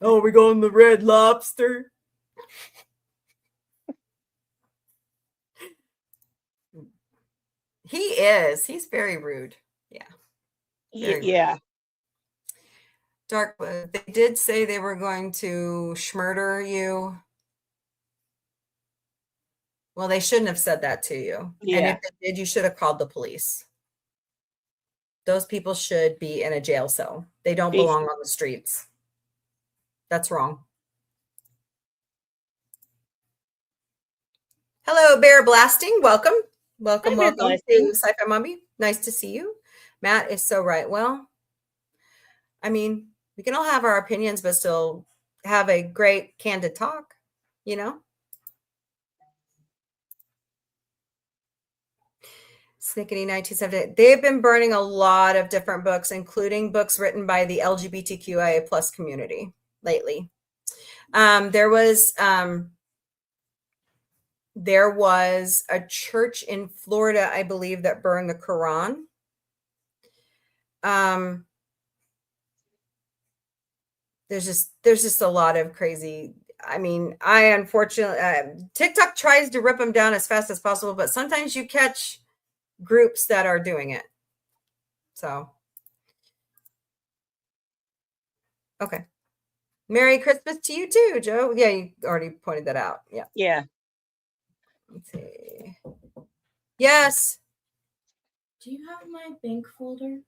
Oh, we going the Red Lobster? He is. He's very rude. Yeah. Yeah. Dark. They did say they were going to schmurder you. Well, they shouldn't have said that to you. Yeah. And if they did, you should have called the police. Those people should be in a jail cell. They don't belong on the streets. That's wrong. Hello, Bear Blasting. Welcome. Welcome to Sci Fi Mombie. Nice to see you. Matt is so right. Well, I mean, we can all have our opinions, but still have a great candid talk, you know? Snickety 1978. They've been burning a lot of different books, including books written by the LGBTQIA plus community lately. There was a church in Florida, I believe, that burned the Quran. there's just a lot of crazy. I mean, I unfortunately TikTok tries to rip them down as fast as possible, but sometimes you catch groups that are doing it. So, okay. Merry Christmas to you too, Joe. Yeah, you already pointed that out. Yeah. Yeah. Let's see. Yes. Do you have my bank folder?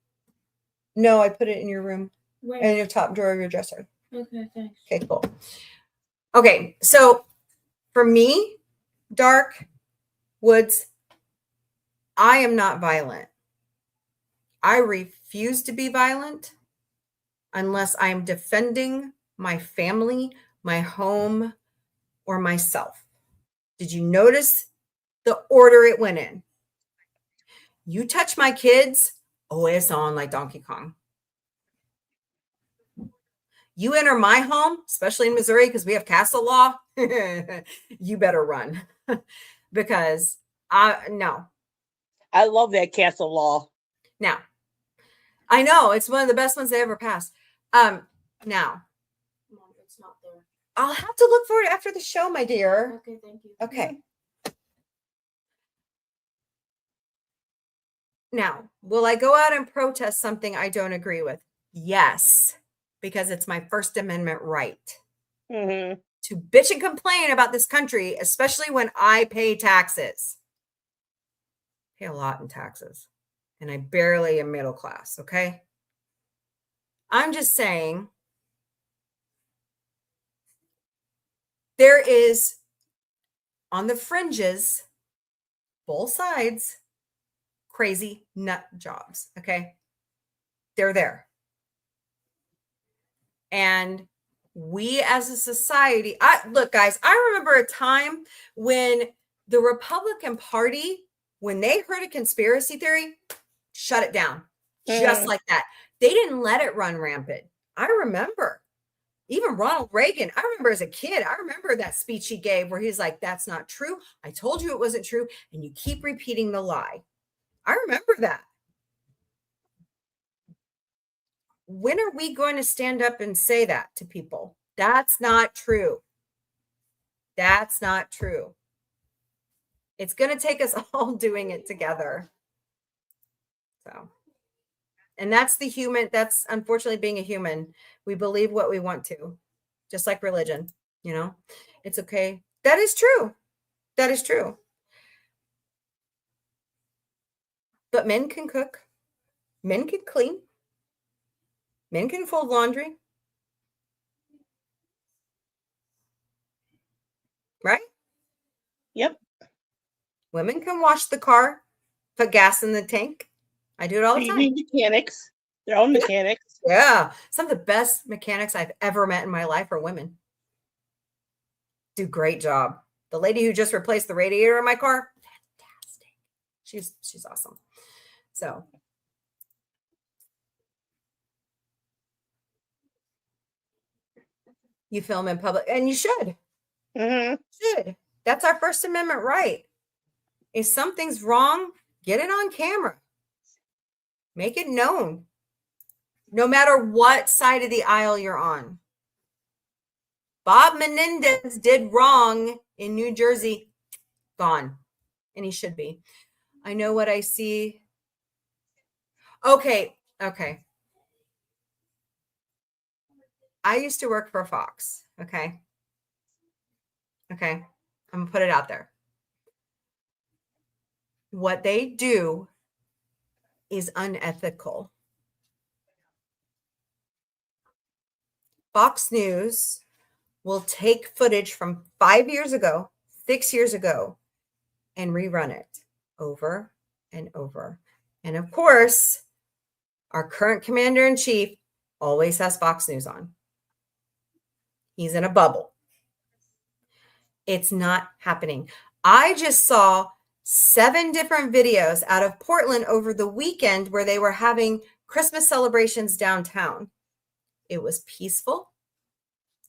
No, I put it in your room Where? in your top drawer of your dresser. Okay, thanks. Okay, cool. Okay, so for me, dark woods, I am not violent. I refuse to be violent unless I am defending my family, my home, or myself. Did you notice the order it went in? You touch my kids, oh, it's on like Donkey Kong. You enter my home, especially in Missouri, because we have castle law, you better run. Because no. I love that castle law. Now, I know it's one of the best ones they ever passed. Now, Mom, it's not there. I'll have to look for it after the show, my dear. Okay, thank you. Okay. Now, will I go out and protest something I don't agree with? Yes, because it's my First Amendment right Mm-hmm. to bitch and complain about this country, especially when I pay taxes. I pay a lot in taxes, and I barely am middle class, okay? I'm just saying there is, on the fringes, both sides, crazy nut jobs, okay? They're there. And we as a society, look, guys, I remember a time when the Republican Party, when they heard a conspiracy theory, shut it down just like that. They didn't let it run rampant. I remember even Ronald Reagan. I remember as a kid, I remember that speech he gave where he's like, that's not true. I told you it wasn't true. And you keep repeating the lie. I remember that. When are we going to stand up and say that to people? That's not true. That's not true. It's going to take us all doing it together. So, and that's the human, that's unfortunately being a human. We believe what we want to, just like religion, you know, it's okay. That is true. That is true. But men can cook. Men can clean. Men can fold laundry. Right? Yep. Women can wash the car, put gas in the tank. I do it all the time. Mechanics. Their own mechanics. Yeah. Some of the best mechanics I've ever met in my life are women. Do great job. The lady who just replaced the radiator in my car, fantastic. She's awesome. So you film in public, and you should. Mm-hmm. Should. That's our First Amendment right. If something's wrong, get it on camera. Make it known. No matter what side of the aisle you're on. Bob Menendez did wrong in New Jersey. Gone. And he should be. I know what I see. Okay. I used to work for Fox. Okay. I'm going to put it out there. What they do is unethical. Fox News will take footage from 5 years ago, 6 years ago, and rerun it over and over. And of course, our current commander-in-chief always has Fox News on. He's in a bubble. It's not happening. I just saw 7 different videos out of Portland over the weekend where they were having Christmas celebrations downtown. It was peaceful.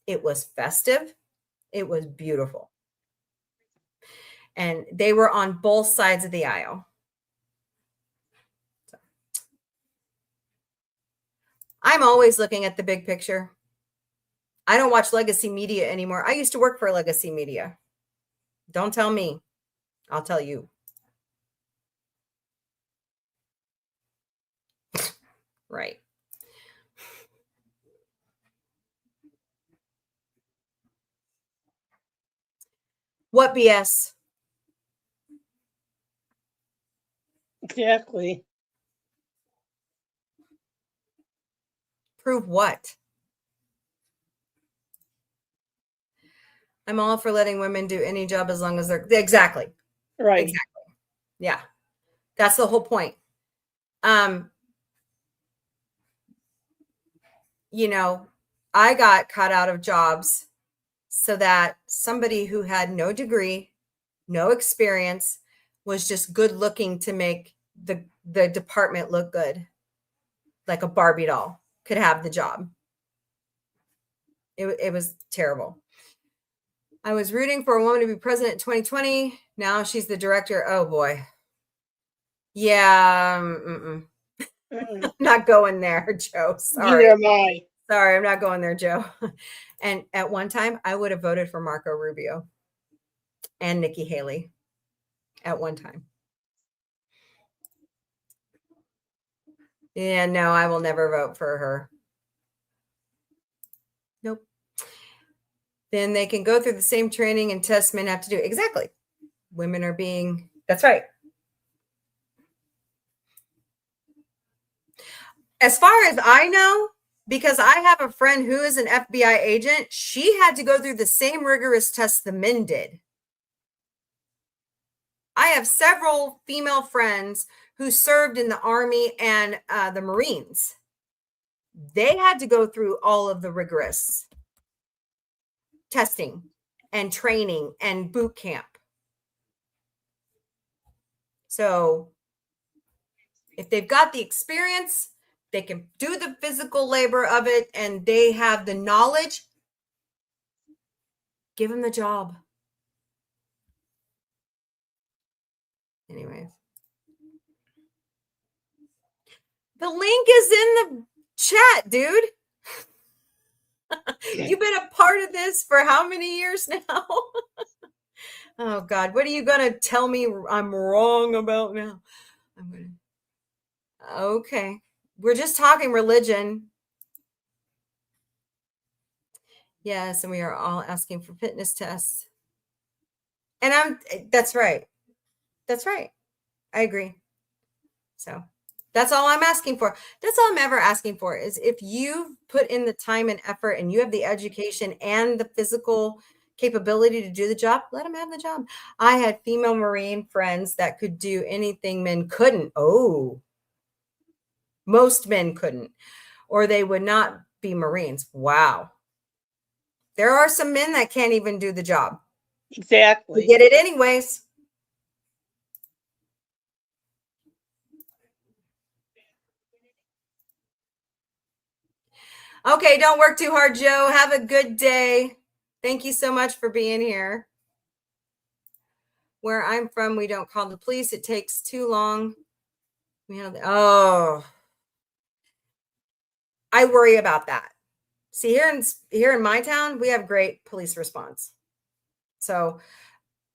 It was festive. It was beautiful. And they were on both sides of the aisle. So, I'm always looking at the big picture. I don't watch legacy media anymore. I used to work for legacy media. Don't tell me. I'll tell you. Right. What BS? Exactly. Prove what? I'm all for letting women do any job as long as they're exactly. Right. Exactly. Yeah. That's the whole point. You know, I got cut out of jobs so that somebody who had no degree, no experience, was just good looking to make the department look good. Like a Barbie doll could have the job. It was terrible. I was rooting for a woman to be president in 2020. Now she's the director. Oh boy. Yeah. I'm not going there, Joe. Sorry. Neither am I. Sorry, I'm not going there, Joe. And at one time, I would have voted for Marco Rubio and Nikki Haley at one time. Yeah, no, I will never vote for her. Nope. Then they can go through the same training and tests men have to do. Exactly. Women are being, that's right. As far as I know, because I have a friend who is an FBI agent, she had to go through the same rigorous tests the men did. I have several female friends who served in the Army and the Marines. They had to go through all of the rigorous testing and training and boot camp. So if they've got the experience, they can do the physical labor of it, and they have the knowledge, give them the job. Anyways. The link is in the chat, dude. You've been a part of this for how many years now? Oh, God. What are you going to tell me I'm wrong about now? Okay. We're just talking religion. Yes, and we are all asking for fitness tests. And that's right. That's right. I agree. So that's all I'm asking for. That's all I'm ever asking for is if you put in the time and effort and you have the education and the physical capability to do the job, let them have the job. I had female Marine friends that could do anything men couldn't. Oh, most men couldn't, or they would not be Marines. Wow. There are some men that can't even do the job. Exactly. They get it anyways. Okay, don't work too hard, Joe. Have a good day. Thank you so much for being here. Where I'm from, we don't call the police. It takes too long. I worry about that. See, here in my town, we have great police response. So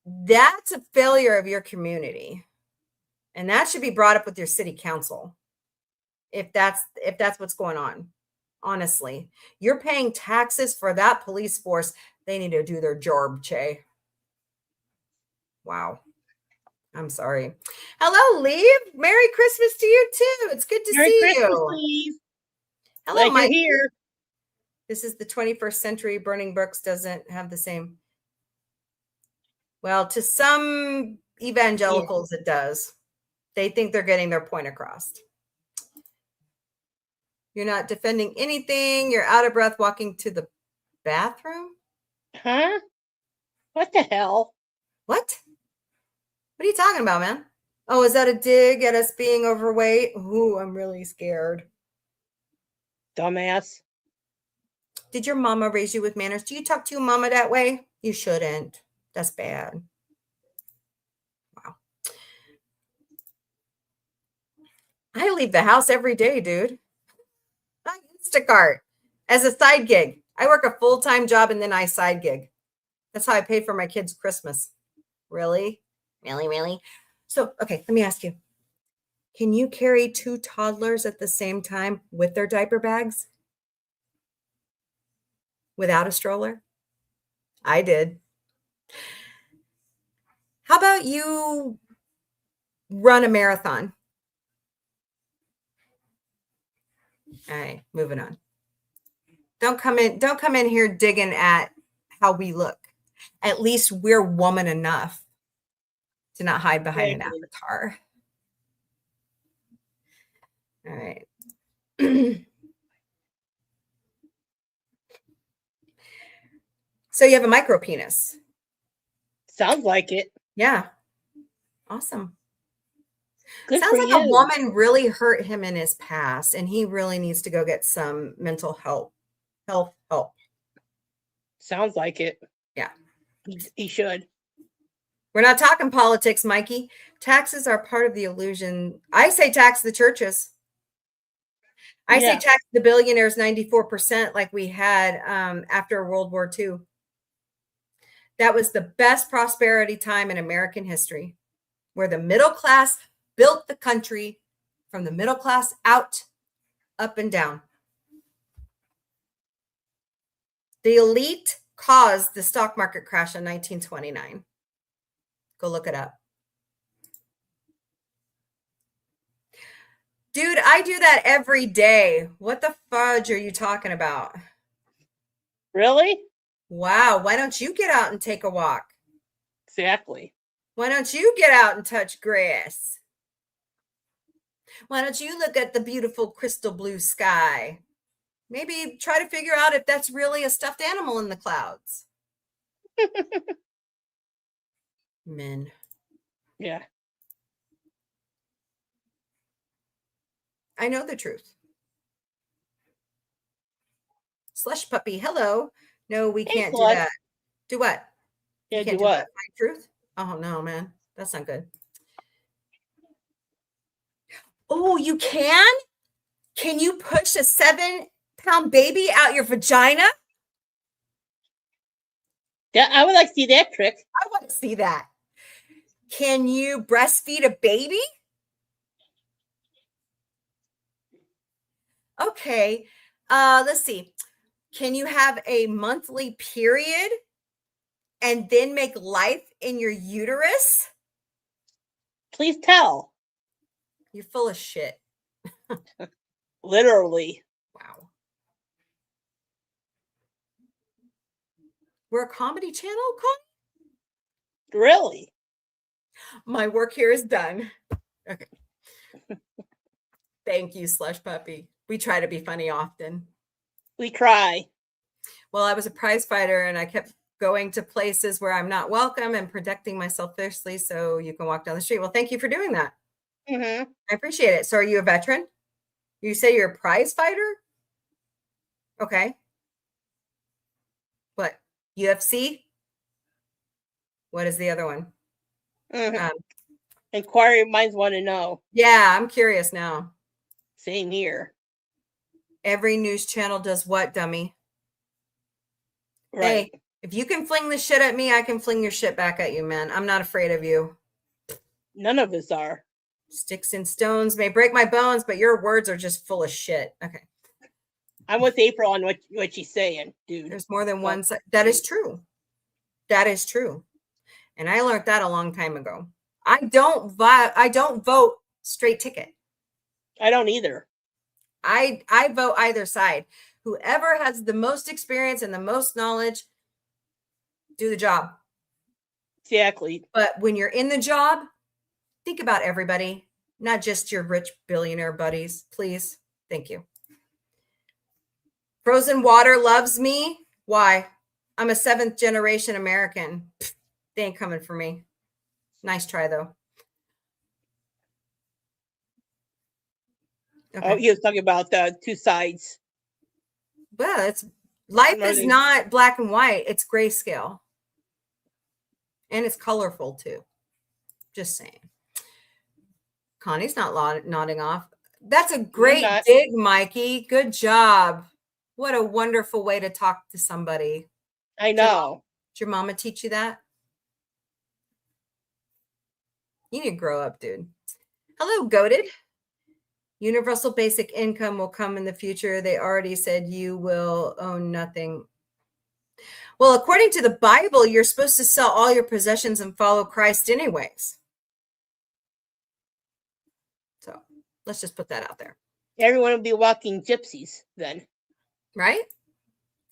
that's a failure of your community. And that should be brought up with your city council. If that's what's going on. Honestly, you're paying taxes for that police force. They need to do their job, Che. Wow. I'm sorry. Hello, Lee. Merry Christmas to you too. It's good to Merry see Christmas, you. Lee. Hello, Glad Mike. you're here. This is the 21st century. Burning Brooks doesn't have the same. Well, to some evangelicals, it does. They think they're getting their point across. You're not defending anything. You're out of breath walking to the bathroom. Huh? What the hell? What? What are you talking about, man? Oh, is that a dig at us being overweight? Ooh, I'm really scared. Dumbass. Did your mama raise you with manners? Do you talk to your mama that way? You shouldn't. That's bad. Wow. I leave the house every day, dude. I Instacart as a side gig. I work a full-time job and then I side gig. That's how I paid for my kids' Christmas. Really? Really, really? So, okay, let me ask you. Can you carry 2 toddlers at the same time with their diaper bags? Without a stroller? I did. How about you run a marathon? All right, moving on. Don't come in here digging at how we look. At least we're woman enough to not hide behind an Exactly. avatar. All right. So you have a micro penis. Sounds like it. Yeah. Awesome. Good Sounds for like you. a woman really hurt him in his past and he really needs to go get some mental health help. Sounds like it. Yeah. He should. We're not talking politics, Mikey. Taxes are part of the illusion. I say tax the churches. I say Yeah. tax the billionaires 94% like we had after World War II. That was the best prosperity time in American history, where the middle class built the country from the middle class out, up and down. The elite caused the stock market crash in 1929. Go look it up. Dude, I do that every day. What the fudge are you talking about? Really? Wow. Why don't you get out and take a walk? Exactly. Why don't you get out and touch grass? Why don't you look at the beautiful crystal blue sky? Maybe try to figure out if that's really a stuffed animal in the clouds. Men. Yeah. I know the truth. Slush puppy, hello. No, we Hey, can't do Slush. that. Do what? Yeah, You can't do what? Find truth? Oh no, man. That's not good. Oh, you can? Can you push a 7-pound baby out your vagina? Yeah, I would like to see that trick. I want to see that. Can you breastfeed a baby? Okay. Let's see. Can you have a monthly period and then make life in your uterus? Please tell. You're full of shit. Literally. Wow. We're a comedy channel, Connie? Really? My work here is done. Okay. Thank you, Slush Puppy. We try to be funny often. We try. Well, I was a prize fighter and I kept going to places where I'm not welcome and protecting myself fiercely so you can walk down the street. Well, thank you for doing that. Mm-hmm. I appreciate it. So are you a veteran? You say you're a prize fighter? Okay. What? UFC? What is the other one? Mm-hmm. Inquiry minds want to know. Yeah, I'm curious now. Same here. Every news channel does what, dummy? Right. Hey, if you can fling this shit at me, I can fling your shit back at you, man. I'm not afraid of you. None of us are. Sticks and stones may break my bones, but your words are just full of shit. Okay. I'm with April on what she's saying, dude. There's more than one side. That is true. That is true. And I learned that a long time ago. I don't vote straight ticket. I don't either. I vote either side. Whoever has the most experience and the most knowledge, do the job. Exactly. But when you're in the job, think about everybody, not just your rich billionaire buddies, please. Thank you. Frozen water loves me. Why? I'm a 7th generation American. Pfft, they ain't coming for me. Nice try, though. Okay. Oh, he was talking about the two sides. Well, it's life is Learning. not black and white. It's grayscale. And it's colorful too. Just saying. Connie's not nodding off. That's a great not. dig, Mikey. Good job. What a wonderful way to talk to somebody. I know. Did your mama teach you that? You need to grow up, dude. Hello, Goated. Universal basic income will come in the future. They already said you will own nothing. Well, according to the Bible, you're supposed to sell all your possessions and follow Christ anyways. So let's just put that out there. Everyone will be walking gypsies then. Right?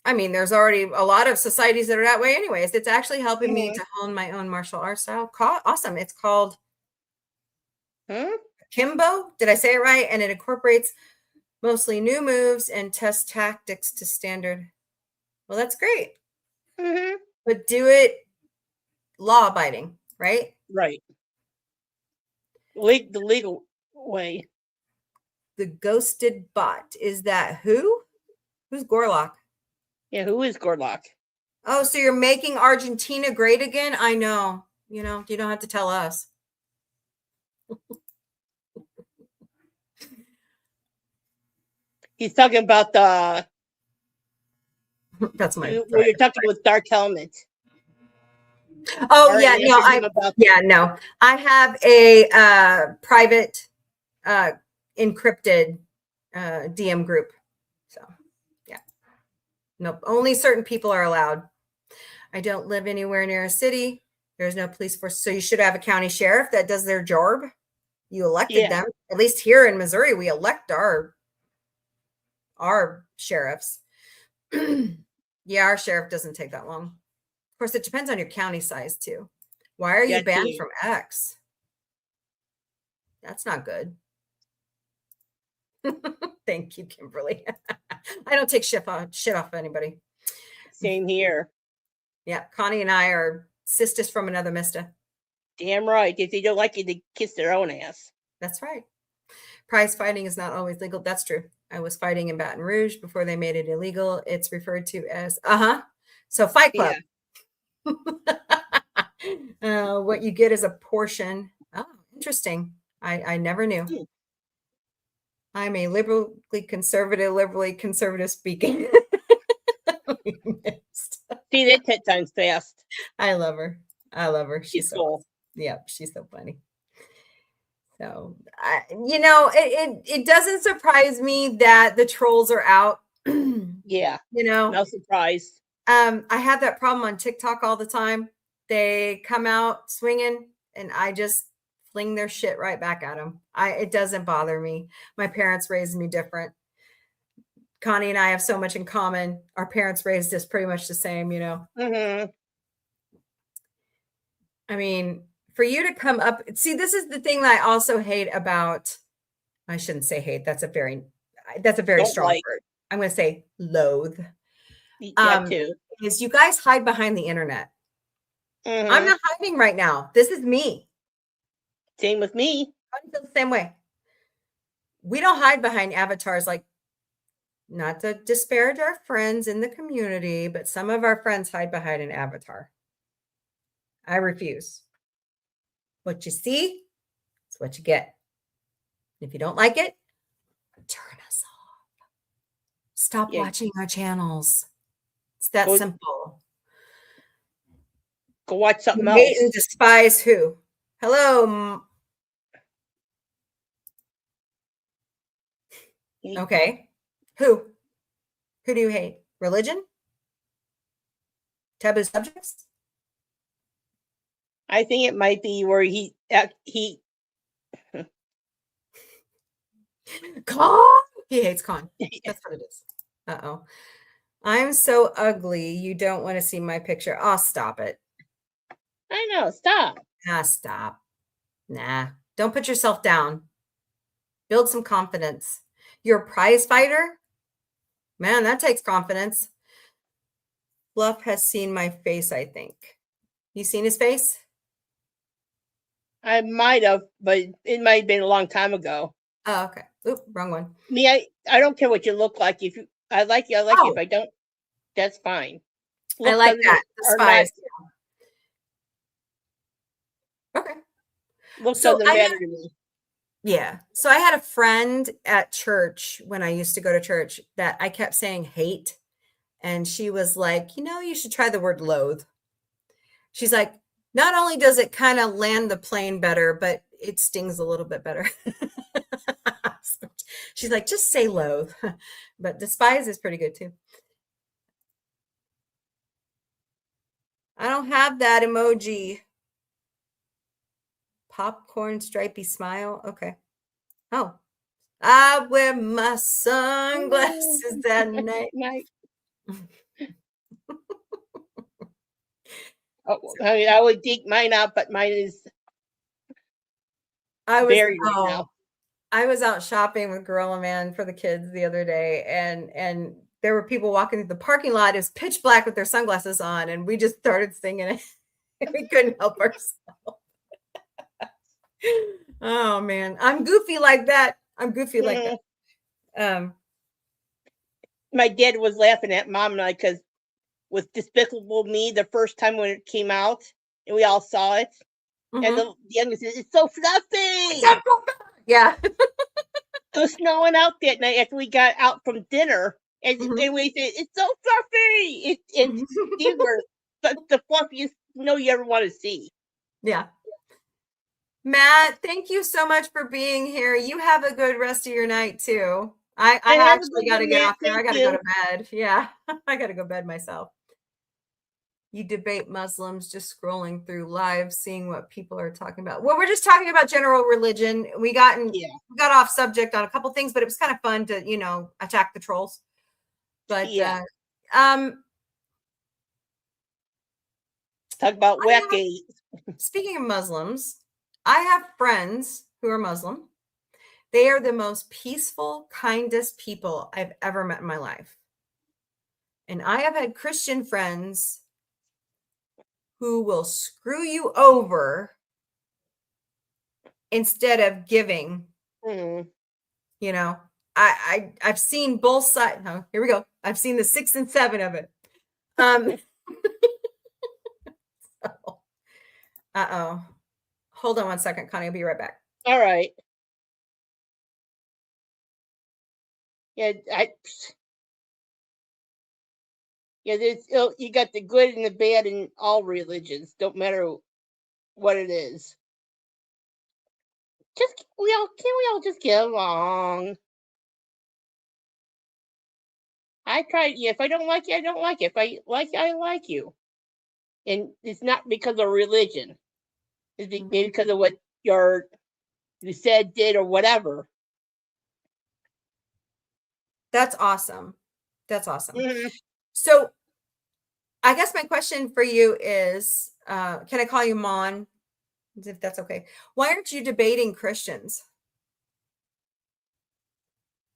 I mean, there's already a lot of societies that are that way anyways. It's actually helping me to hone my own martial arts style. Awesome. It's called Kimbo. Did I say it right? And it incorporates mostly new moves and test tactics to standard. Well, that's great. But do it law abiding, right? Right. The legal way. The ghosted bot. Is that who? Who's Gorlock? Yeah, who is Gorlock? Oh, so you're making Argentina great again? I know. You know, you don't have to tell us. He's talking about the. That's my. Where you're talking with Dark Helmet. Oh yeah, no. I have a private, encrypted DM group. So yeah, nope. Only certain people are allowed. I don't live anywhere near a city. There's no police force, so you should have a county sheriff that does their job. You elected them. At least here in Missouri, we elect our sheriffs. Yeah, our sheriff doesn't take that long. Of course, it depends on your county size too. Why are you banned from X? That's not good. Thank you, Kimberly. I don't take shit off anybody. Same here. Yeah, Connie and I are sisters from another mister. Damn right. If they don't like you, they kiss their own ass. That's right. Prize fighting is not always legal. That's true. I was fighting in Baton Rouge before they made it illegal. It's referred to as So Fight Club. Yeah. What you get is a portion. Oh, interesting. I never knew. I'm a liberally conservative speaking. See, that 10 times fast. I love her. She's so cool. Yeah, she's so funny. So, it doesn't surprise me that the trolls are out. Yeah. No surprise. I have that problem on TikTok all the time. They come out swinging and I just fling their shit right back at them. It doesn't bother me. My parents raised me different. Connie and I have so much in common. Our parents raised us pretty much the same, I mean, for you to come up, see, this is the thing that I also hate about, I shouldn't say hate. That's a very strong word. I'm going to say loathe. Too. Is you guys hide behind the internet. I'm not hiding right now. This is me. Same with me. I feel the same way. We don't hide behind avatars, like, not to disparage our friends in the community, but some of our friends hide behind an avatar. I refuse. What you see is what you get. If you don't like it, turn us off. Stop watching our channels. It's that simple. Go watch something else. Hate and despise who? Hello. Okay. Who do you hate? Religion? Taboo subjects? I think it might be where he Con? He hates Con. That's what it is. Uh-oh. I'm so ugly. You don't want to see my picture. Oh, stop it. I know. Stop. Stop. Nah. Don't put yourself down. Build some confidence. You're a prize fighter? Man, that takes confidence. Bluff has seen my face, I think. You seen his face? I might have, but it might have been a long time ago. Oh, okay. Oop, wrong one. Me, I don't care what you look like. If you, I like you, I like you. If I don't, that's fine. I like that. Despise. Okay. Looks doesn't matter to me. Yeah. So I had a friend at church when I used to go to church that I kept saying hate. And she was like, you should try the word loathe. She's like, not only does it kind of land the plane better, but it stings a little bit better. She's like, just say loathe. But despise is pretty good too. I don't have that emoji. Popcorn stripy smile. Okay. Oh, I wear my sunglasses that night. Oh, I would dig mine out, but mine is buried right now. I was out shopping with Gorilla Man for the kids the other day, and there were people walking through the parking lot. It was pitch black with their sunglasses on, and we just started singing it. We couldn't help ourselves. Oh man, I'm goofy like that. Like that. My dad was laughing at Mom and I because with Despicable Me the first time when it came out, and we all saw it, and the youngest said, "It's so fluffy." Yeah. It was snowing out that night after we got out from dinner, and we said, "It's so fluffy." These were the fluffiest snow you ever want to see. Yeah. Matt, thank you so much for being here. You have a good rest of your night too. I actually got to get off here. I got to go to bed. Yeah, I got to go to bed myself. You debate Muslims, just scrolling through live, seeing what people are talking about. Well, we're just talking about general religion. We got off subject on a couple things, but it was kind of fun to, attack the trolls. But talk about wacky. Speaking of Muslims, I have friends who are Muslim. They are the most peaceful, kindest people I've ever met in my life. And I have had Christian friends who will screw you over instead of giving. I've seen both sides. Oh, here we go. I've seen the 6 and 7 of it. Uh-oh. Hold on one second, Connie. I'll be right back. All right. Yeah, you got the good and the bad in all religions. Don't matter what it is. Can't we all just get along? I try. Yeah, if I don't like you, I don't like you. If I like you, I like you. And it's not because of religion. It's maybe because of what you said, did, or whatever. That's awesome. That's awesome. So I guess my question for you is, can I call you Mon? If that's okay. Why aren't you debating Christians?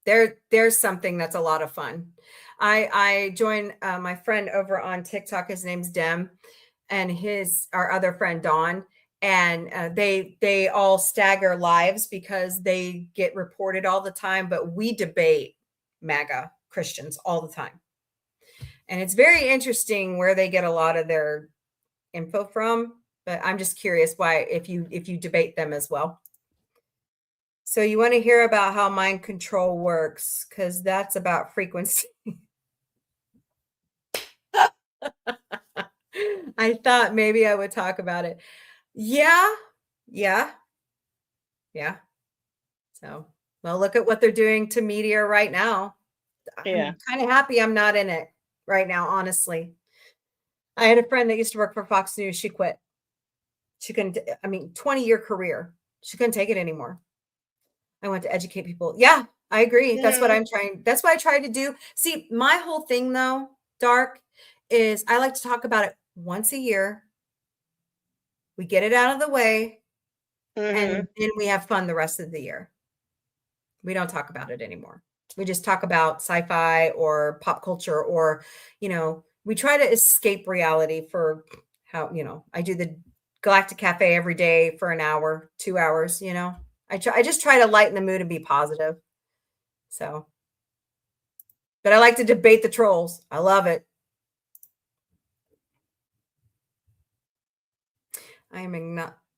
There's something that's a lot of fun. I joined my friend over on TikTok. His name's Dem, and our other friend Dawn, and they all stagger lives because they get reported all the time. But we debate MAGA Christians all the time, and it's very interesting where they get a lot of their info from. But I'm just curious why if you debate them as well. So you want to hear about how mind control works, because that's about frequency. I thought maybe I would talk about it. Yeah. So, well, look at what they're doing to media right now. Yeah. I'm kind of happy I'm not in it right now, honestly. I had a friend that used to work for Fox News. She quit. She couldn't, 20-year career. She couldn't take it anymore. I want to educate people. Yeah, I agree. That's what I'm trying. That's what I try to do. See, my whole thing though, Dark, is I like to talk about it once a year. We get it out of the way, and then we have fun the rest of the year. We don't talk about it anymore. We just talk about sci-fi or pop culture, or, we try to escape reality for how, I do the Galactic Cafe every day for an hour, 2 hours, I just try to lighten the mood and be positive. So, but I like to debate the trolls. I love it. I am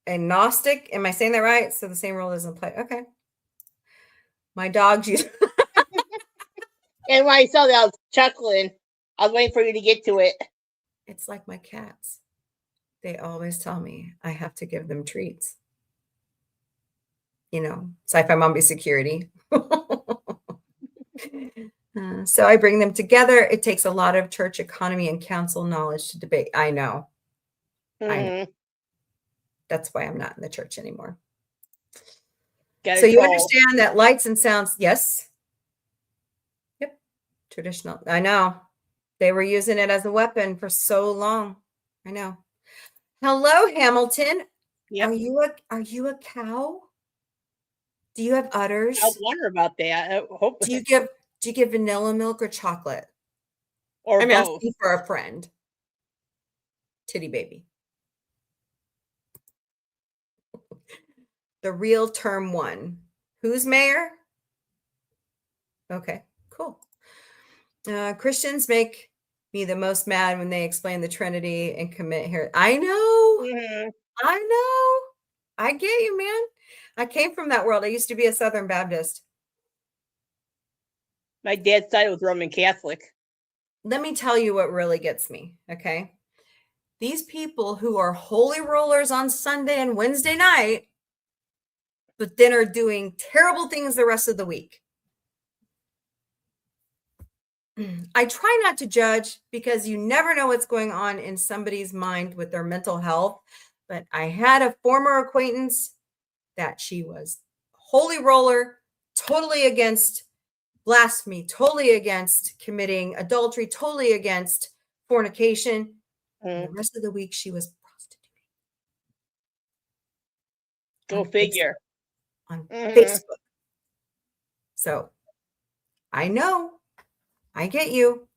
agnostic. Am I saying that right? So the same rule doesn't play. Okay. My dogs use. And when I saw that, I was chuckling. I was waiting for you to get to it. It's like my cats. They always tell me I have to give them treats. You know, Sci Fi Mombie security. So I bring them together. It takes a lot of church economy and council knowledge to debate. I know. I know. Mhm. That's why I'm not in the church anymore. Got So a you troll. understand that lights and sounds, yes. Yep. Traditional. I know. They were using it as a weapon for so long. I know. Hello, Hamilton. Yep. Are you a cow? Do you have udders? I was wondering about that. I hope Do you give vanilla milk or chocolate? or I'm both. asking for a friend. Titty baby. The real term one. Who's mayor? Okay, cool. Christians make me the most mad when they explain the Trinity and commit here. I know. Mhm. I know. I get you, man. I came from that world. I used to be a Southern Baptist. My dad's side was Roman Catholic. Let me tell you what really gets me, okay? These people who are holy rollers on Sunday and Wednesday night, but then are doing terrible things the rest of the week. I try not to judge because you never know what's going on in somebody's mind with their mental health. But I had a former acquaintance that she was holy roller, totally against blasphemy, totally against committing adultery, totally against fornication. And the rest of the week, she was prostituting. Go on figure. Facebook, on Mhm. Facebook. So I know. I get you.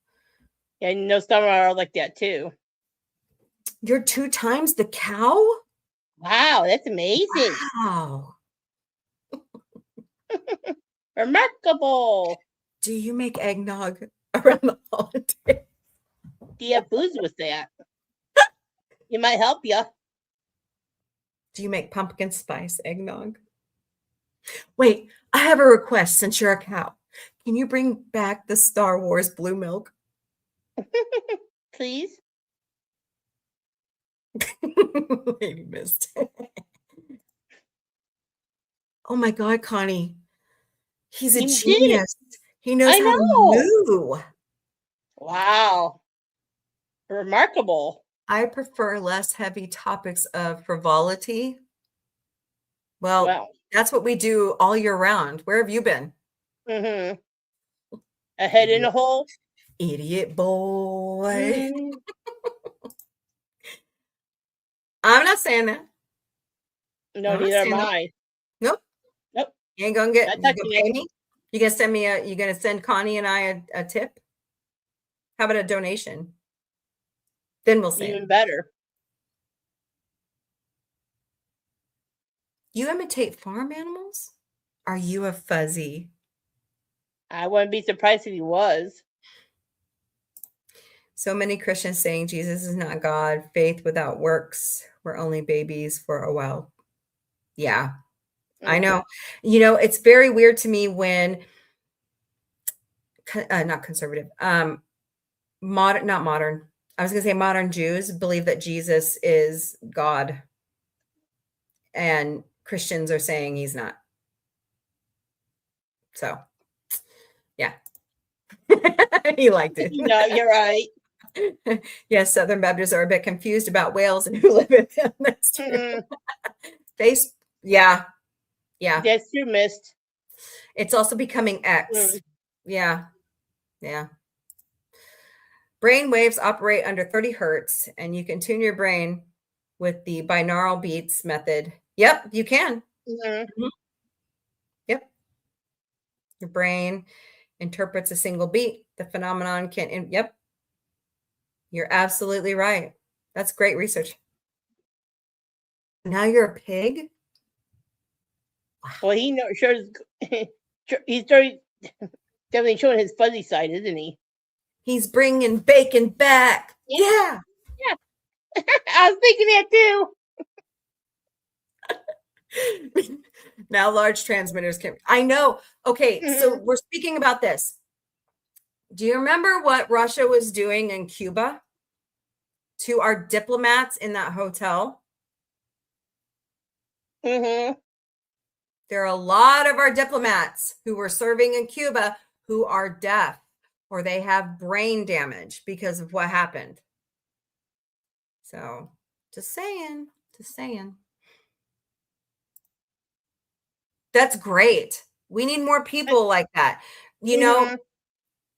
Yeah, you know some are like that too. You're 2 times the cow? Wow, that's amazing. Wow. Remarkable. Do you make eggnog around the holiday? Do you have booze with that? It might help you. Do you make pumpkin spice eggnog? Wait, I have a request since you're a cow. Can you bring back the Star Wars blue milk? Please. Lady missed. Oh my God, Connie. He's a You did it. genius. He knows I how to know. moo. Wow. Remarkable. I prefer less heavy topics of frivolity. Well, Wow. that's what we do all year round. Where have you been? Mm-hmm. A head in a hole. Idiot boy. Mm. I'm not saying that. No, I'm not neither am saying that. I. Nope. Nope. You ain't gonna get. Not You gonna touching pay it. me? You gonna send me a? You gonna send Connie and I a tip? How about a donation? Then we'll say Even it. better. You imitate farm animals? Are you a fuzzy? I wouldn't be surprised if he was. So many Christians saying Jesus is not God. Faith without works. We're only babies for a while. Yeah, I know. You know, it's very weird to me when not conservative, modern, not modern. I was going to say modern Jews believe that Jesus is God, and Christians are saying he's not. So, yeah, he liked it. No, you're right. Yes, Southern Baptists are a bit confused about whales and who live in them. That's true. Mm-mm. Yeah. That's true, missed. It's also becoming X. Mm. Yeah. Brain waves operate under 30 hertz, and you can tune your brain with the binaural beats method. Yep, you can. Mm-hmm. Yep. Your brain interprets a single beat. The phenomenon yep. You're absolutely right. That's great research. Now you're a pig? Well, he he's definitely showing his fuzzy side, isn't he? He's bringing bacon back. Yeah. I was thinking that too. Now large transmitters can. I know. Okay, so we're speaking about this. Do you remember what Russia was doing in Cuba to our diplomats in that hotel? Mm-hmm. There are a lot of our diplomats who were serving in Cuba who are deaf or they have brain damage because of what happened. So just saying, just saying. That's great. We need more people like that. You know,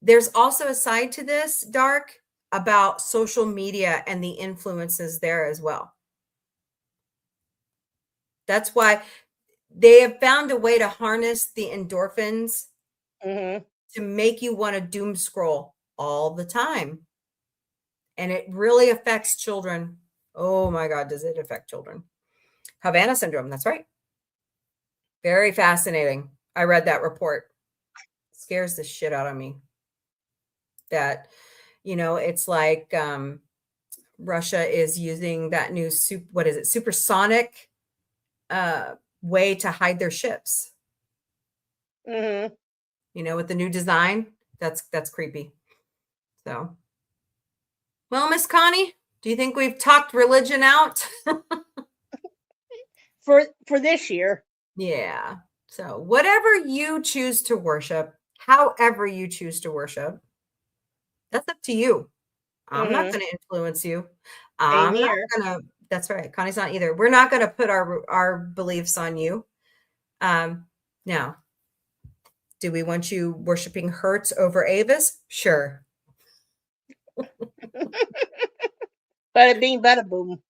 there's also a side to this, Dark, about social media and the influences there as well. That's why they have found a way to harness the endorphins to make you want to doom scroll all the time. And it really affects children. Oh my God, does it affect children? Havana syndrome, that's right. Very fascinating. I read that report. Scares the shit out of me. That, you know, it's like Russia is using that new supersonic way to hide their ships. You know, with the new design. That's creepy. So, well, Miss Connie, do you think we've talked religion out? For this year. Yeah. So whatever you choose to worship, however you choose to worship, that's up to you. I'm not going to influence you. I'm not going to. That's right. Connie's not either. We're not going to put our beliefs on you. Now, do we want you worshiping Hertz over Avis? Sure. Bada bing, bada boom.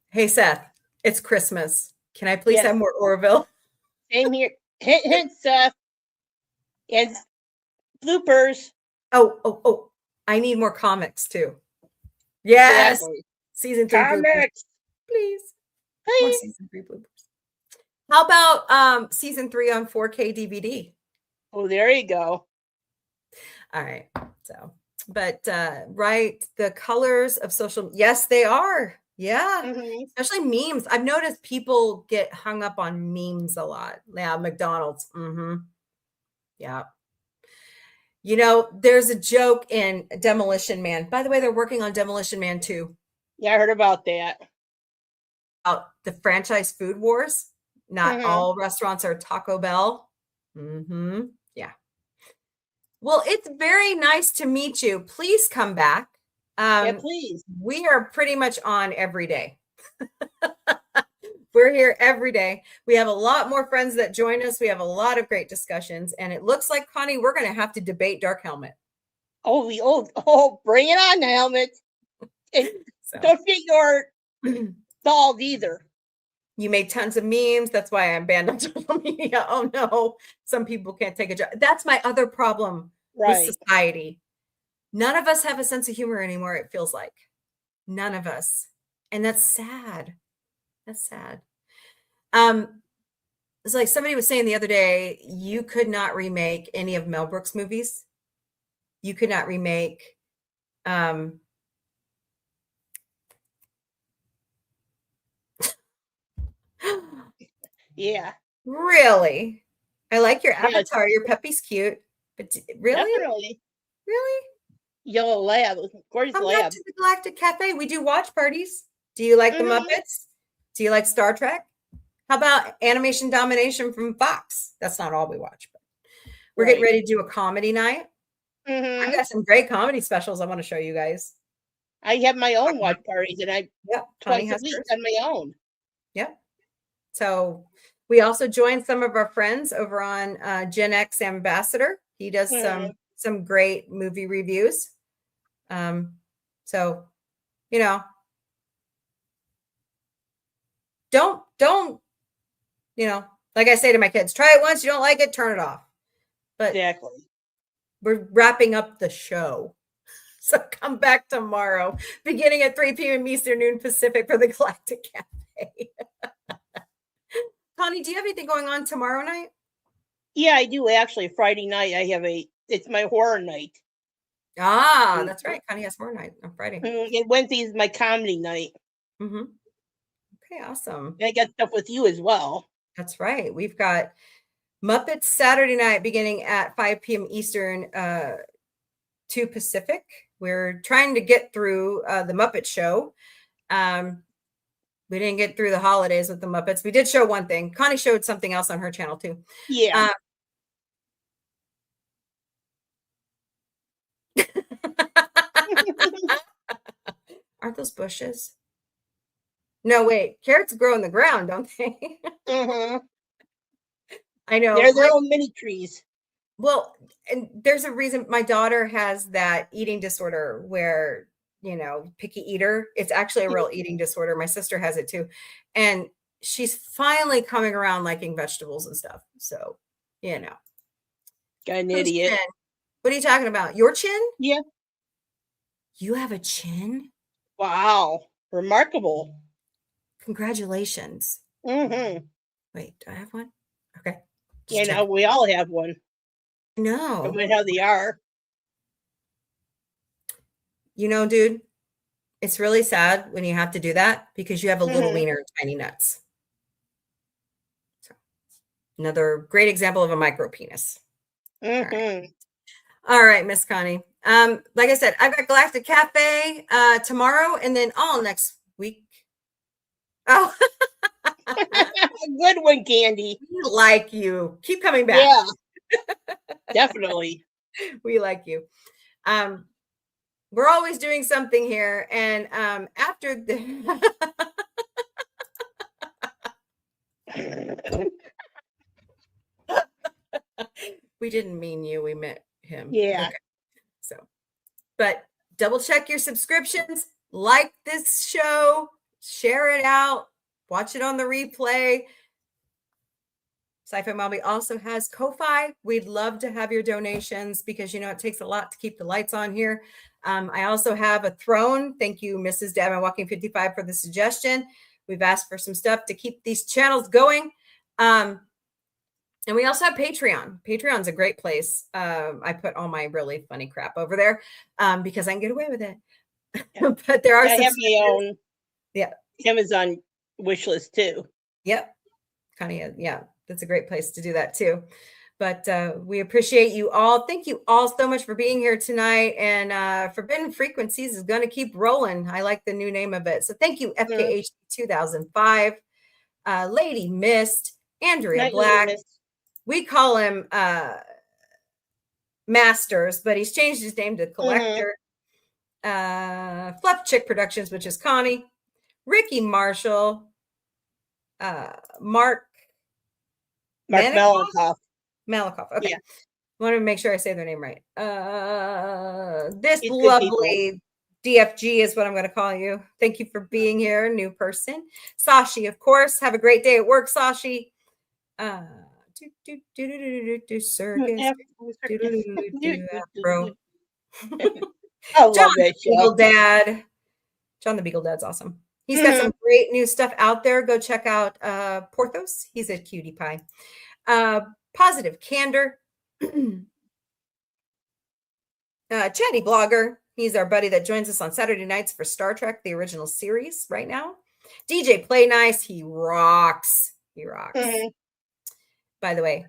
Hey, Seth, it's Christmas. Can I please have more Orville? Same here. Hint, Seth. And bloopers. Oh. I need more comics too. Yes. Exactly. Season 3 comics. Bloopers. Please. More season 3 bloopers. How about season 3 on 4K DVD? Oh, there you go. All right. So, but right, the colors of social, yes, they are. Yeah. Especially memes. I've noticed people get hung up on memes a lot. Yeah, McDonald's. Yeah. You know, there's a joke in Demolition Man. By the way, they're working on Demolition Man 2. Yeah, I heard about that. About the franchise food wars. Not all restaurants are Taco Bell. Yeah. Well, it's very nice to meet you. Please come back. Yeah, please. We are pretty much on every day. We're here every day. We have a lot more friends that join us. We have a lot of great discussions. And it looks like, Connie, we're going to have to debate Dark Helmet. Oh, bring it on, the helmet. And don't forget your dolls either. You made tons of memes. That's why I'm banned on social media. Oh, no. Some people can't take a job. That's my other problem with society. None of us have a sense of humor anymore, it feels like. None of us. And that's sad. That's sad. It's like somebody was saying the other day, you could not remake any of Mel Brooks' movies. You could not remake Yeah. Really? I like your avatar. Your puppy's cute. But really? Definitely. Really? Yellow lab. Gorgeous Come lab. back to the Galactic Cafe. We do watch parties. Do you like the Muppets? Do you like Star Trek? How about Animation Domination from Fox? That's not all we watch, but we're getting ready to do a comedy night. I got some great comedy specials I want to show you guys. I have my own watch parties, and twice a week on my own. Yep. So we also joined some of our friends over on Gen X Ambassador. He does some great movie reviews. So, you know, don't, you know, like I say to my kids, try it once, you don't like it, turn it off. But exactly. We're wrapping up the show. So come back tomorrow, beginning at 3 p.m. Eastern, noon Pacific for the Galactic Cafe. Connie, do you have anything going on tomorrow night? Yeah, I do. Actually, Friday night, it's my horror night. Ah, that's right. Connie has horror night on Friday. And Wednesday is my comedy night. Okay, awesome. And I got stuff with you as well. That's right. We've got Muppets Saturday night beginning at 5 p.m. Eastern, 2 Pacific. We're trying to get through the Muppet Show. We didn't get through the holidays with the Muppets. We did show one thing. Connie showed something else on her channel too. Yeah. Aren't those bushes? No, wait. Carrots grow in the ground, don't they? I know. They're their own mini trees. Well, and there's a reason my daughter has that eating disorder where, picky eater. It's actually a real eating disorder. My sister has it too. And she's finally coming around liking vegetables and stuff. So, Got an idiot. Chin? What are you talking about? Your chin? Yeah. You have a chin? Wow. Remarkable. Congratulations. Mm-hmm. Wait, do I have one? Okay. We all have one. No. No matter how they are. Dude, it's really sad when you have to do that because you have a little wiener and tiny nuts. So, another great example of a micro penis. All right, Miss Connie. Like I said, I've got Galactic Cafe tomorrow and then all next week. Oh, good one, Candy. We like you. Keep coming back. Yeah, definitely. We like you. We're always doing something here, and after the we didn't mean you. We meant him. Yeah. Okay. So, but double check your subscriptions. Like this show. Share it out. Watch it on the replay. Sci Fi Mombie also has Ko-Fi. We'd love to have your donations because, it takes a lot to keep the lights on here. I also have a throne. Thank you, Mrs. Dabman Walking 55 for the suggestion. We've asked for some stuff to keep these channels going. And we also have Patreon. Patreon's a great place. I put all my really funny crap over there because I can get away with it. But there are I have my own Amazon wish list too. Yep. Connie, yeah, that's a great place to do that too. But we appreciate you all. Thank you all so much for being here tonight. And Forbidden Frequencies is going to keep rolling. I like the new name of it. So thank you, FKH 2005, Lady Mist, Andrea Black. We call him Masters, but he's changed his name to Collector. Fluff Chick Productions, which is Connie, Ricky Marshall, Mark Malikoff. Okay. I want to make sure I say their name right. This lovely DFG is what I'm going to call you. Thank you for being here, new person. Sashi, of course. Have a great day at work, Sashi. Circus. I love that show. Beagle Dad. John the Beagle Dad's awesome. He's got some great new stuff out there. Go check out Porthos. He's a cutie pie. Positive Candor. Chatty Blogger. He's our buddy that joins us on Saturday nights for Star Trek, the original series right now. DJ Play Nice. He rocks. He rocks. By the way,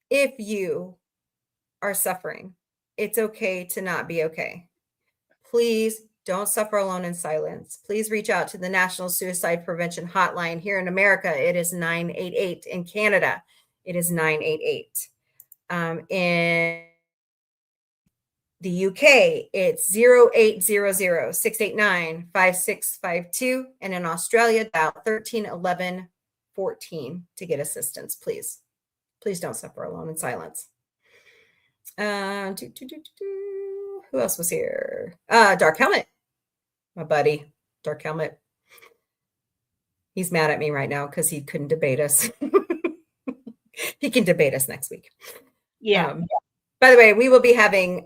if you are suffering, it's okay to not be okay. Please don't suffer alone in silence. Please reach out to the National Suicide Prevention Hotline. Here in America, it is 988. In Canada, it is 988. In the UK, it's 0800 689 5652. And in Australia, dial 1311 14 to get assistance, please. Please don't suffer alone in silence. Who else was here? Dark Helmet. My buddy, Dark Helmet. He's mad at me right now because he couldn't debate us. He can debate us next week. Yeah. By the way, we will be having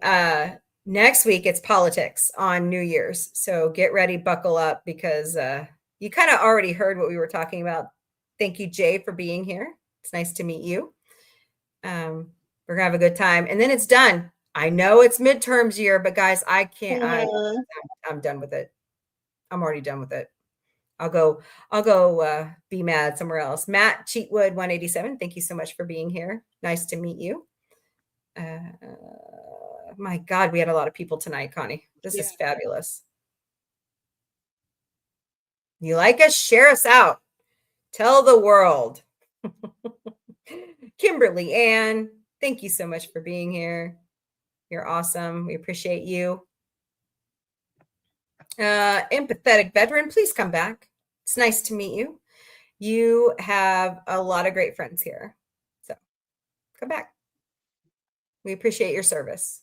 next week, it's politics on New Year's. So get ready, buckle up, because you kind of already heard what we were talking about. Thank you, Jay, for being here. It's nice to meet you. We're going to have a good time. And then it's done. I know it's midterms year, but guys, I can't. I'm done with it. I'm already done with it. I'll go be mad somewhere else. Matt Cheatwood 187, thank you so much for being here. Nice to meet you. My God, we had a lot of people tonight, Connie. This is fabulous. You like us? Share us out. Tell the world. Kimberly Ann, thank you so much for being here. You're awesome. We appreciate you. Empathetic veteran, please come back. It's nice to meet you. You have a lot of great friends here. So come back. We appreciate your service.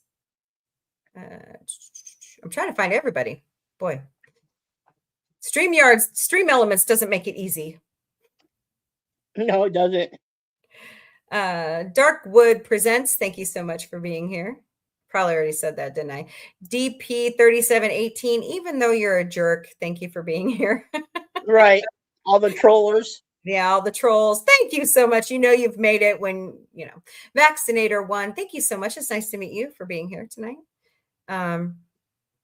I'm trying to find everybody. Boy. Stream Elements doesn't make it easy. No, it doesn't. Darkwood Presents, thank you so much for being here. Probably already said that, didn't I? DP3718, even though you're a jerk, thank you for being here. Right. All the trollers. Yeah, all the trolls. Thank you so much. You know you've made it when, Vaccinator 1. Thank you so much. It's nice to meet you for being here tonight.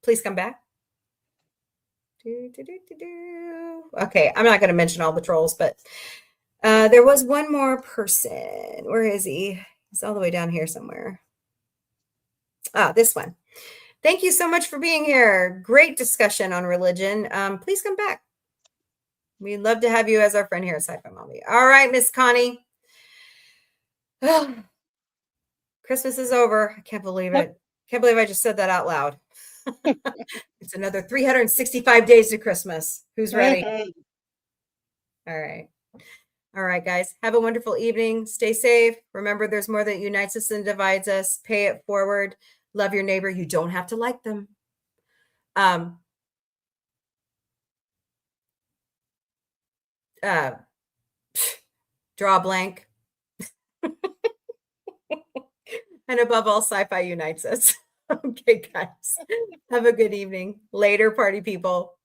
Please come back. Okay, I'm not going to mention all the trolls, but there was one more person. Where is he? He's all the way down here somewhere. This one. Thank you so much for being here. Great discussion on religion. Please come back. We'd love to have you as our friend here at Sci Fi Mombie. All right, Miss Connie. Christmas is over. I can't believe it. Can't believe I just said that out loud. It's another 365 days to Christmas. Who's ready? All right. All right, guys. Have a wonderful evening. Stay safe. Remember, there's more that unites us than divides us. Pay it forward. Love your neighbor. You don't have to like them. Draw a blank. And above all, sci-fi unites us. Okay, guys. Have a good evening. Later, party people.